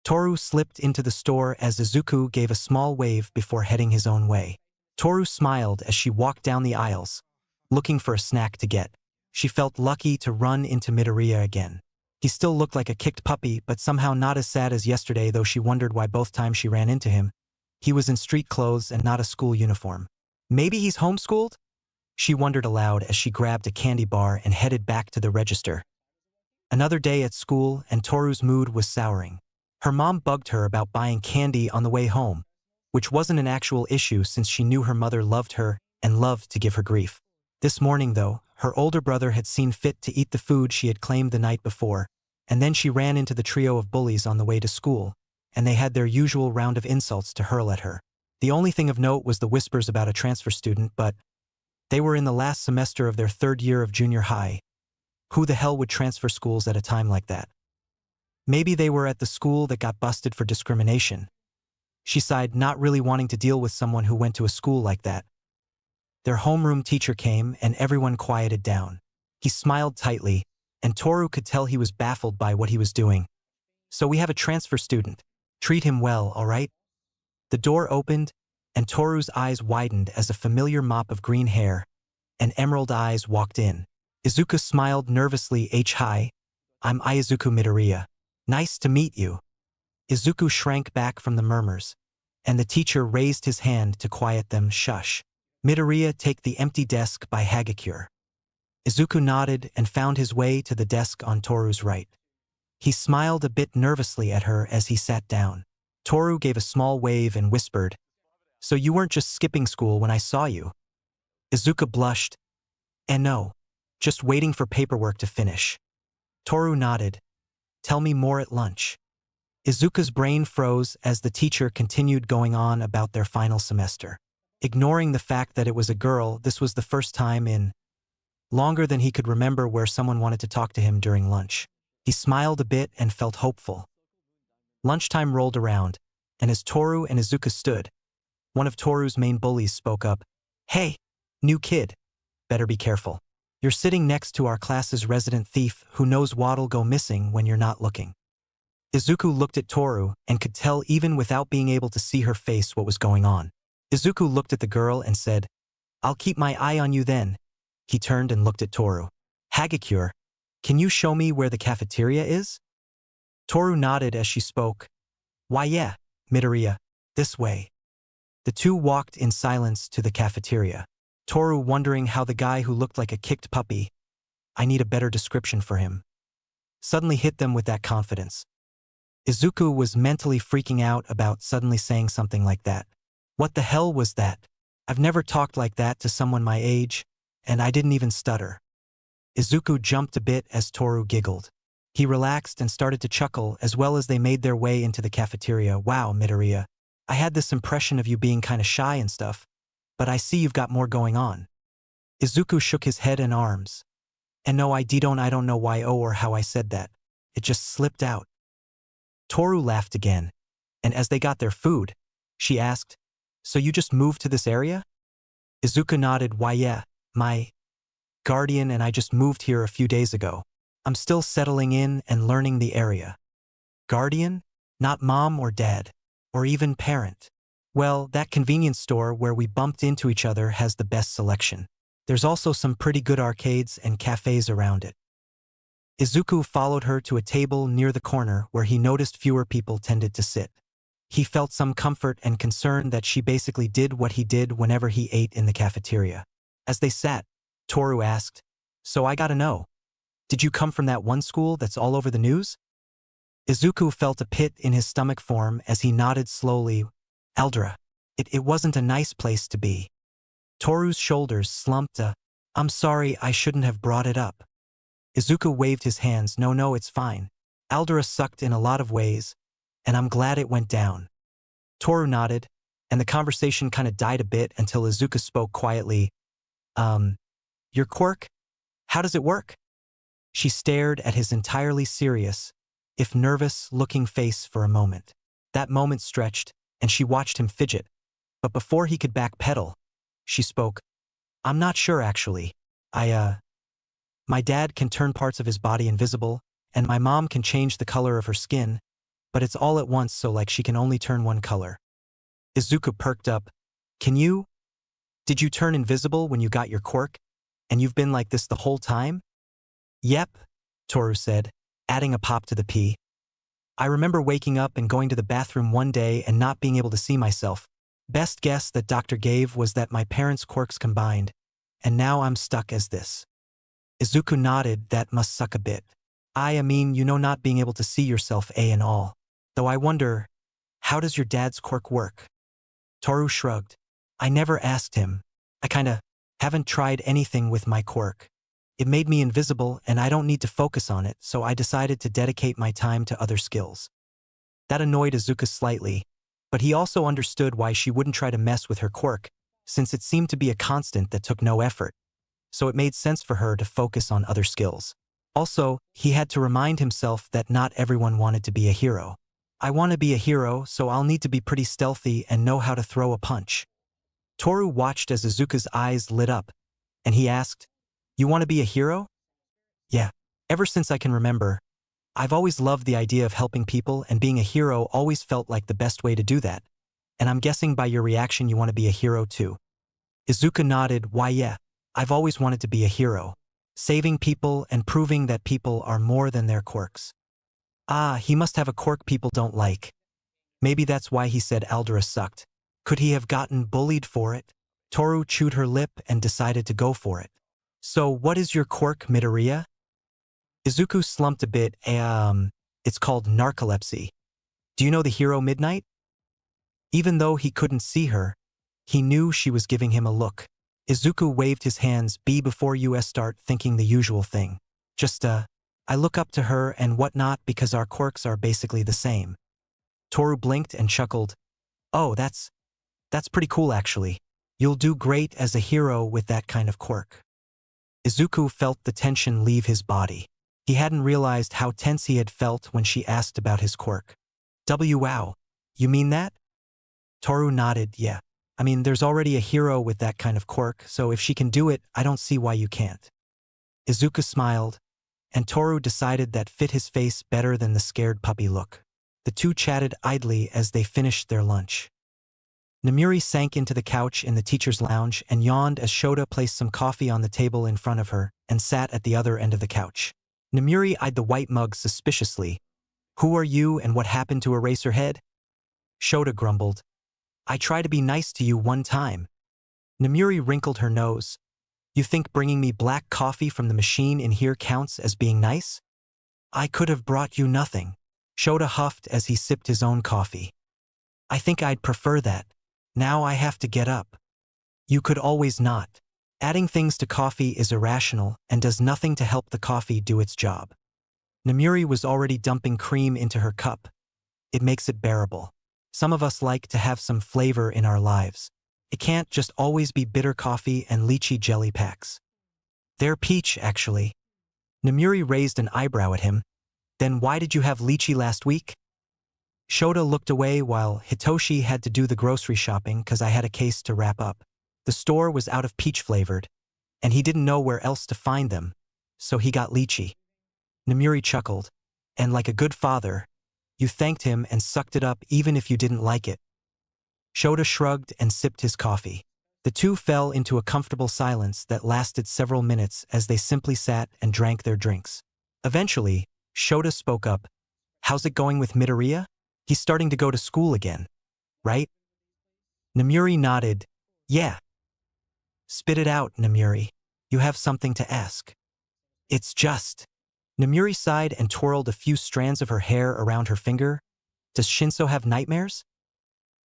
Toru slipped into the store as Izuku gave a small wave before heading his own way. Toru smiled as she walked down the aisles, looking for a snack to get. She felt lucky to run into Midoriya again. He still looked like a kicked puppy, but somehow not as sad as yesterday, though she wondered why both times she ran into him, he was in street clothes and not a school uniform. Maybe he's homeschooled? She wondered aloud as she grabbed a candy bar and headed back to the register. Another day at school, and Toru's mood was souring. Her mom bugged her about buying candy on the way home, which wasn't an actual issue since she knew her mother loved her and loved to give her grief. This morning, though, her older brother had seen fit to eat the food she had claimed the night before, and then she ran into the trio of bullies on the way to school, and they had their usual round of insults to hurl at her. The only thing of note was the whispers about a transfer student, but they were in the last semester of their third year of junior high. Who the hell would transfer schools at a time like that? Maybe they were at the school that got busted for discrimination. She sighed, not really wanting to deal with someone who went to a school like that. Their homeroom teacher came and everyone quieted down. He smiled tightly, and Toru could tell he was baffled by what he was doing. "So we have a transfer student. Treat him well, all right?" The door opened, and Toru's eyes widened as a familiar mop of green hair and emerald eyes walked in. Izuku smiled nervously. "Hi, I'm Izuku Midoriya. Nice to meet you." Izuku shrank back from the murmurs, and the teacher raised his hand to quiet them. "Shush. Midoriya, take the empty desk by Hagakure." Izuku nodded and found his way to the desk on Toru's right. He smiled a bit nervously at her as he sat down. Toru gave a small wave and whispered, "So you weren't just skipping school when I saw you?" Izuku blushed. No, just waiting for paperwork to finish." Toru nodded. "Tell me more at lunch." Izuku's brain froze as the teacher continued going on about their final semester. Ignoring the fact that it was a girl, this was the first time in longer than he could remember, where someone wanted to talk to him during lunch. He smiled a bit and felt hopeful. Lunchtime rolled around, and as Toru and Izuku stood, one of Toru's main bullies spoke up. "Hey, new kid, better be careful. You're sitting next to our class's resident thief who knows what'll go missing when you're not looking." Izuku looked at Toru and could tell even without being able to see her face what was going on. Izuku looked at the girl and said, "I'll keep my eye on you then." He turned and looked at Toru. "Hagakure, can you show me where the cafeteria is?" Toru nodded as she spoke. "Why yeah, Midoriya, this way." The two walked in silence to the cafeteria. Toru wondering how the guy who looked like a kicked puppy, I need a better description for him, suddenly hit them with that confidence. Izuku was mentally freaking out about suddenly saying something like that. What the hell was that? I've never talked like that to someone my age, and I didn't even stutter. Izuku jumped a bit as Toru giggled. He relaxed and started to chuckle as well as they made their way into the cafeteria. "Wow, Midoriya, I had this impression of you being kinda shy and stuff, but I see you've got more going on." Izuku shook his head and arms. "And no, I don't know why or how I said that. It just slipped out." Toru laughed again, and as they got their food, she asked, "So you just moved to this area?" Izuku nodded. "Why yeah, my guardian and I just moved here a few days ago. I'm still settling in and learning the area." "Guardian? Not mom or dad? Or even parent?" "Well, that convenience store where we bumped into each other has the best selection. There's also some pretty good arcades and cafes around it." Izuku followed her to a table near the corner where he noticed fewer people tended to sit. He felt some comfort and concern that she basically did what he did whenever he ate in the cafeteria. As they sat, Toru asked, "So I gotta know, did you come from that one school that's all over the news?" Izuku felt a pit in his stomach form as he nodded slowly. "Eldra. It wasn't a nice place to be." Toru's shoulders slumped. "I'm sorry, I shouldn't have brought it up." Izuku waved his hands. No, it's fine. Aldera sucked in a lot of ways, and I'm glad it went down." Toru nodded, and the conversation kinda died a bit until Izuku spoke quietly. Your quirk? How does it work?" She stared at his entirely serious, if nervous-looking face for a moment. That moment stretched, and she watched him fidget. But before he could backpedal, she spoke. "I'm not sure, actually. My dad can turn parts of his body invisible, and my mom can change the color of her skin, but it's all at once, so like she can only turn one color." Izuku perked up. Did you turn invisible when you got your quirk? And you've been like this the whole time?" "Yep," Toru said, adding a pop to the P. "I remember waking up and going to the bathroom one day and not being able to see myself. Best guess that doctor gave was that my parents' quirks combined, and now I'm stuck as this." Izuku nodded. "That must suck a bit. I mean, not being able to see yourself and all. Though I wonder, how does your dad's quirk work?" Toru shrugged. "I never asked him. I kinda haven't tried anything with my quirk. It made me invisible and I don't need to focus on it, so I decided to dedicate my time to other skills." That annoyed Izuku slightly, but he also understood why she wouldn't try to mess with her quirk, since it seemed to be a constant that took no effort. So it made sense for her to focus on other skills. Also, he had to remind himself that not everyone wanted to be a hero. "I want to be a hero, so I'll need to be pretty stealthy and know how to throw a punch." Toru watched as Izuku's eyes lit up, and he asked, "You want to be a hero?" "Yeah. Ever since I can remember, I've always loved the idea of helping people, and being a hero always felt like the best way to do that. And I'm guessing by your reaction you want to be a hero too." Izuku nodded. "Why yeah, I've always wanted to be a hero. Saving people and proving that people are more than their quirks." He must have a quirk people don't like. Maybe that's why he said Aldera sucked. Could he have gotten bullied for it? Toru chewed her lip and decided to go for it. "So what is your quirk, Midoriya?" Izuku slumped a bit. It's called narcolepsy. Do you know the hero Midnight?" Even though he couldn't see her, he knew she was giving him a look. Izuku waved his hands. Before you start thinking the usual thing. Just, I look up to her and whatnot because our quirks are basically the same." Toru blinked and chuckled. "Oh, that's pretty cool actually. You'll do great as a hero with that kind of quirk." Izuku felt the tension leave his body. He hadn't realized how tense he had felt when she asked about his quirk. Wow. You mean that? Toru nodded, yeah. I mean, there's already a hero with that kind of quirk, so if she can do it, I don't see why you can't. Izuku smiled, and Toru decided that fit his face better than the scared puppy look. The two chatted idly as they finished their lunch. Namiri sank into the couch in the teacher's lounge and yawned as Shota placed some coffee on the table in front of her and sat at the other end of the couch. Namiri eyed the white mug suspiciously. Who are you and what happened to Eraserhead? Shota grumbled. I try to be nice to you one time. Namiri wrinkled her nose. You think bringing me black coffee from the machine in here counts as being nice? I could have brought you nothing. Shota huffed as he sipped his own coffee. I think I'd prefer that. Now I have to get up. You could always not. Adding things to coffee is irrational and does nothing to help the coffee do its job. Namiri was already dumping cream into her cup. It makes it bearable. Some of us like to have some flavor in our lives. It can't just always be bitter coffee and lychee jelly packs. They're peach, actually. Namiri raised an eyebrow at him. Then why did you have lychee last week? Shota looked away while Hitoshi had to do the grocery shopping because I had a case to wrap up. The store was out of peach flavored, and he didn't know where else to find them, so he got lychee. Namiri chuckled, and like a good father, you thanked him and sucked it up even if you didn't like it. Shota shrugged and sipped his coffee. The two fell into a comfortable silence that lasted several minutes as they simply sat and drank their drinks. Eventually, Shota spoke up. How's it going with Midoriya? He's starting to go to school again, right? Namiri nodded. Yeah. Spit it out, Namiri. You have something to ask. It's just. Namiri sighed and twirled a few strands of her hair around her finger. Does Shinso have nightmares?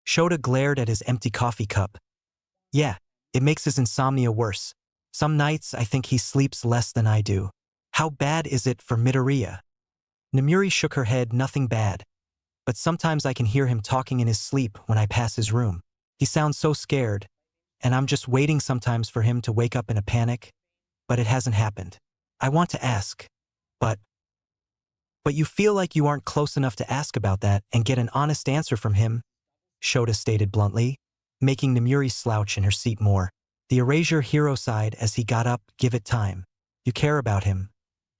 Shota glared at his empty coffee cup. Yeah, it makes his insomnia worse. Some nights I think he sleeps less than I do. How bad is it for Midoriya? Namiri shook her head, nothing bad. But sometimes I can hear him talking in his sleep when I pass his room. He sounds so scared, and I'm just waiting sometimes for him to wake up in a panic, but it hasn't happened. I want to ask, but you feel like you aren't close enough to ask about that and get an honest answer from him, Shota stated bluntly, making Namiri slouch in her seat more. The erasure hero sighed as he got up. Give it time. You care about him.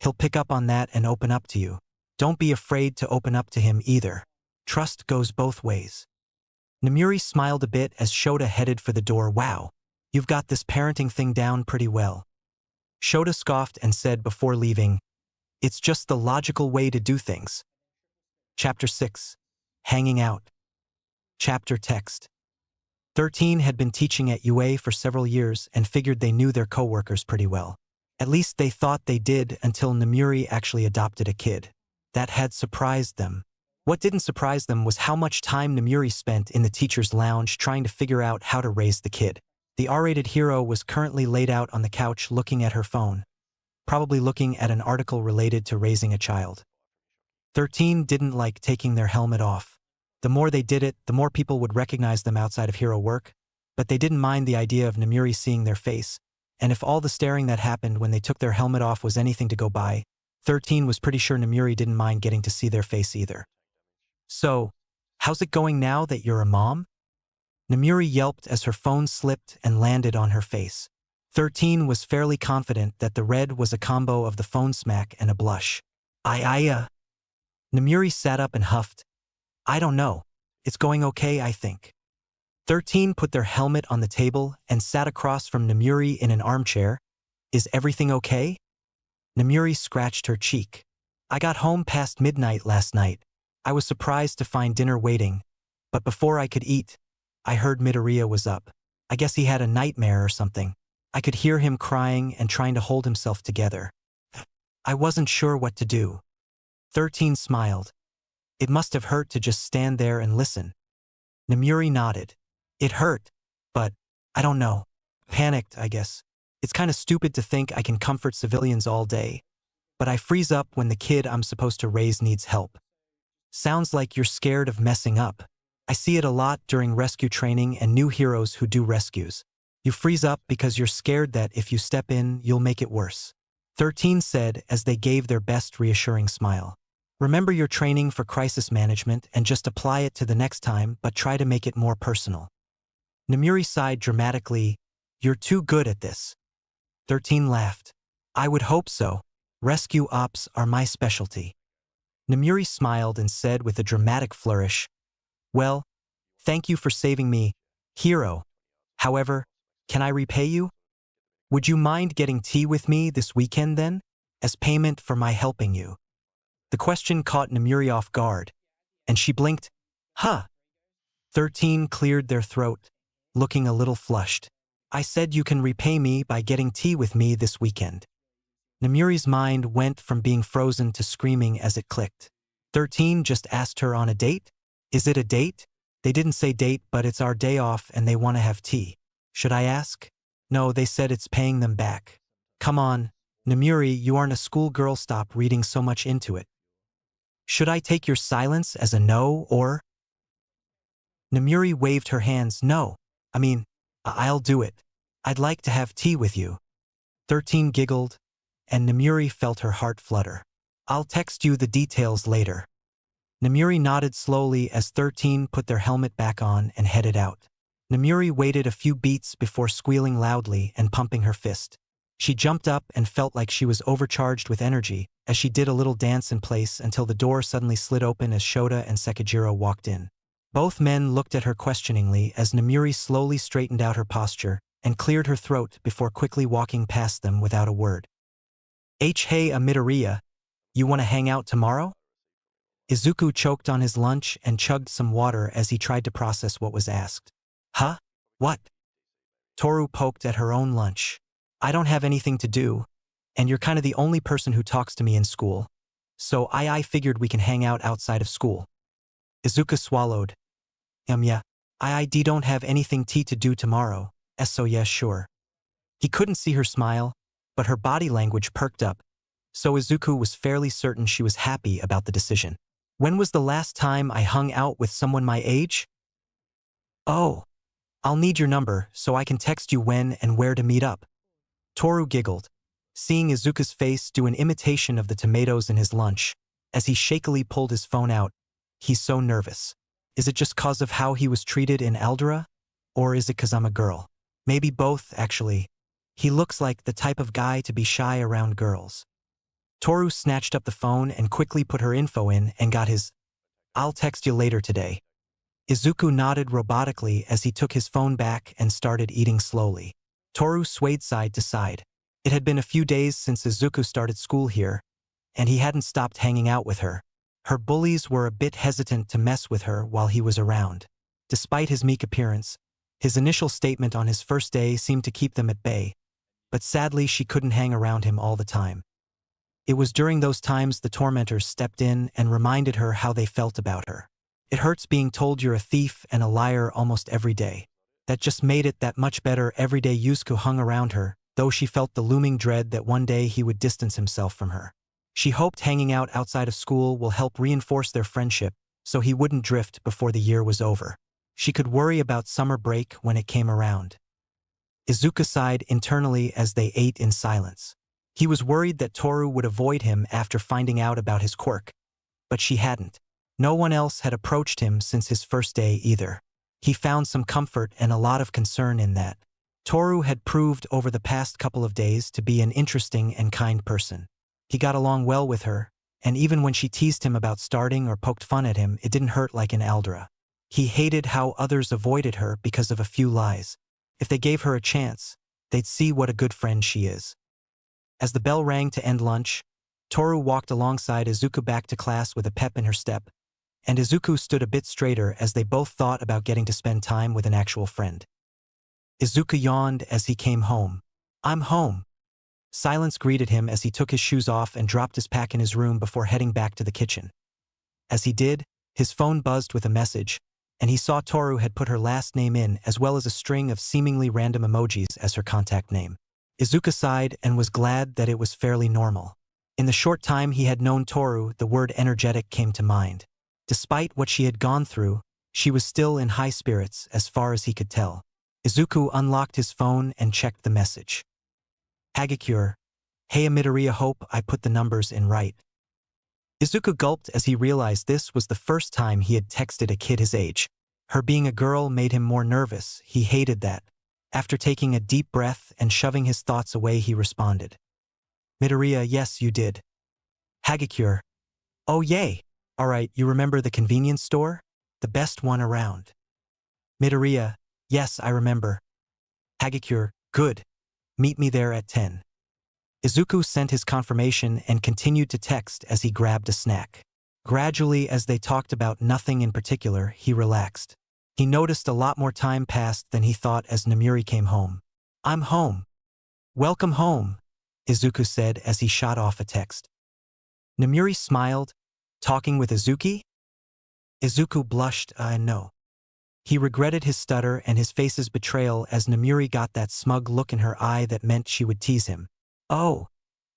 He'll pick up on that and open up to you. Don't be afraid to open up to him either. Trust goes both ways. Namiri smiled a bit as Shota headed for the door. Wow, you've got this parenting thing down pretty well. Shota scoffed and said before leaving, it's just the logical way to do things. Chapter 6. Hanging Out. Chapter Text. 13 had been teaching at UA for several years and figured they knew their coworkers pretty well. At least they thought they did until Namiri actually adopted a kid. That had surprised them. What didn't surprise them was how much time Namiri spent in the teacher's lounge trying to figure out how to raise the kid. The R-rated hero was currently laid out on the couch looking at her phone, probably looking at an article related to raising a child. 13 didn't like taking their helmet off. The more they did it, the more people would recognize them outside of hero work, but they didn't mind the idea of Namiri seeing their face, and if all the staring that happened when they took their helmet off was anything to go by, 13 was pretty sure Namiri didn't mind getting to see their face either. So, how's it going now that you're a mom? Namiri yelped as her phone slipped and landed on her face. 13 was fairly confident that the red was a combo of the phone smack and a blush. Namiri sat up and huffed. I don't know. It's going okay, I think. 13 put their helmet on the table and sat across from Namiri in an armchair. Is everything okay? Namiri scratched her cheek. I got home past midnight last night. I was surprised to find dinner waiting, but before I could eat, I heard Midoriya was up. I guess he had a nightmare or something. I could hear him crying and trying to hold himself together. I wasn't sure what to do. 13 smiled. It must have hurt to just stand there and listen. Namiri nodded. It hurt, but I don't know. Panicked, I guess. It's kind of stupid to think I can comfort civilians all day, but I freeze up when the kid I'm supposed to raise needs help. Sounds like you're scared of messing up. I see it a lot during rescue training and new heroes who do rescues. You freeze up because you're scared that if you step in, you'll make it worse. 13 said as they gave their best reassuring smile. Remember your training for crisis management and just apply it to the next time, but try to make it more personal. Namuri sighed dramatically. You're too good at this. 13 laughed. I would hope so. Rescue ops are my specialty. Namuri smiled and said with a dramatic flourish, well, thank you for saving me, hero. However, can I repay you? Would you mind getting tea with me this weekend then, as payment for my helping you? The question caught Namuri off guard, and she blinked. Huh. 13 cleared their throat, looking a little flushed. I said you can repay me by getting tea with me this weekend. Namuri's mind went from being frozen to screaming as it clicked. 13 just asked her on a date? Is it a date? They didn't say date, but it's our day off and they want to have tea. Should I ask? No, they said it's paying them back. Come on, Namuri, you aren't a schoolgirl, stop reading so much into it. Should I take your silence as a no, or? Namuri waved her hands. No. I'll do it. I'd like to have tea with you. 13 giggled, and Namuri felt her heart flutter. I'll text you the details later. Namuri nodded slowly as 13 put their helmet back on and headed out. Namuri waited a few beats before squealing loudly and pumping her fist. She jumped up and felt like she was overcharged with energy as she did a little dance in place until the door suddenly slid open as Shota and Sekijiro walked in. Both men looked at her questioningly as Namuri slowly straightened out her posture and cleared her throat before quickly walking past them without a word. Hey Midoriya, you want to hang out tomorrow? Izuku choked on his lunch and chugged some water as he tried to process what was asked. Huh? What? Toru poked at her own lunch. I don't have anything to do, and you're kind of the only person who talks to me in school. So I figured we can hang out outside of school. Izuku swallowed. Yeah, I don't have anything to do tomorrow, so yeah, sure. He couldn't see her smile, but her body language perked up, so Izuku was fairly certain she was happy about the decision. When was the last time I hung out with someone my age? Oh, I'll need your number so I can text you when and where to meet up. Toru giggled, seeing Izuku's face do an imitation of the tomatoes in his lunch, as he shakily pulled his phone out. He's so nervous. Is it just 'cause of how he was treated in Aldera? Or is it 'cause I'm a girl? Maybe both, actually. He looks like the type of guy to be shy around girls. Toru snatched up the phone and quickly put her info in and got his, I'll text you later today. Izuku nodded robotically as he took his phone back and started eating slowly. Toru swayed side to side. It had been a few days since Izuku started school here, and he hadn't stopped hanging out with her. Her bullies were a bit hesitant to mess with her while he was around. Despite his meek appearance, his initial statement on his first day seemed to keep them at bay, but sadly she couldn't hang around him all the time. It was during those times the tormentors stepped in and reminded her how they felt about her. It hurts being told you're a thief and a liar almost every day. That just made it that much better every day Yusuke hung around her, though she felt the looming dread that one day he would distance himself from her. She hoped hanging out outside of school will help reinforce their friendship so he wouldn't drift before the year was over. She could worry about summer break when it came around. Izuku sighed internally as they ate in silence. He was worried that Toru would avoid him after finding out about his quirk, but she hadn't. No one else had approached him since his first day either. He found some comfort and a lot of concern in that. Toru had proved over the past couple of days to be an interesting and kind person. He got along well with her, and even when she teased him about starting or poked fun at him, it didn't hurt like in Aldera. He hated how others avoided her because of a few lies. If they gave her a chance, they'd see what a good friend she is. As the bell rang to end lunch, Toru walked alongside Izuku back to class with a pep in her step, and Izuku stood a bit straighter as they both thought about getting to spend time with an actual friend. Izuku yawned as he came home. I'm home. Silence greeted him as he took his shoes off and dropped his pack in his room before heading back to the kitchen. As he did, his phone buzzed with a message, and he saw Toru had put her last name in as well as a string of seemingly random emojis as her contact name. Izuku sighed and was glad that it was fairly normal. In the short time he had known Toru, the word energetic came to mind. Despite what she had gone through, she was still in high spirits as far as he could tell. Izuku unlocked his phone and checked the message. Hagakure, hey Midoriya, hope I put the numbers in right. Izuku gulped as he realized this was the first time he had texted a kid his age. Her being a girl made him more nervous. He hated that. After taking a deep breath and shoving his thoughts away, he responded. Midoriya, yes, you did. Hagakure, oh yay. Alright, you remember the convenience store? The best one around. Midoriya, yes, I remember. Hagakure, good. Meet me there at 10. Izuku sent his confirmation and continued to text as he grabbed a snack. Gradually, as they talked about nothing in particular, he relaxed. He noticed a lot more time passed than he thought as Namuri came home. I'm home. Welcome home, Izuku said as he shot off a text. Namuri smiled, talking with Izuki? Izuku blushed, no. He regretted his stutter and his face's betrayal as Namuri got that smug look in her eye that meant she would tease him. Oh,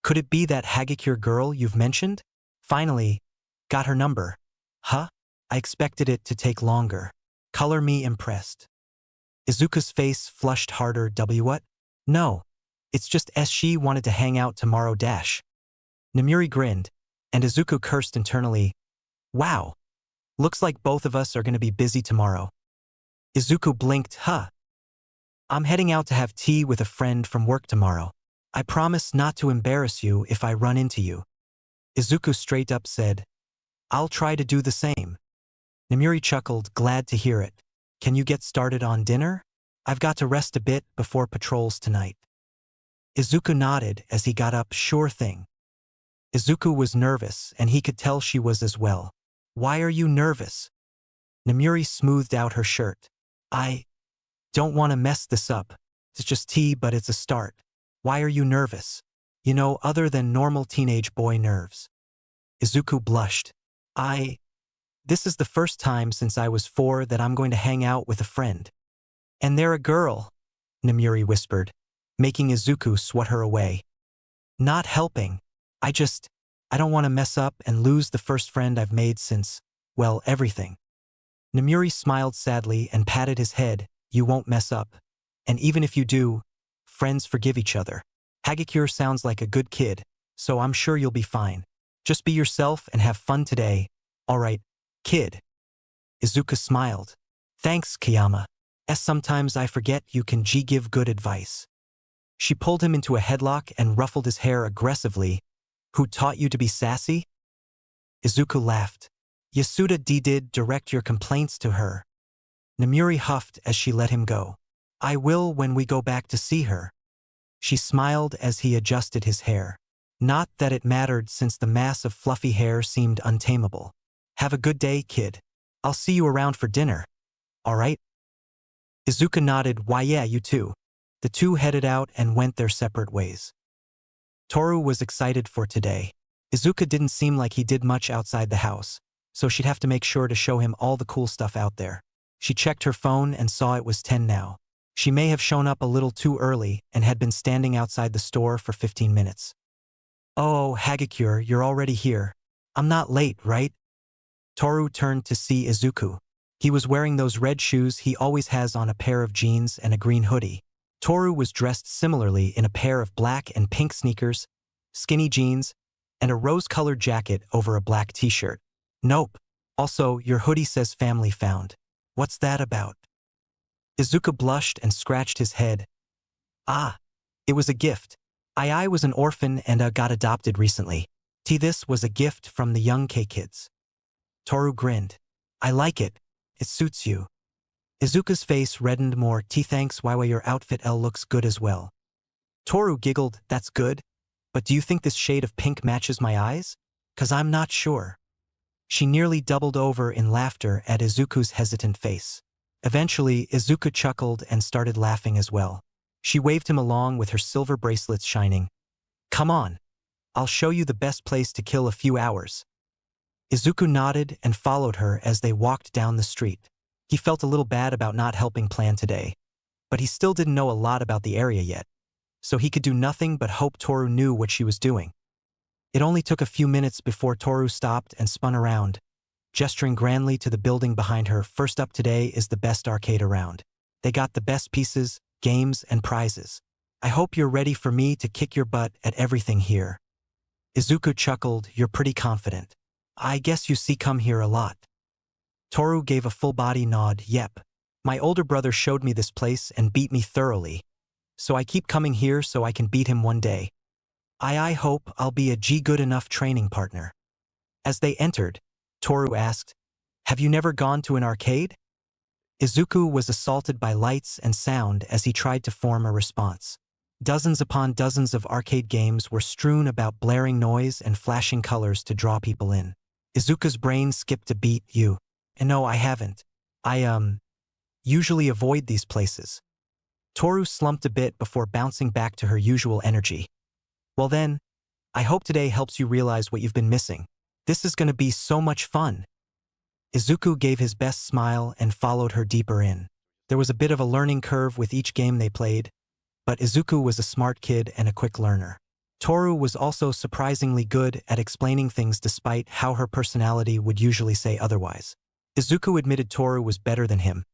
could it be that Hagakure girl you've mentioned? Finally, got her number. Huh? I expected it to take longer. Color me impressed. Izuku's face flushed harder. What? No. It's just she wanted to hang out tomorrow dash. Namuri grinned, and Izuku cursed internally. Wow. Looks like both of us are going to be busy tomorrow. Izuku blinked. Huh. I'm heading out to have tea with a friend from work tomorrow. I promise not to embarrass you if I run into you. Izuku straight up said. I'll try to do the same. Namuri chuckled, glad to hear it. Can you get started on dinner? I've got to rest a bit before patrols tonight. Izuku nodded as he got up. Sure thing. Izuku was nervous, and he could tell she was as well. Why are you nervous? Namuri smoothed out her shirt. I don't want to mess this up. It's just tea, but it's a start. Why are you nervous? You know, other than normal teenage boy nerves. Izuku blushed. This is the first time since I was 4 that I'm going to hang out with a friend. And they're a girl, Namuri whispered, making Izuku swat her away. Not helping. I don't want to mess up and lose the first friend I've made since, well, everything. Namuri smiled sadly and patted his head. You won't mess up. And even if you do, friends forgive each other. Hagakure sounds like a good kid, so I'm sure you'll be fine. Just be yourself and have fun today. Alright, kid. Izuku smiled. Thanks, Kayama. Sometimes I forget you can give good advice. She pulled him into a headlock and ruffled his hair aggressively. Who taught you to be sassy? Izuku laughed. Yasuda did direct your complaints to her. Namuri huffed as she let him go. I will when we go back to see her. She smiled as he adjusted his hair. Not that it mattered since the mass of fluffy hair seemed untamable. Have a good day, kid. I'll see you around for dinner. All right? Izuku nodded. Why yeah, you too. The two headed out and went their separate ways. Toru was excited for today. Izuku didn't seem like he did much outside the house, so she'd have to make sure to show him all the cool stuff out there. She checked her phone and saw it was 10 now. She may have shown up a little too early and had been standing outside the store for 15 minutes. Oh, Hagakure, you're already here. I'm not late, right? Toru turned to see Izuku. He was wearing those red shoes he always has on, a pair of jeans and a green hoodie. Toru was dressed similarly in a pair of black and pink sneakers, skinny jeans, and a rose-colored jacket over a black t-shirt. Nope. Also, your hoodie says family found. What's that about? Izuku blushed and scratched his head. Ah, it was a gift. I was an orphan and got adopted recently. This was a gift from the young K-kids. Toru grinned. I like it. It suits you. Izuku's face reddened more. Thanks, Waiwa, your outfit looks good as well. Toru giggled. That's good. But do you think this shade of pink matches my eyes? 'Cause I'm not sure. She nearly doubled over in laughter at Izuku's hesitant face. Eventually, Izuku chuckled and started laughing as well. She waved him along with her silver bracelets shining. Come on. I'll show you the best place to kill a few hours. Izuku nodded and followed her as they walked down the street. He felt a little bad about not helping plan today, but he still didn't know a lot about the area yet, so he could do nothing but hope Toru knew what she was doing. It only took a few minutes before Toru stopped and spun around, gesturing grandly to the building behind her. First up today is the best arcade around. They got the best pieces, games, and prizes. I hope you're ready for me to kick your butt at everything here. Izuku chuckled, you're pretty confident. I guess you see come here a lot. Toru gave a full-body nod, yep. My older brother showed me this place and beat me thoroughly. So I keep coming here so I can beat him one day. I hope I'll be a good enough training partner. As they entered, Toru asked, have you never gone to an arcade? Izuku was assaulted by lights and sound as he tried to form a response. Dozens upon dozens of arcade games were strewn about blaring noise and flashing colors to draw people in. Izuku's brain skipped a beat, No, I haven't. I usually avoid these places. Toru slumped a bit before bouncing back to her usual energy. Well then, I hope today helps you realize what you've been missing. This is gonna be so much fun. Izuku gave his best smile and followed her deeper in. There was a bit of a learning curve with each game they played, but Izuku was a smart kid and a quick learner. Toru was also surprisingly good at explaining things despite how her personality would usually say otherwise. Izuku admitted Toru was better than him,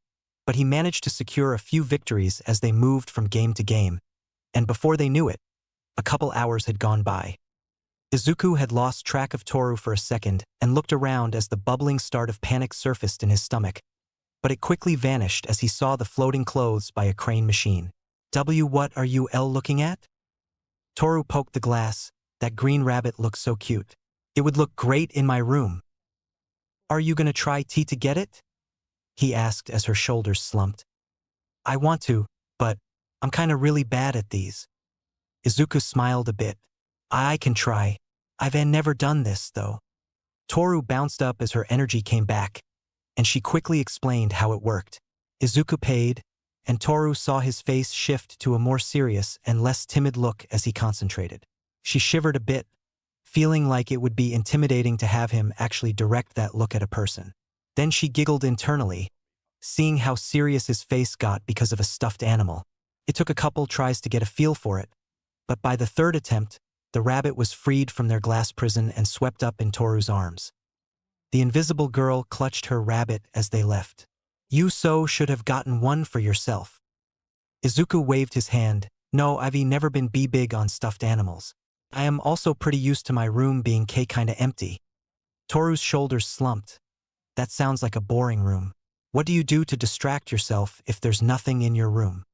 but he managed to secure a few victories as they moved from game to game, and before they knew it, a couple hours had gone by. Izuku had lost track of Toru for a second and looked around as the bubbling start of panic surfaced in his stomach, but it quickly vanished as he saw the floating clothes by a crane machine. What are you looking at? Toru poked the glass. That green rabbit looks so cute. It would look great in my room. Are you gonna try to get it? He asked as her shoulders slumped. I want to, but I'm kinda really bad at these. Izuku smiled a bit. I can try. I've never done this, though. Toru bounced up as her energy came back, and she quickly explained how it worked. Izuku paid, and Toru saw his face shift to a more serious and less timid look as he concentrated. She shivered a bit, feeling like it would be intimidating to have him actually direct that look at a person. Then she giggled internally, seeing how serious his face got because of a stuffed animal. It took a couple tries to get a feel for it, but by the third attempt, the rabbit was freed from their glass prison and swept up in Toru's arms. The invisible girl clutched her rabbit as they left. You should have gotten one for yourself. Izuku waved his hand. No, I've never been big on stuffed animals. I am also pretty used to my room being kinda empty. Toru's shoulders slumped. That sounds like a boring room. What do you do to distract yourself if there's nothing in your room?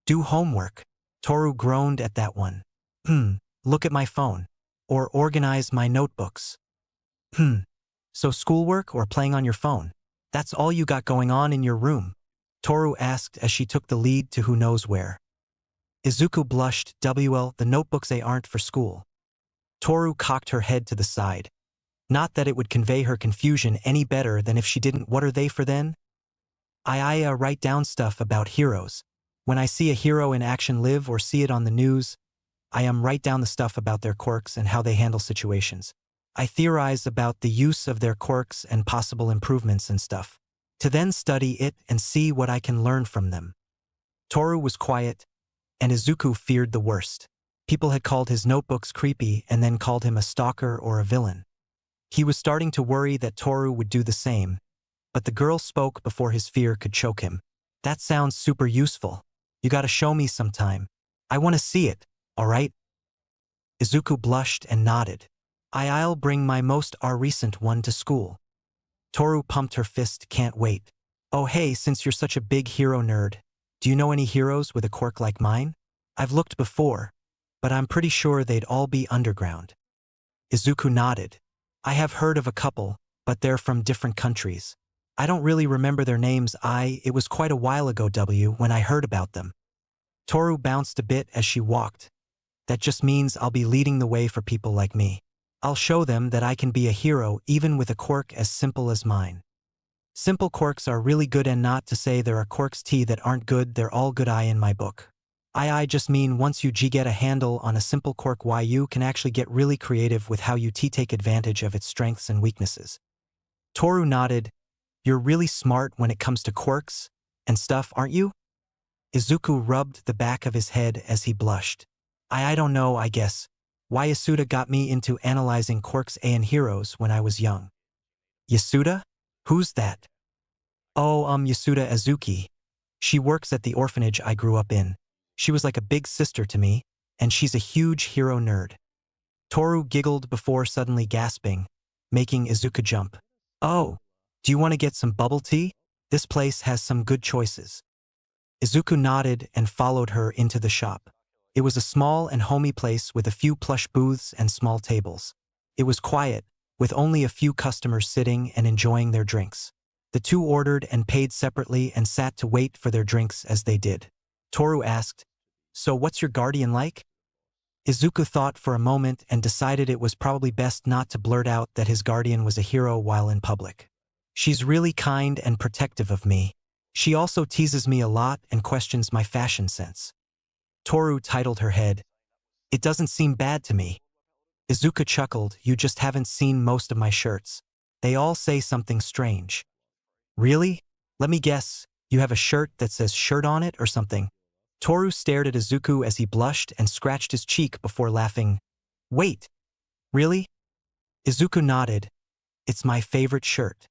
Do homework. Toru groaned at that one. Look at my phone. Or organize my notebooks. So schoolwork or playing on your phone? That's all you got going on in your room? Toru asked as she took the lead to who knows where. Izuku blushed. The notebooks aren't for school. Toru cocked her head to the side. Not that it would convey her confusion any better than if she didn't. What are they for then? I write down stuff about heroes. When I see a hero in action live or see it on the news, I write down the stuff about their quirks and how they handle situations. I theorize about the use of their quirks and possible improvements and stuff, to then study it and see what I can learn from them. Toru was quiet, and Izuku feared the worst. People had called his notebooks creepy and then called him a stalker or a villain. He was starting to worry that Toru would do the same, but the girl spoke before his fear could choke him. That sounds super useful. You gotta show me sometime. I want to see it, alright? Izuku blushed and nodded. I'll bring my most recent one to school. Toru pumped her fist. Can't wait. Oh hey, since you're such a big hero nerd, do you know any heroes with a quirk like mine? I've looked before, but I'm pretty sure they'd all be underground. Izuku nodded. I have heard of a couple, but they're from different countries. I don't really remember their names. It was quite a while ago when I heard about them. Toru bounced a bit as she walked. That just means I'll be leading the way for people like me. I'll show them that I can be a hero even with a quirk as simple as mine. Simple quirks are really good, and not to say there are quirks that aren't good. They're all good in my book. I just mean once you get a handle on a simple quirk, you can actually get really creative with how you take advantage of its strengths and weaknesses. Toru nodded. You're really smart when it comes to quirks and stuff, aren't you? Izuku rubbed the back of his head as he blushed. I don't know, I guess. Why Yasuda got me into analyzing quirks and heroes when I was young. Yasuda? Who's that? Oh, Yasuda Azuki. She works at the orphanage I grew up in. She was like a big sister to me, and she's a huge hero nerd. Toru giggled before suddenly gasping, making Izuku jump. Oh, do you want to get some bubble tea? This place has some good choices. Izuku nodded and followed her into the shop. It was a small and homey place with a few plush booths and small tables. It was quiet, with only a few customers sitting and enjoying their drinks. The two ordered and paid separately and sat to wait for their drinks as they did. Toru asked, "So what's your guardian like?" Izuku thought for a moment and decided it was probably best not to blurt out that his guardian was a hero while in public. "She's really kind and protective of me. She also teases me a lot and questions my fashion sense." Toru titled her head. "It doesn't seem bad to me." Izuku chuckled. "You just haven't seen most of my shirts. They all say something strange." "Really? Let me guess, you have a shirt that says shirt on it or something?" Toru stared at Izuku as he blushed and scratched his cheek before laughing. "Wait, really?" Izuku nodded. "It's my favorite shirt."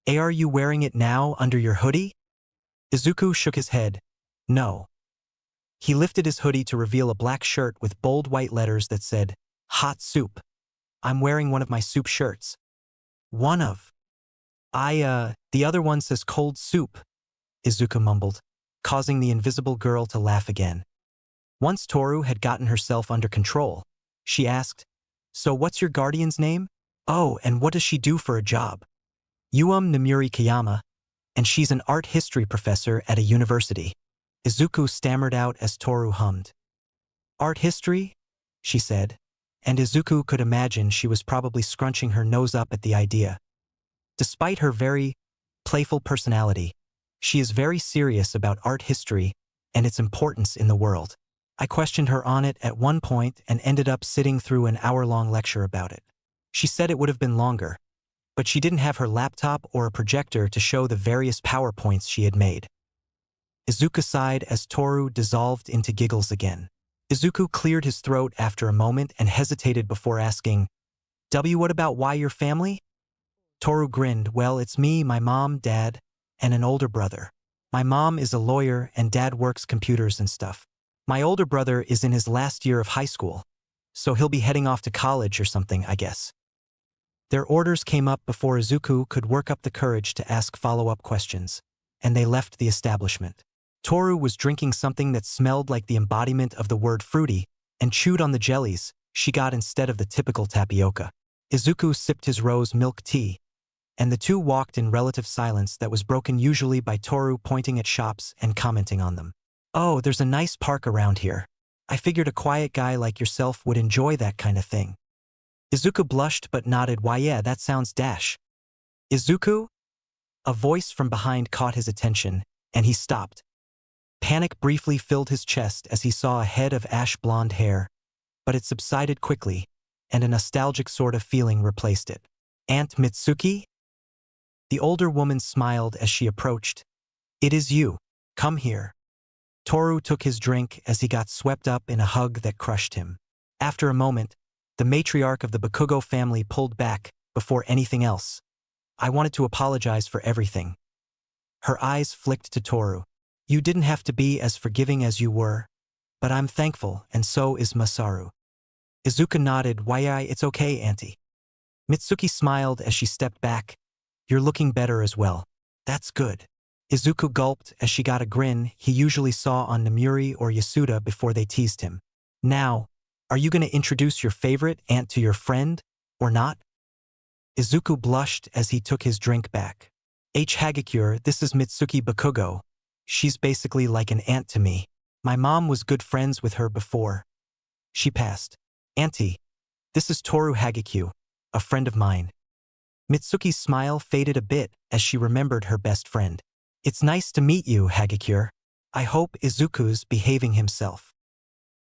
"Are you wearing it now under your hoodie?" Izuku shook his head. "No." He lifted his hoodie to reveal a black shirt with bold white letters that said, "Hot Soup." "I'm wearing one of my soup shirts." "One of?" The other one says cold soup," Izuku mumbled, causing the invisible girl to laugh again. Once Toru had gotten herself under control, she asked, "So what's your guardian's name? Oh, and what does she do for a job?" Namuri Kayama, and she's an art history professor at a university," Izuku stammered out as Toru hummed. "Art history?" she said, and Izuku could imagine she was probably scrunching her nose up at the idea. Despite her very playful personality, she is very serious about art history and its importance in the world. I questioned her on it at one point and ended up sitting through an hour-long lecture about it. She said it would have been longer, but she didn't have her laptop or a projector to show the various PowerPoints she had made. Izuku sighed as Toru dissolved into giggles again. Izuku cleared his throat after a moment and hesitated before asking, What about why your family?" Toru grinned. "Well, it's me, my mom, dad, and an older brother. My mom is a lawyer and dad works computers and stuff. My older brother is in his last year of high school, so he'll be heading off to college or something, I guess." Their orders came up before Izuku could work up the courage to ask follow-up questions, and they left the establishment. Toru was drinking something that smelled like the embodiment of the word fruity and chewed on the jellies she got instead of the typical tapioca. Izuku sipped his rose milk tea, and the two walked in relative silence that was broken usually by Toru pointing at shops and commenting on them. "Oh, there's a nice park around here. I figured a quiet guy like yourself would enjoy that kind of thing." Izuku blushed but nodded. "Why yeah, that sounds dash." "Izuku?" A voice from behind caught his attention, and he stopped. Panic briefly filled his chest as he saw a head of ash blonde hair, but it subsided quickly, and a nostalgic sort of feeling replaced it. "Aunt Mitsuki?" The older woman smiled as she approached. "It is you. Come here." Toru took his drink as he got swept up in a hug that crushed him. After a moment, the matriarch of the Bakugo family pulled back before anything else. "I wanted to apologize for everything." Her eyes flicked to Toru. "You didn't have to be as forgiving as you were, but I'm thankful, and so is Masaru." Izuku nodded. "Why, it's okay, Auntie." Mitsuki smiled as she stepped back. "You're looking better as well." "That's good." Izuku gulped as she got a grin he usually saw on Namuri or Yasuda before they teased him. "Now, are you going to introduce your favorite aunt to your friend, or not?" Izuku blushed as he took his drink back. Hagakure, this is Mitsuki Bakugo. She's basically like an aunt to me. My mom was good friends with her before she passed. Auntie, this is Toru Hagakure, a friend of mine." Mitsuki's smile faded a bit as she remembered her best friend. "It's nice to meet you, Hagakure. I hope Izuku's behaving himself."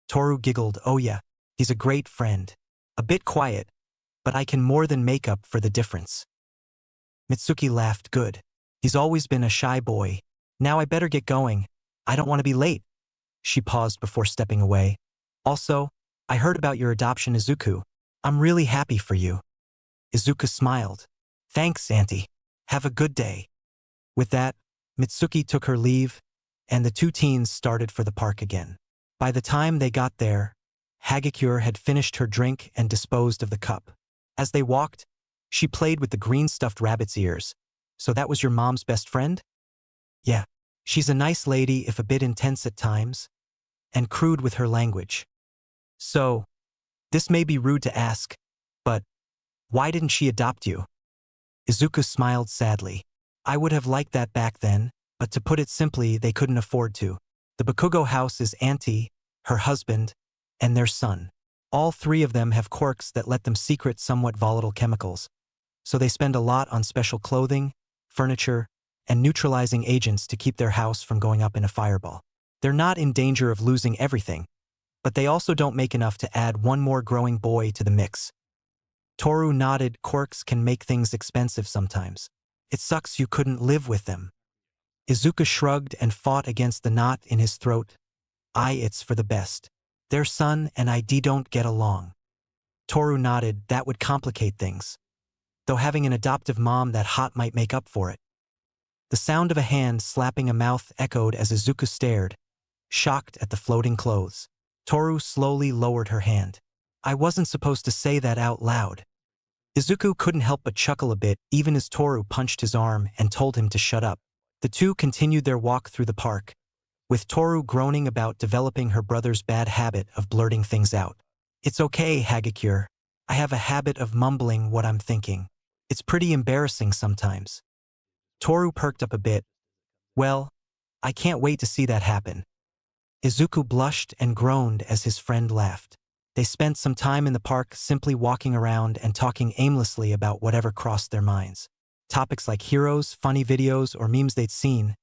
Toru giggled. "Oh yeah, he's a great friend. A bit quiet, but I can more than make up for the difference." Mitsuki laughed. "Good. He's always been a shy boy. Now I better get going. I don't want to be late." She paused before stepping away. "Also, I heard about your adoption, Izuku. I'm really happy for you." Izuku smiled. "Thanks, Auntie. Have a good day." With that, Mitsuki took her leave, and the two teens started for the park again. By the time they got there, Hagakure had finished her drink and disposed of the cup. As they walked, she played with the green stuffed rabbit's ears. So that was your mom's best friend? Yeah. She's a nice lady if a bit intense at times, and crude with her language. So, this may be rude to ask, but why didn't she adopt you? Izuku smiled sadly. I would have liked that back then, but to put it simply, they couldn't afford to. The Bakugo house is Auntie, her husband, and their son. All three of them have quirks that let them secret somewhat volatile chemicals, so they spend a lot on special clothing, furniture, and neutralizing agents to keep their house from going up in a fireball. They're not in danger of losing everything, but they also don't make enough to add one more growing boy to the mix. Toru nodded. Quirks can make things expensive sometimes. It sucks you couldn't live with them. Izuku shrugged and fought against the knot in his throat. It's for the best. Their son and I don't get along. Toru nodded. That would complicate things. Though having an adoptive mom that hot might make up for it. The sound of a hand slapping a mouth echoed as Izuku stared, shocked at the floating clothes. Toru slowly lowered her hand. I wasn't supposed to say that out loud. Izuku couldn't help but chuckle a bit, even as Toru punched his arm and told him to shut up. The two continued their walk through the park, with Toru groaning about developing her brother's bad habit of blurting things out. It's okay, Hagakure. I have a habit of mumbling what I'm thinking. It's pretty embarrassing sometimes. Toru perked up a bit. Well, I can't wait to see that happen. Izuku blushed and groaned as his friend laughed. They spent some time in the park simply walking around and talking aimlessly about whatever crossed their minds. Topics like heroes, funny videos, or memes they'd seen,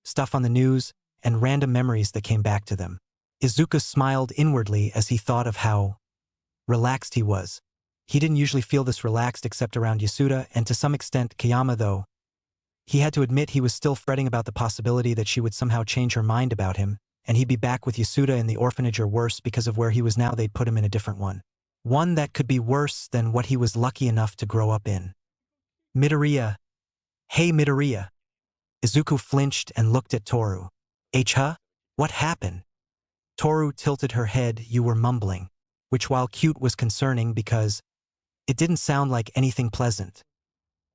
stuff on the news, and random memories that came back to them. Izuku smiled inwardly as he thought of how relaxed he was. He didn't usually feel this relaxed except around Yasuda and to some extent Kayama, though. He had to admit he was still fretting about the possibility that she would somehow change her mind about him, and he'd be back with Yasuda in the orphanage or worse because of where he was now they'd put him in a different one. One that could be worse than what he was lucky enough to grow up in. Midoriya. Hey Midoriya. Izuku flinched and looked at Toru. Huh? What happened? Toru tilted her head. You were mumbling, which while cute was concerning because it didn't sound like anything pleasant.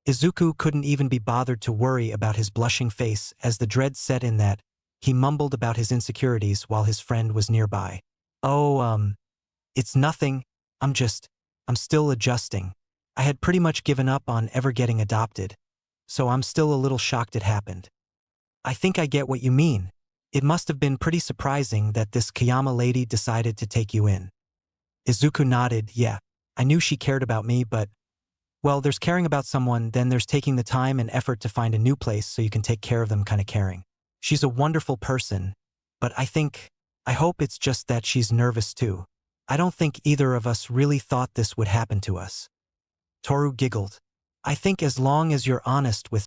Izuku couldn't even be bothered to worry about his blushing face as the dread set in that he mumbled about his insecurities while his friend was nearby. It's nothing. I'm still adjusting. I had pretty much given up on ever getting adopted, so I'm still a little shocked it happened. I think I get what you mean. It must have been pretty surprising that this Kayama lady decided to take you in. Izuku nodded. Yeah, I knew she cared about me, but well, there's caring about someone, then there's taking the time and effort to find a new place so you can take care of them kind of caring. She's a wonderful person, but I hope it's just that she's nervous too. I don't think either of us really thought this would happen to us. Toru giggled. I think as long as you're honest with